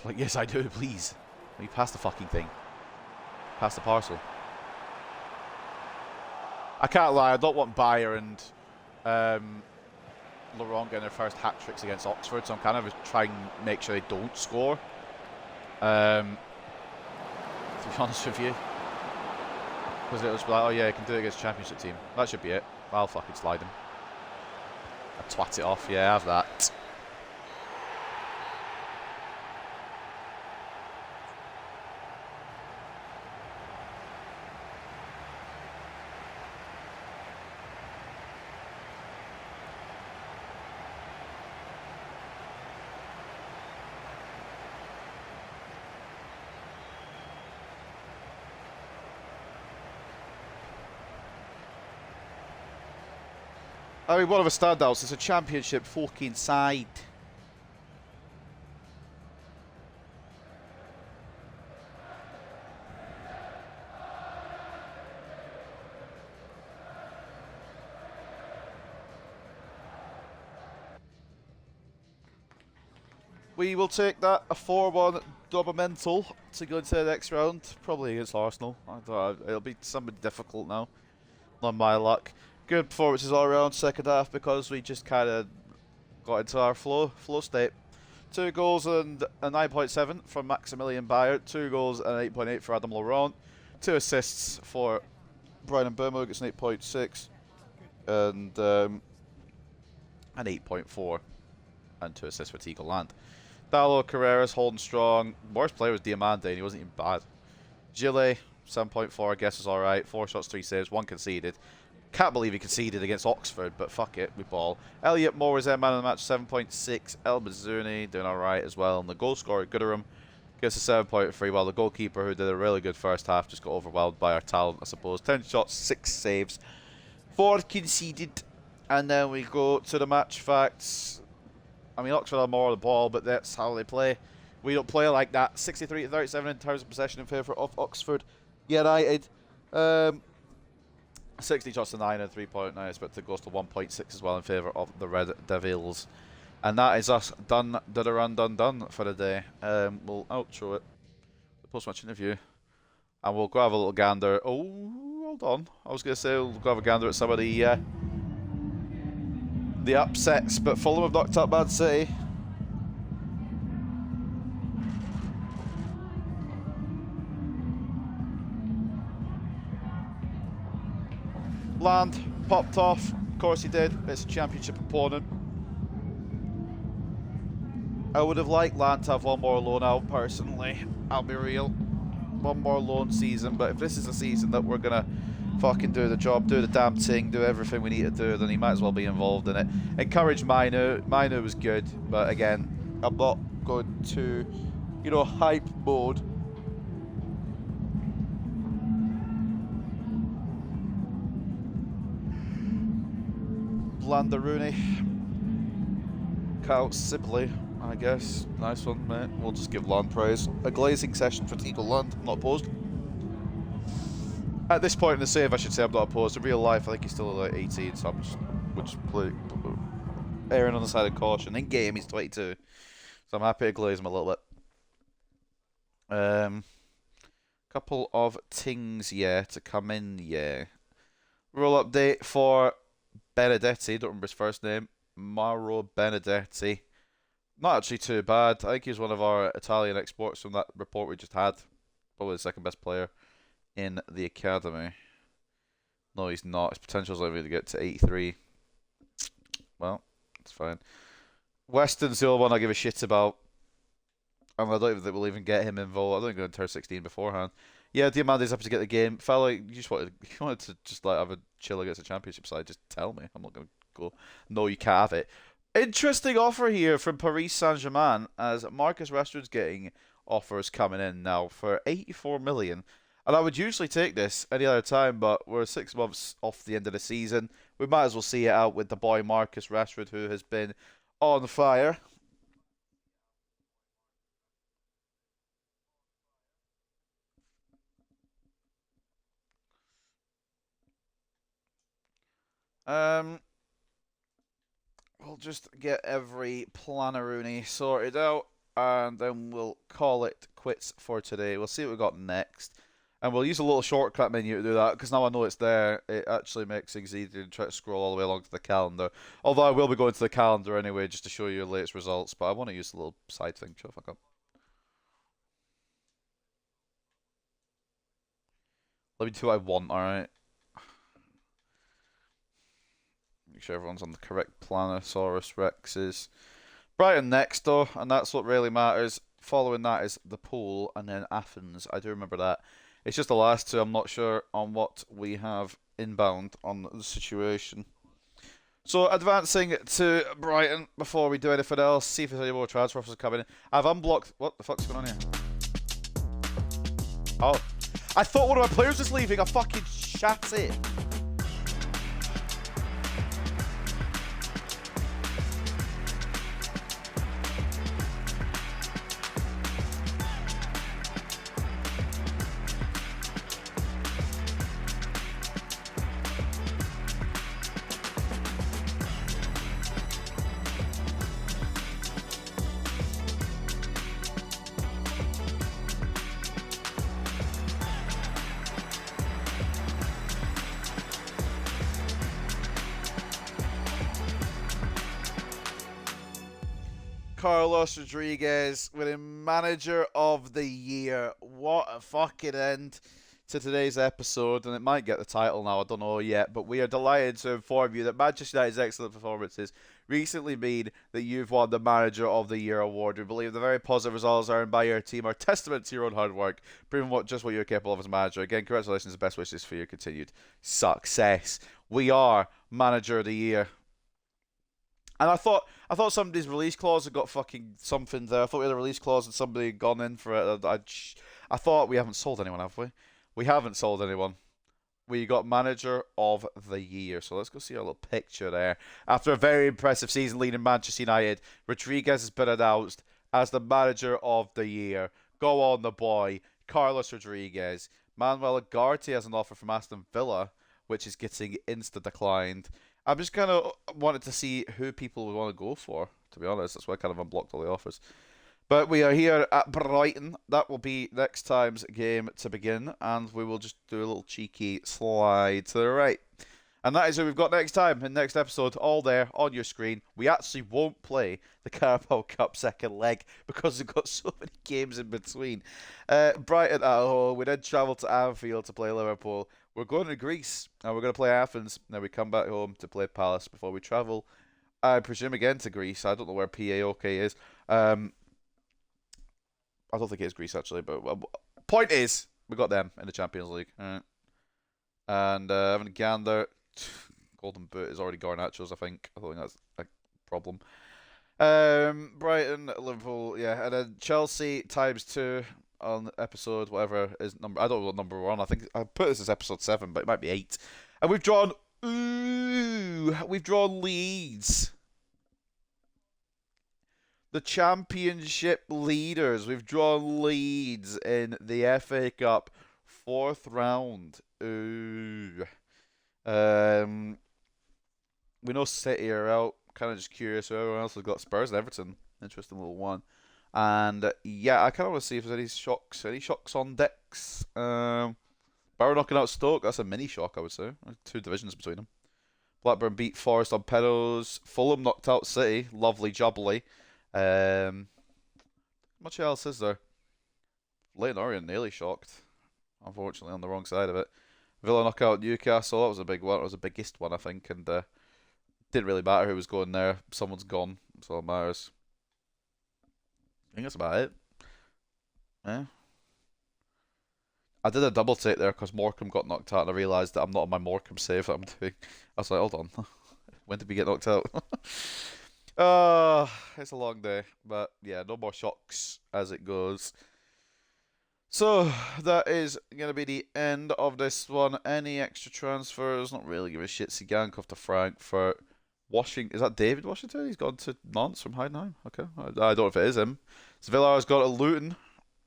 Like, yes, I do, please. Let me pass the fucking thing. Pass the parcel. I can't lie, I don't want Bayer and Laurent getting their first hat-tricks against Oxford, so I'm kind of trying to make sure they don't score. To be honest with you. Because it was like, oh yeah, you can do it against a championship team. That should be it. I'll fucking slide him. I twat it off, yeah, have that. I mean, one of the standouts is a championship fucking side. We will take that, a 4-1 double-mental to go into the next round, probably against Arsenal. It'll be somebody difficult now, not my luck. Good performances all around second half because we just kind of got into our flow state. 2 goals and a 9.7 from Maximilian Bayer, 2 goals and an 8.8 for Adam Laurent, 2 assists for Brian Mbeumo, gets an 8.6 and an 8.4 and 2 assists for Tigo Land. Dalo Carreras holding strong. Worst player was Diamante and he wasn't even bad. Gillet, 7.4, I guess was alright. 4 shots, 3 saves, 1 conceded. Can't believe he conceded against Oxford, but fuck it, we ball. Elliot Moore was their man of the match, 7.6. El Bazzouni doing alright as well. And the goal scorer, Gooderum, gets a 7.3, while the goalkeeper, who did a really good first half, just got overwhelmed by our talent, I suppose. 10 shots, 6 saves, 4 conceded. And then we go to the match facts. I mean, Oxford are more on the ball, but that's how they play. We don't play like that. 63 to 37 in terms of possession in favour of Oxford United. 60 shots to 9 and 3.9. I expect it goes to 1.6 as well in favour of the Red Devils. And that is us done for the day. We'll outro it. The post-match interview. And we'll go have a little gander. Oh, hold on. I was going to say we'll go have a gander at some of the upsets, but Fulham have knocked up Man City. Land popped off. Of course he did. It's a championship opponent. I would have liked Land to have one more loan out, personally. I'll be real. One more loan season, but if this is a season that we're going to fucking do the job, do the damn thing, do everything we need to do, then he might as well be involved in it. Encourage Mino. Mino was good, but again, I'm not going to, you know, hype mode. Landaruni. Kyle Sibley, I guess. Nice one, mate. We'll just give Land praise. A glazing session for Eagle Land. Not opposed. At this point in the save, I should say I'm not opposed. In real life, I think he's still like 18, so we'll just play, erring on the side of caution. In game, he's 22, so I'm happy to glaze him a little bit. Couple of things, yeah, to come in, yeah. Rule update for Benedetti. Don't remember his first name. Mauro Benedetti. Not actually too bad. I think he's one of our Italian exports from that report we just had. Probably the second best player in the academy. No, he's not. His potential's only to get to 83. Well, it's fine. Weston's the only one I give a shit about. And I don't even think we'll even get him involved. I don't think we're going to turn 16 beforehand. Yeah, Diamante's happy to get the game. Fella, you wanted to just like have a chill against a championship side. Just tell me. I'm not going to go, no, you can't have it. Interesting offer here from Paris Saint-Germain, as Marcus Rashford's getting offers coming in now for 84 million. And I would usually take this any other time, but we're 6 months off the end of the season. We might as well see it out with the boy Marcus Rashford, who has been on fire. Um, we'll just get every Planaroonie sorted out, and then we'll call it quits for today. We'll see what we got next. And we'll use a little shortcut menu to do that, because now I know it's there, it actually makes things easier to try to scroll all the way along to the calendar. Although I will be going to the calendar anyway, just to show you the latest results, but I want to use the little side thing. Shut the fuck up. Let me do what I want, alright? Make sure everyone's on the correct Planosaurus Rexes. Brighton next, though, and that's what really matters. Following that is the pool, and then Athens. I do remember that. It's just the last two. I'm not sure on what we have inbound on the situation. So, advancing to Brighton before we do anything else. See if there's any more transfer offers coming in. I've unblocked. What the fuck's going on here? Oh. I thought one of my players was leaving. I fucking shat it. Carlos Rodriguez winning Manager of the Year. What a fucking end to today's episode, and it might get the title now, I don't know yet, but we are delighted to inform you that Manchester United's excellent performances recently mean that you've won the Manager of the Year award. We believe the very positive results earned by your team are testament to your own hard work, proving what you're capable of as a manager. Again, congratulations and best wishes for your continued success. We are Manager of the Year. And I thought somebody's release clause had got fucking something there. I thought we had a release clause and somebody had gone in for it. I thought we haven't sold anyone, have we? We haven't sold anyone. We got Manager of the Year. So let's go see our little picture there. After a very impressive season leading Manchester United, Rodriguez has been announced as the Manager of the Year. Go on, the boy. Carlos Rodriguez. Manuel Ugarte has an offer from Aston Villa, which is getting insta-declined. I'm just kind of wanted to see who people would want to go for, to be honest. That's why I kind of unblocked all the offers. But we are here at Brighton. That will be next time's game to begin. And we will just do a little cheeky slide to the right. And that is who we've got next time in next episode. All there on your screen. We actually won't play the Carabao Cup second leg because we've got so many games in between. Brighton at home. We then travel to Anfield to play Liverpool. We're going to Greece, and we're going to play Athens. Then we come back home to play Palace before we travel, I presume, again to Greece. I don't know where PAOK is. I don't think it is Greece, actually. But point is, we got them in the Champions League. Right. And having a gander, Golden Boot is already Garnacho's, I think. I don't think that's a problem. Brighton, Liverpool, yeah. And then Chelsea ×2. On episode, whatever is number, I don't know what number we're on. I think I put this as episode 7, but it might be 8. And we've drawn Leeds, the championship leaders. We've drawn Leeds in the FA Cup 4th round. Ooh. We know City are out. Kind of just curious who everyone else has got. Spurs and Everton. Interesting little one. And yeah, I kind of want to see if there's any shocks on decks. Barrow knocking out Stoke, that's a mini shock, I would say. 2 divisions between them. Blackburn beat Forest on pedals. Fulham knocked out City, lovely jubbly. Much else is there? Leyton Orient nearly shocked, unfortunately on the wrong side of it. Villa knock out Newcastle, that was a big one. It was the biggest one, I think, and didn't really matter who was going there. Someone's gone, that's all that matters. I think that's about it. Yeah. I did a double take there because Morecambe got knocked out and I realised that I'm not on my Morecambe save that I'm doing. I was like, hold on. When did we get knocked out? It's a long day. But yeah, no more shocks as it goes. So that is going to be the end of this one. Any extra transfers? Not really give a shit. Sigankov to Frankfurt. Is that David Washington? He's gone to Nantes from Heidenheim. Okay. I don't know if it is him. Villar's got a Luton.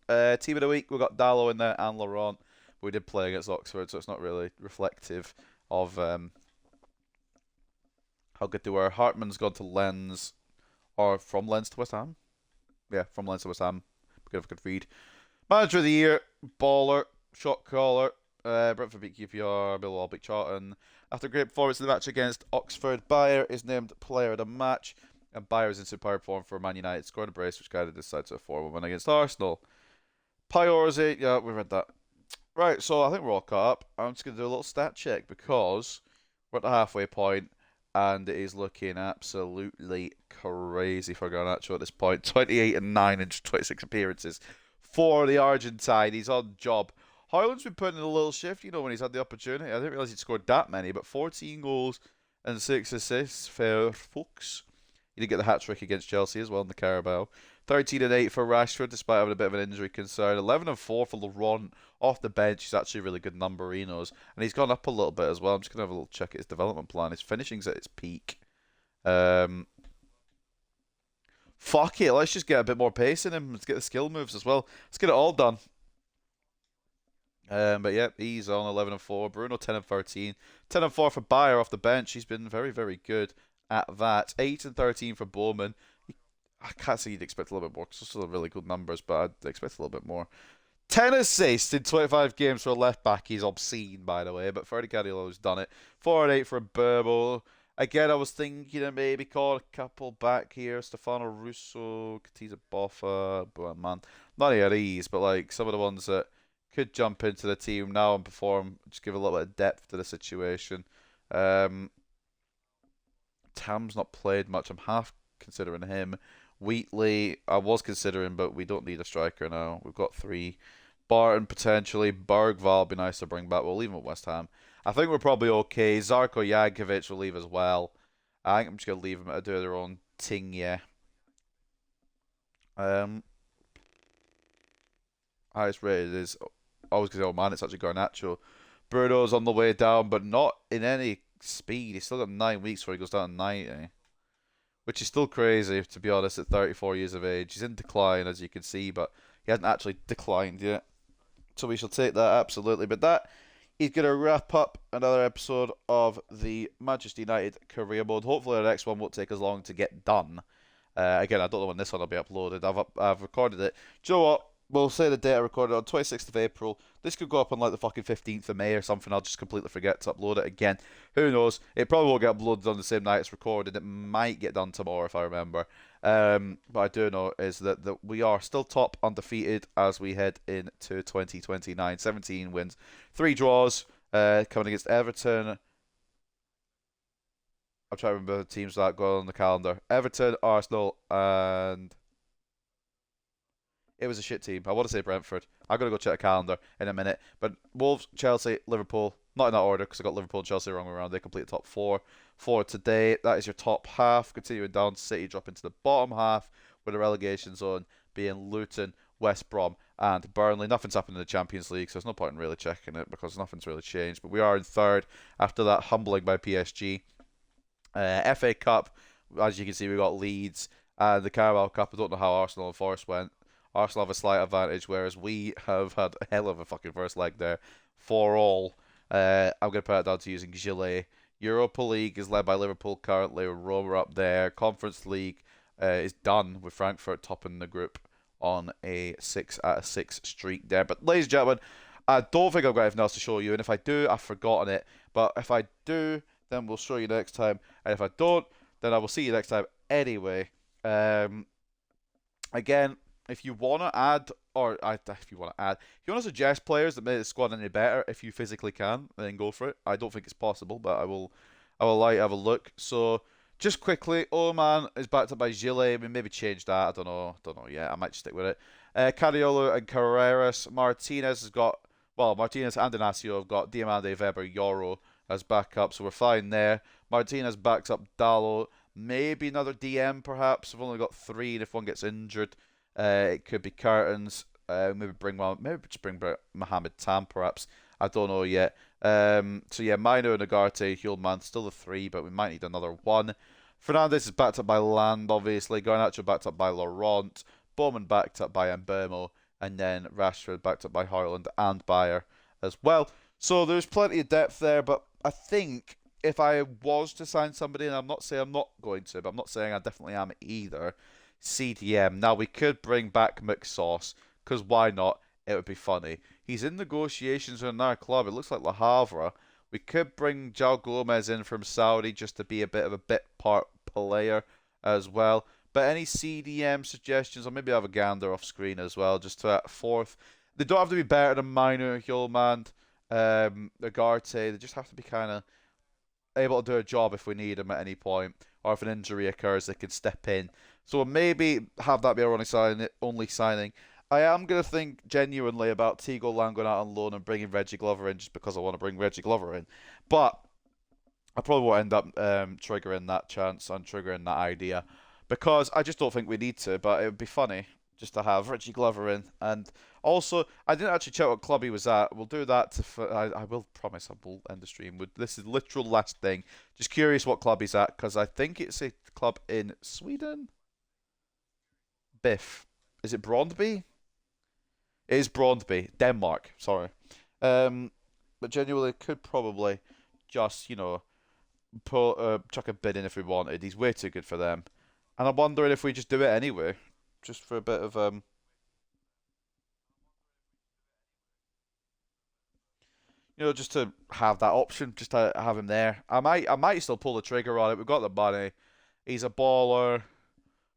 Team of the week, we've got Dallo in there and Laurent. We did play against Oxford, so it's not really reflective of how good they were. Hartman's gone to Lens, or from Lens to West Ham. Yeah, from Lens to West Ham. Good, good read. Manager of the year, baller, shot caller. Brentford beat QPR, Millwall beat Charlton. After a great performance in the match against Oxford, Bayer is named player of the match. And Bayer is in superb form for Man United, scored a brace which guided this side to a 4-1 win against Arsenal. Priority, yeah, we read that. Right, so I think we're all caught up. I'm just going to do a little stat check because we're at the halfway point and it is looking absolutely crazy for Garnacho at this point. 28 and 9 in 26 appearances for the Argentine. He's on job. Haaland's been putting in a little shift, when he's had the opportunity. I didn't realise he'd scored that many, but 14 goals and 6 assists for Fuchs. He did get the hat-trick against Chelsea as well in the Carabao. 13 and 8 for Rashford, despite having a bit of an injury concern. 11 and 4 for Laurent off the bench. He's actually a really good number, he knows. And he's gone up a little bit as well. I'm just going to have a little check at his development plan. His finishing's at its peak. Fuck it, let's just get a bit more pace in him. Let's get the skill moves as well. Let's get it all done. But yeah, he's on 11 and 4. Bruno 10 and 13. 10 and 4 for Bayer off the bench. He's been very, very good at that. 8 and 13 for Bowman. I can't say you'd expect a little bit more because those are really good numbers, but I'd expect a little bit more. 10 assists in 25 games for a left back. He's obscene, by the way, but Freddie Guardiola's done it. 4 and 8 for Burbo. Again, I was thinking of maybe call a couple back here. Stefano Russo, Katiza Boffa, but man, not any of these, but like some of the ones that could jump into the team now and perform, just give a little bit of depth to the situation. Tam's not played much. I'm half considering him. Wheatley, I was considering, but we don't need a striker now. We've got 3. Barton, potentially. Bergval would be nice to bring back. We'll leave him at West Ham. I think we're probably okay. Zarko Jankovic will leave as well. I think I'm just going to leave them to do their own thing, yeah. Highest rated is, I was going to say, oh man, it's actually Garnacho. Bruno's on the way down, but not in any speed. He's still got 9 weeks before he goes down to 90. Which is still crazy, to be honest, at 34 years of age. He's in decline, as you can see, but he hasn't actually declined yet. So we shall take that, absolutely. But that is going to wrap up another episode of the Manchester United career mode. Hopefully our next one won't take as long to get done. Again, I don't know when this one will be uploaded. I've recorded it. Do you know what? We'll say the date I recorded on 26th of April. This could go up on like the fucking 15th of May or something. I'll just completely forget to upload it again. Who knows? It probably won't get uploaded on the same night it's recorded. It might get done tomorrow if I remember. But I do know is that we are still top undefeated as we head into 2029. 17 wins, 3 draws, coming against Everton. I'm trying to remember the teams that go on the calendar. Everton, Arsenal, and it was a shit team. I want to say Brentford. I'm going to go check the calendar in a minute. But Wolves, Chelsea, Liverpool. Not in that order because I got Liverpool and Chelsea wrong way around. They complete the top 4 for today. That is your top half. Continuing down, City drop into the bottom half with the relegation zone being Luton, West Brom and Burnley. Nothing's happened in the Champions League, so there's no point in really checking it because nothing's really changed. But we are in 3rd after that humbling by PSG. FA Cup, as you can see, we got Leeds. And the Carabao Cup, I don't know how Arsenal and Forest went. Arsenal have a slight advantage, whereas we have had a hell of a fucking first leg there for all. I'm going to put it down to using Gillet. Europa League is led by Liverpool currently. Roma up there. Conference League is done with Frankfurt topping the group on a 6 out of 6 streak there. But ladies and gentlemen, I don't think I've got anything else to show you. And if I do, I've forgotten it. But if I do, then we'll show you next time. And if I don't, then I will see you next time anyway. Again, if you want to add, if you want to suggest players that make the squad any better, if you physically can, then go for it. I don't think it's possible, but I will have a look. So, just quickly, Oman is backed up by Gillet. We maybe change that. I don't know yet. I might just stick with it. Cariolo and Carreras. Martinez has got, Martinez and Inacio have got Diamande, Weber, Yoro as backup, so we're fine there. Martinez backs up Dallo. Maybe another DM, perhaps. We've only got 3, and if one gets injured, it could be Curtains. Maybe just bring back Mohamed Tam, perhaps. I don't know yet. So yeah, Mino, Nagarte, Hulman, still the 3, but we might need another 1. Fernandes is backed up by Land, obviously. Garnacho backed up by Laurent. Bowman backed up by Mbeumo. And then Rashford backed up by Haaland and Bayer as well. So there's plenty of depth there, but I think if I was to sign somebody, and I'm not saying I'm not going to, but I'm not saying I definitely am either, CDM. Now, we could bring back McSauce, because why not? It would be funny. He's in negotiations with another club. It looks like Le Havre. We could bring João Gomez in from Saudi just to be a bit of a bit part player as well. But any CDM suggestions, or maybe have a gander off screen as well, just to that fourth. They don't have to be better than Minor, Hjulmand, Agarte. They just have to be kind of able to do a job if we need them at any point, or if an injury occurs, they can step in. So maybe have that be our only signing. I am going to think genuinely about Tigo Lang going out on loan and bringing Reggie Glover in just because I want to bring Reggie Glover in. But I probably won't end up triggering that chance and triggering that idea because I just don't think we need to, but it would be funny just to have Reggie Glover in. And also, I didn't actually check what club he was at. We'll do that. I will promise I will end the stream. This is the literal last thing. Just curious what club he's at because I think it's a club in Sweden. Biff. Is it Brondby? It is Brondby. Denmark. Sorry. But genuinely could probably just, chuck a bid in if we wanted. He's way too good for them. And I'm wondering if we just do it anyway. Just for a bit of just to have that option, just to have him there. I might still pull the trigger on it. We've got the money. He's a baller,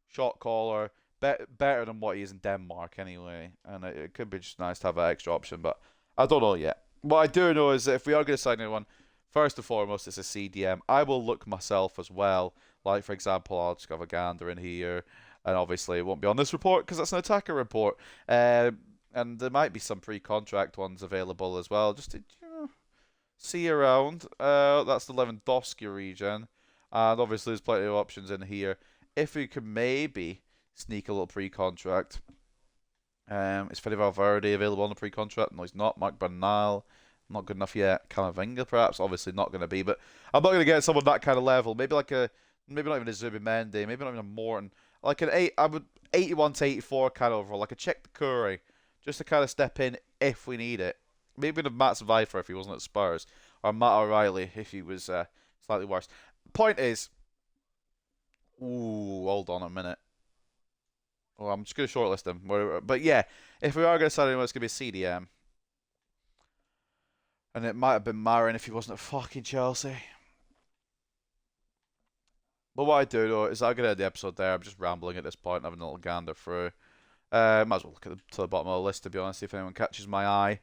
shot caller, better than what he is in Denmark anyway. And it could be just nice to have that extra option, but I don't know yet. What I do know is that if we are going to sign anyone, first and foremost, it's a CDM. I will look myself as well. Like, for example, I'll just have a gander in here. And obviously, it won't be on this report because that's an attacker report. And there might be some pre-contract ones available as well, just to see around. That's the Lewandowski region. And obviously, there's plenty of options in here. If we could maybe sneak a little pre-contract. Is Fede Valverde available on the pre-contract? No, he's not. Mark Bernal, not good enough yet. Camavinga, perhaps, obviously not going to be. But I'm not going to get someone that kind of level. Maybe not even a Zubimendi. Maybe not even a Morton. Like I would 81 to 84 kind of overall, like a Czech Curry, just to kind of step in if we need it. Maybe a Matt Vifer if he wasn't at Spurs, or Matt O'Reilly if he was slightly worse. Point is, hold on a minute. Well, I'm just going to shortlist them. But yeah, if we are going to sign anyone, it's going to be a CDM. And it might have been Marin if he wasn't at fucking Chelsea. But what I do though is I'm going to end the episode there. I'm just rambling at this point, having a little gander through. Might as well look to the bottom of the list, to be honest, see if anyone catches my eye.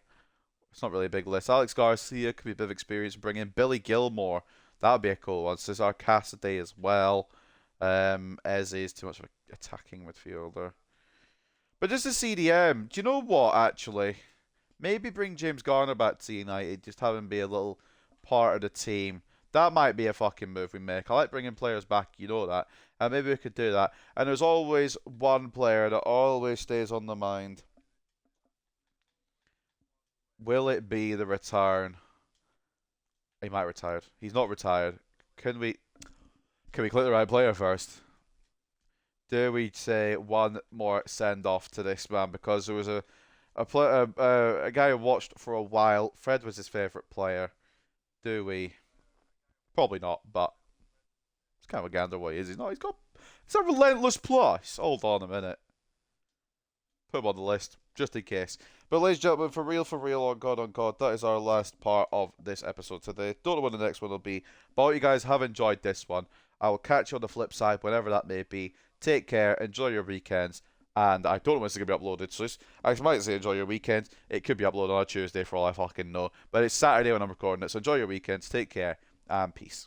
It's not really a big list. Alex Garcia could be a bit of experience to bring in. Billy Gilmore, that would be a cool one. Cesar Cassidy as well. Eze is too much of an attacking midfielder. But just a CDM, do you know what, actually? Maybe bring James Garner back to United, just have him be a little part of the team. That might be a fucking move we make. I like bringing players back, you know that. And maybe we could do that. And there's always one player that always stays on the mind. Will it be the return? He might retire. He's not retired. Can we click the right player first? Do we say one more send off to this man? Because there was a guy who watched for a while. Fred was his favourite player. Do we? Probably not, but it's kind of a gander what he is. He's not. It's a relentless plus. Hold on a minute. Put him on the list, just in case. But ladies and gentlemen, for real, on God, that is our last part of this episode today. Don't know when the next one will be, but I hope you guys have enjoyed this one. I will catch you on the flip side, whenever that may be. Take care, enjoy your weekends, and I don't know when it's going to be uploaded, so I might say enjoy your weekends. It could be uploaded on a Tuesday for all I fucking know, but it's Saturday when I'm recording it, so enjoy your weekends, take care, and peace.